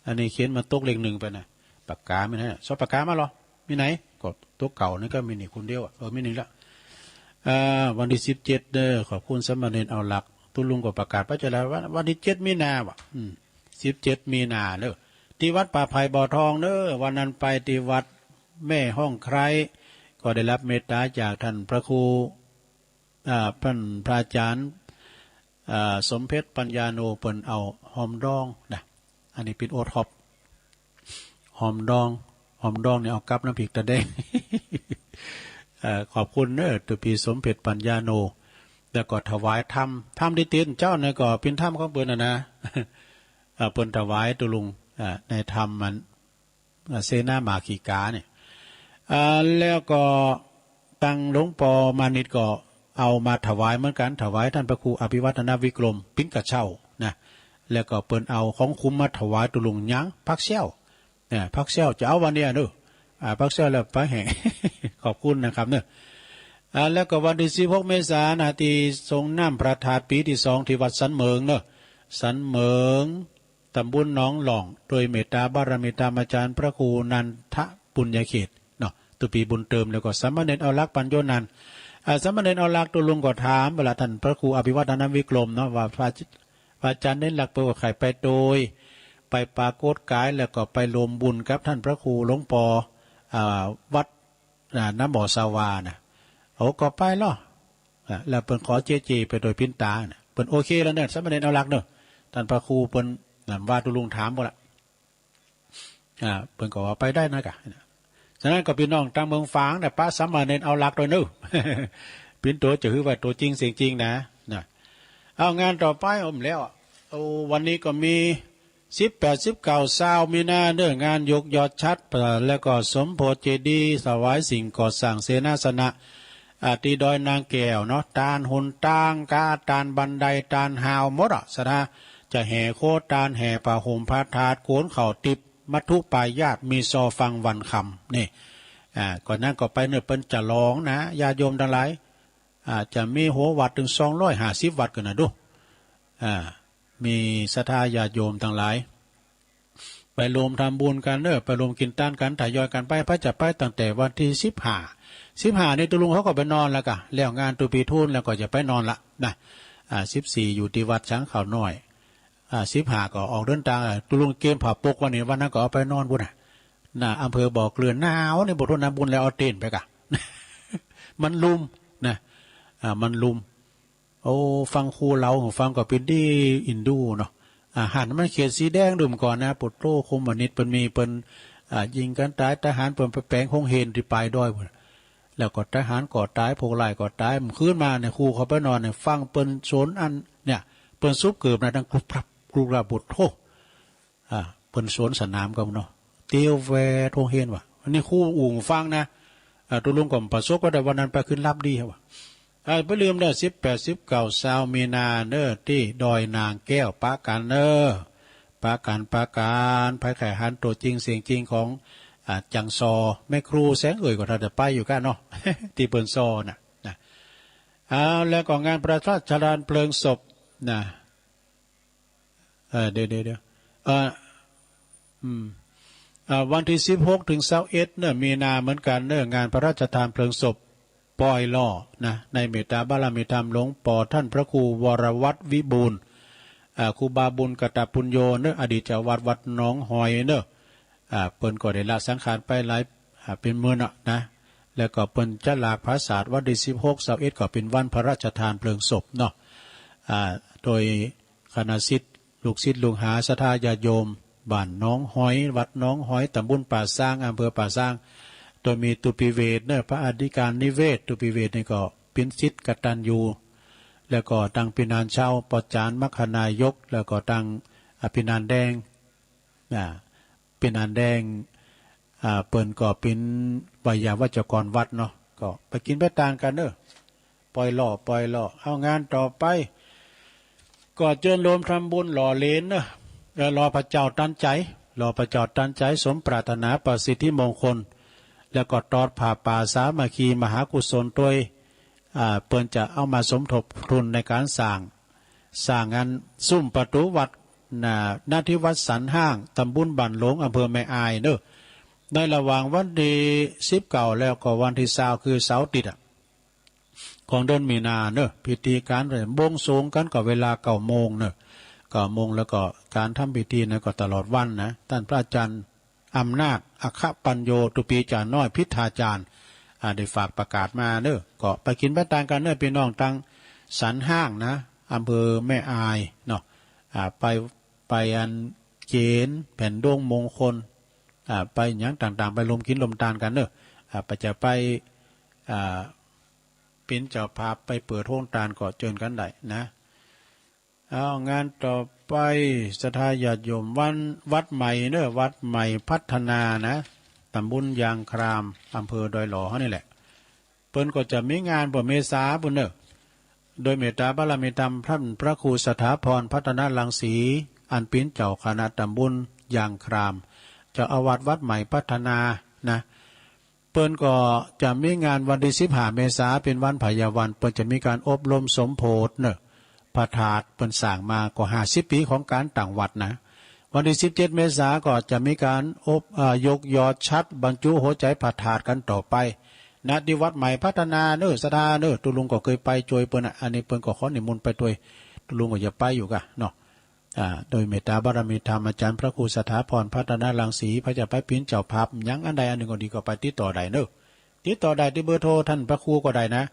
อันนี้เขียนมาตกเลข1ไปนะปากกาไม่ใช่ซอปากกามาหรอมีไหนก็ตัวเก่านี่ก็มีนี่คนเดียวมีนี่ละวันที่17เด้อขอบคุณสมณเณรเอาหลักตุลุงก็ประกาศพระเจ้าแล้วว่าวันที่7มีนาว่ะ17มีนาเด้อที่วัดป่าไผ่บ่อทองเด้อวันนั้นไปที่วัดแม่ห้องใครก็ได้รับเมตตาจากท่านพระครูท่านพระอาจารย์สมเพชรปัญญาโนเปิ้นเอาหอมดองนะอันนี้เป็นโอท็อปหอมดองเนี่ยเอากับน้ำพริกตะแดง ขอบคุณเนอะตุปีสมเพชรปัญญาโนแล้วก็ถวายธรรมที่เตียนเจ้าเนี่ยก็เป็นธรรมของเปิ้นนะเปิ้นถวายตุลุงในธรรมมันเสนาหมาขีกาเนี่ยแล้วก็ตั้งหลวงปอมานิดก็เอามาถวายเหมือนกันถวายท่านพระครูอภิวัฒนวิกรมปิ้งกระเช่านะแล้วก็เปิ้นเอาของคุ้มมาถวายตุลุงยังพักเชี่ยวเนี่ยพักเชี่ยวจะเอาวันเนี้ยเนอะพักเชี่ยวแล้วไปแห่ ขอบคุณนะครับเนอะแล้วก็วันที่16เมษายนที่ทรงน้ำประทาดปีที่2ที่วัดสันเมิงเนอะสันเมิงตำบลหนองหล่องโดยเมตตาบารมีธรรมอาจารย์พระครูนันทปุญญเขตเนาะตุปีบุญเติมแล้วก็สามเณรเอาลักปัญโยนันสามเณรเอาลักตัวลุงก็ถามเวลาท่านพระครูอภิวัฒนวิกรมเนาะว่าพระอาจารย์เน้นหลักเปิดไข่ไปโดยไปปรากฏกายแล้วก็ไปรวมบุญกับท่านพระครูหลวงปอวัดน้ำบ่อสาวานะโอ้ก็ไปล่ะแล้วเปิ้นขอเจไปโดยพินตานะเปิ้นโอเคแล้วเนี่ยสามเณรเอาลักเนอะท่านพระครูเปิ้นว่าตุลุงถามบ่ละเปิ้นก็ว่าไปได้นะกะฉะนั้นก็พี่น้องตั้งเมืองฝางเนี่ยป้าสามเณรเอาลักโดยนึเป็นตัวจะคือว่าตัวจริงเสียงจริงนะเอางานต่อไปแล้ววันนี้ก็มี18 19 20มีนาเด้องานยกยอดชัดแล้วก็สมโพธิเจดีย์ถวายสิ่งก่อสร้างเสนาสนะตีดอยนางแก้วเนาะตาลหุนตั้งกาตาลบันไดตาลหาวหมดสนะจะแห่โคตาลแห่ป่าห่มพระธาตุโขนเข่าติบมัทุปายญาติมีซอฟังวันคำนี่ก่อนนั้นก็ไปเนื้อเป็นจะร้องนะญาโยมทั้งหลายจะมีหัววัดถึง250วัดกันนะดูมีศรัทธาญาโยมทั้งหลายไปรวมทำบุญกันเนอะไปรวมกินต้านกันถ่ายอยกันไปพระจะไปตั้งแต่วันที่15นี่ตุลุงเขาก็ไปนอนแล้วกะแล้วงานตุปีทุนแล้วก็จะไปนอนละนะ14อยู่ที่วัดช้างเขาน้อย15ก็ออกเดินทางตุลุงเกมผ่าปกวันนี้วันนั้นก็เอาไปนอนบุญนะอำเภอบ่อเกลือหนาวในบทนบุญแล้วเอาเต้นไปกะ มันลุมนะมันลุมโอ้ฟังครูเราฟังก็เป็นดีอินดูเนาะหันมันเขียนสีแดงดุมก่อนนะปุตโตคมวนิชเป็นมีเป็นยิงกันตายทหารเป็นไปแปลงคงเฮนที่ปลายด้อยแล้วก็ทหารก่อตายพวกไล่ก่อตายมันขึ้นมาเนี่ยครูเขาไปนอนเนี่ยฟังเป็นโซนอันเนี่ยเป็นซุปเกือบนะดังกรุบระบุตรโทเป็นโซนสนามกันเนาะเตียวแวทงเฮนว่ะอันนี้ครูอู่ฟังนะตัวลุงก่อมประสบก็ได้วันนั้นไปขึ้นรับดีว่ะไปลืมเด้อ18 19 20มีนาเด้อที่ดอยนางแก้วปาการเด้อปาการภายไข่หันตัวจริงเสียงจริงของจังซอแม่ครูแสงเอ่ยก็ถ้าจะไปอยู่กันเนาะที่เปิ้นซอน่ะ แล้วก็งานพระราชทานเพลิงศพนะเดี๋ยววันที่16 ถึง 21เนี่ยมีนาเหมือนกันเนี่ยงานพระราชทานเพลิงศพปอยล่อนะในเมตตาบารมีธรรมหลวงปู่ท่านพระครูวรวัตรวิบูลย์ครูบาบุญกตปุญโญเนี่ยอดีตเจ้าวัดหนองหอยเนี่ยเปิ้นก็ได้ละสังขารไปหลายเป็นมื้อนะแล้วก็เปิ้นจะลากพระศาสตร์วันที่16 21ก็เป็นวันพระราชทานเพลิงศพเนาะโดยคณะศิษย์ลูกศิษย์ลูกหาศรัทธาญาติโยมบ้านน้องหอยวัดน้องหอยตำบลป่าสร้างอำเภอป่าสร้างโดยมีตุปิเวศเนี่ยพระอธิการนิเวศตุปิเวศนี่ก็เป็นศิษย์กตัญญูแล้วก็ตั้งปินานเช่าปจานมัคคนายกแล้วก็ตั้งปินานแดงปินานแดงเปิ้นก็เป็นวิยาวัจกรวัดเนาะก็ไปกินไปต่างกันเด้อปล่อยล่อเอางานต่อไปก็เจิญรวมทำบุญหล่อเลนเนาะรอพระเจ้าตั้นใจสมปรารถนาประสิทธิมงคลแล้วก็ตอดผ่าป่าสามัคคีมหากุศลด้วยเปิ้นจะเอามาสมทบทุนในการสร้างงานซุ้มประตูวัดหน้าที่วัดสันห้างตำบลบ้านหลวงอำเภอแม่อายเนอะในระหว่างวันที่19แล้วก็วันที่20คือเสาร์ติดของเดือนมีนาเนอะพิธีการเริ่มบวงสรวงกันก็เวลา9 โมงเนอะ9 โมงแล้วก็การทำพิธีนั้นก็ตลอดวันนะท่านพระอาจารย์อำนาจอัคคปัญโยตุปีจารน้อยพิธาจารย์ได้ฝากประกาศมาเนอะก็ไปกินไปต่างกันเนอะพี่น้องตังสันห้างนะอำเภอแม่อายเนาะไปอันเกณฑ์แผ่นดวงมงคลไปอย่างต่างๆไปลมกินลมตาลกันเนอะไปจะไปเป็นเจ้าภาพไปเปิดโรงทานก็เชิญกันได้นะเอางานต่อไปศรัทธาญาติโยมวัดใหม่เนอะวัดใหม่พัฒนานะตำบลยางครามอำเภอดอยหล่อนี่แหละเปิ้นก็จะมีงานเมษาปุ่นเนอะโดยเมตตาบารมีธรรมท่านพระครูสถาพรพัฒนารังสีอันเป็นเจ้าคณะตำบลยางครามเจ้าอาวาสวัดใหม่พัฒนานะเปิ้นก็จะมีงานวันที่15 เมษาเป็นวันพยาวันเปิ้นจะมีการอบรมสมโภชเนอะพระธาตุเปิ้นสร้างมาก็50 ปีของการต่างวัดนะวันที่17 เมษาก็จะมีการยกยอดชัดบรรจุหัวใจพระธาตุกันต่อไปณที่วัดใหม่พัฒนาเนอะศรัทธาเนอะตุลุงก็เคยไปช่วยเปิ้นอันนี้เปิ้นก็ขอนิมนต์ไปด้วยตุลุงก็อย่าไปอยู่กะเนาะโดยเมตตาบารมีธรรมอาจารย์พระครูสถาพรพัฒนารังสีพระเจ้าไปพินเจ้าภาพยังอันใดอันหนึ่งก็ดีก็ไปติดต่อได้เนอะติดต่อได้ที่เบอร์โทรท่านพระครูก็ได้นะ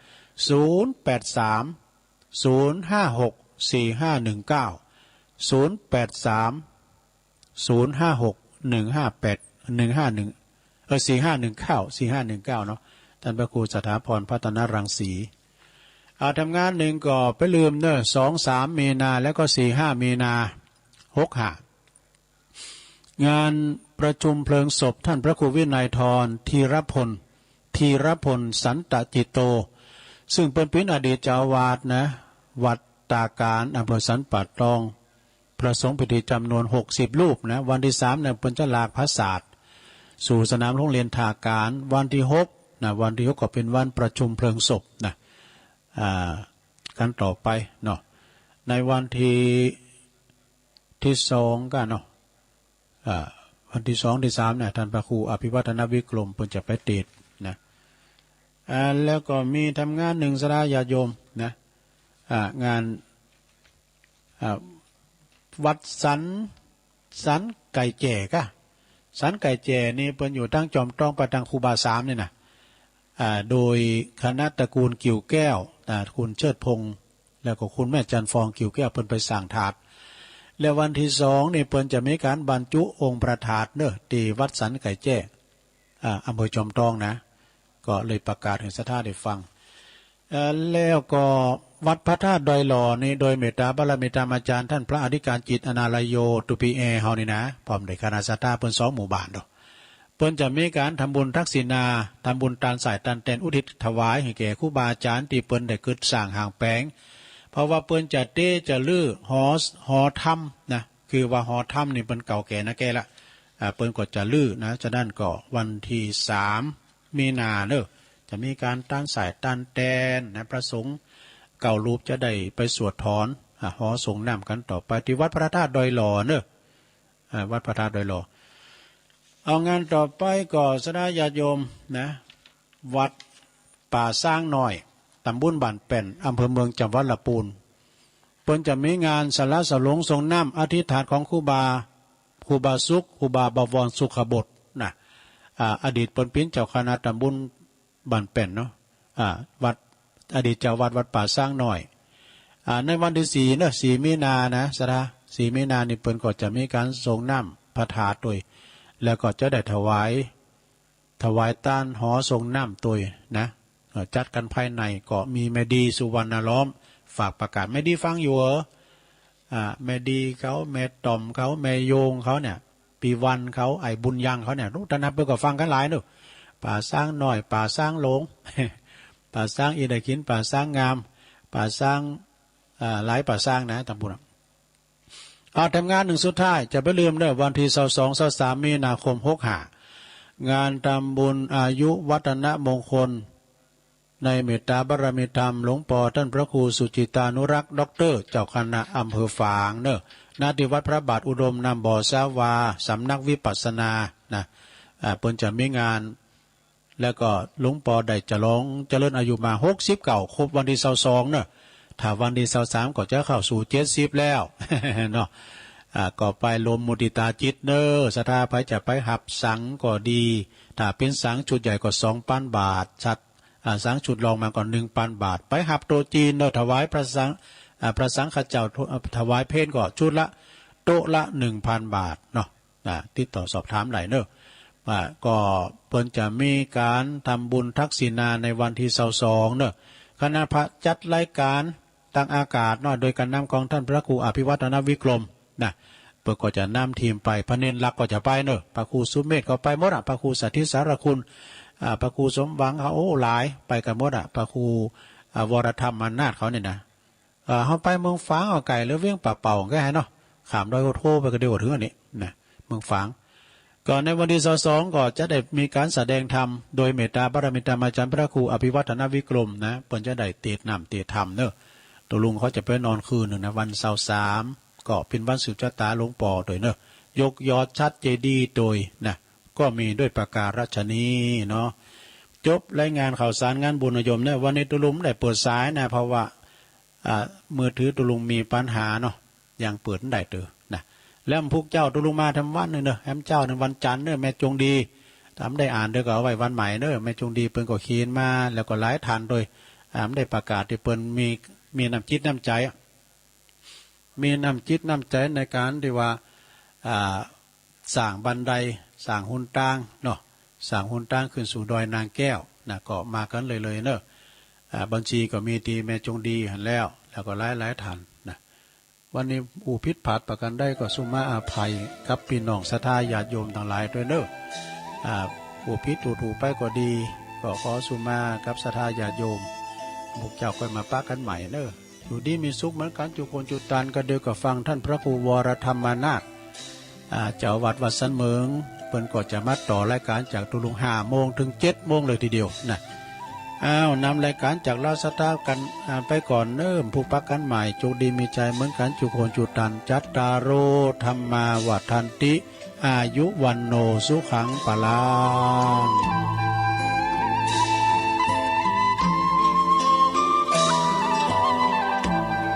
0830564519 เนาะท่านพระครูสถาพรพัฒนารังสีทำงานหนึ่งก็ไปลืมเนอะ2-3 มีนาแล้วก็4-5 มีนา65งานประชุมเพลิงศพท่านพระครูวินัยธรธีรพลสันตจิตโตซึ่งเป็นอดีตเจ้าอาวาสนะวัดตาการอำเภอสันป่าตองประสงค์พิธีจำนวน60 รูปนะวันที่3เนี่ยเป็นจะลากพระศาสตร์สู่สนามโรงเรียนทาการวันที่6นะวันที่6ก็เป็นวันประชุมเพลิงศพนะกันต่อไปเนาะในวันที่2กันเนาะวันที่2ที่3เนี่ยท่านพระครูอภิวัฒนวิกรมเพิ่นจะไปเทศน์นะแล้วก็มีทำงานหนึ่งศรัทธาญาติโยมนะงานวัดสันไก่แจ่ก็สันไก่แจ่นี่เพิ่นอยู่ตั้งจอมต้องประตังครูบา3นี่นะโดยคณะตระกูลกิ่วแก้วคุณเชิดพงษ์แล้วก็คุณแม่จันฟองกิ่วแก้วเพิ่นไปสร้างถาดแล้ววันที่2นี่เพิ่นจะมีการบรรจุองค์ประถาดเนอะที่วัดสันไก่แจ้อำเภอจอมทองนะก็เลยประกาศให้ศรัทธาได้ฟังแล้วก็วัดพระธาตุดอยหล่อนี่โดยเมตตาบารมีธรรมอาจารย์ท่านพระอธิการจิตอนาลโยตุปีเอเฮานี่นะพร้อมด้วยคณะศรัทธาเพิ่น2 หมู่บ้านเนาะเพิ่นจะมีการทำบุญทักษิณาทำบุญตานสายตันแตนอุทิศถวายให้แก่ครูบาอาจารย์ที่เพิ่นได้เกิดสร้างห่างแปลงเพราะว่าเพิ่นจะจะลื้อหอถ้ำนะคือว่าหอถ้ำนี่เพิ่นเก่าแก่นะแกละเพิ่นก็จะลื้อนะฉะนั้นก็วันที่3 มีนาเนอะจะมีการตั้งสายตันแตนนะประสงค์ เก่ารูปจะได้ไปสวดถอนหอส่งน้ำกันต่อไปที่วัดพระธาตุดอยหล่อเนอะวัดพระธาตุดอยหล่อเอางานต่อไปก็สดาญาติโยมนะวัดป่าสร้างหน่อยตำบลบ้านแป่นอำเภอเมืองจังหวัดลำพูนเปิ้นจะมีงานสละสลงทรงน้ำอธิษฐานของครูบาสุขครูบาบวรสุขบดนะอดีตเปิ้นเป็นเจ้าคณะตำบลบ้านแป่นเนาะวัดอดีตเจ้าวัดป่าสร้างหน่อยในวันที่4เนอะ4มีนานะสดา4มีนานี่เปิ้นก็จะมีการทรงน้ำพระธาตุด้วยแล้วก็จะได้ถวายต้านหอทรงน้ำตัวนะจัดกันภายในก็มีแม่ดีสุวรรณล้อมฝากประกาศแม่ดีฟังอยู่เหรอแม่ดีเขาแม่ต่อมเขาแม่โยงเขาเนี่ยปีวันเขาไอ้บุญยังเขาเนี่ยรู้ตนับเพื่อก็ฟังกันหลายเนอะป่าสร้างหน่อยป่าสร้างหลง ป่าสร้างอีดาขินป่าสร้างงามป่าสร้างหลายป่าสร้างนะตำบลทำงานหนึ่งสุดท้ายจะไปลืมเนอะวันที่22-23มีนาคม65งานทำบุญอายุวัฒนมงคลในเมตตาบารมีธรรมหลวงพ่อท่านพระครูสุจิตานุรักษ์ด็อกเตอร์เจ้าคณะอำเภอฝางเนอะณที่วัดพระบาทอุดมนำบ่อสาวาสำนักวิปัสสนานะเพิ่นจะมีงานแล้วก็หลวงพ่อได้จะร้องเจริญอายุมา69ครบวันที่22เนอะถ้าวันที่23ก็จะเข้าสู่70แล้ว เนาะก็ไปลมมุติตาจิตเนอศรัทธาไปจะไปหับสังก็ดีถ้าเป็นสังชุดใหญ่ก็2,000 บาทชัดสังชุดรองมาก่อน 1,000 บาทไปหับโตจีนเนอะถวายพระสังฆเจ้าถวายเพลก็ชุดละโต๊ะละ 1,000 บาทเนาะติดต่อสอบถามไหลเนอะก็เพิ่นจะมีการทำบุญทักษิณาในวันที่22เนอะคณะพระจัดรายการตั้งอากาศเนาะโดยการนำของท่านพระครูอภิวัฒนวิกรมนะเปิดก็จะนำทีมไปพระเนนรักก็จะไปเนอะพระครูสุเมธก็ไปหมดพระครูสาธิตสารคุณพระครูสมหวังเขาหลายไปกันหมดพระครูวรธรรมอำนาจเขาเนี่ยนะเขาไปเมืองฝางเอาไก่หรือเวียงป่าเป่าแค่เนาะขามดอยโทไปก็เดียวถึงอันนี้นะเมืองฝางก่อนในวันที่22ก็จะได้มีการแสดงธรรมโดยเมตตาบารมีธรรมอาจารย์พระครูอภิวัฒนวิกรมนะเพิ่นจะได้เตะน้ำเตะธรรมเนอะตัวลุงเขาจะไปนอนคืนหนึ่งนะวัน23ก็เป็นวันสืบชะตาหลวงปู่โดยเนอะยกยอดชัดเจดีย์โดยนะก็มีด้วยประการฉนี้เนาะจบรายงานข่าวสารงานบุญนิยมเนี่ยวันนี้ตัวลุงได้เปิดสายนะเพราะว่ามือถือตัวลุงมีปัญหาเนาะอย่างเปิดได้เตอนะแล้วพวกเจ้าตัวลุงมาทำวันหนึ่งเนอะแอมเจ้าในวันจันทร์เนอะแม่จงดีทำได้อ่านเด้อก็เอาไว้วันใหม่เนอะแม่จงดีเปิ้นก็เขียนมาแล้วก็หลายทันโดยได้ประกาศที่เปิ้นมีน้ำจิตน้ำใจมีน้ำจิตน้ำใจในการที่ว่าสร้างบันไดสร้างหุ่นตั้งเนาะสร้างหุ่นตั้งขึ้นสู่ดอยนางแก้วนะก็มากันเลยเนอะบัญชีก็มีตีแม่จงดีหันแล้วก็หลายทันนะวันนี้อุพิษผัดประกันได้ก็สุมาอาภัยกับพี่น้องศรัทธาญาติโยมทั้งหลายด้วยเนอะอุพิษถูไปก็ดีก็ขอสุมากับศรัทธาญาติโยมพวกเจ้าค่อยมาปะกันใหม่เนอะอยู่ดีมีสุขเหมือนกันจุคนจุตันก็เดียวกับฟังท่านพระครูวรธรรมานาถเจ้าวัดสันเมืองเปิ้นก็จะมาต่อรายการจากตุลุง5 โมงถึง7 โมงเลยทีเดียวนะนำรายการจากราชสตากันไปก่อนเนิ่มผู้ปักกันใหม่โชคดีมีใจเหมือนกันจุคนจุตันจัตตารโอธรรมาวัฏันติอายุวันโนสุขังปะลัง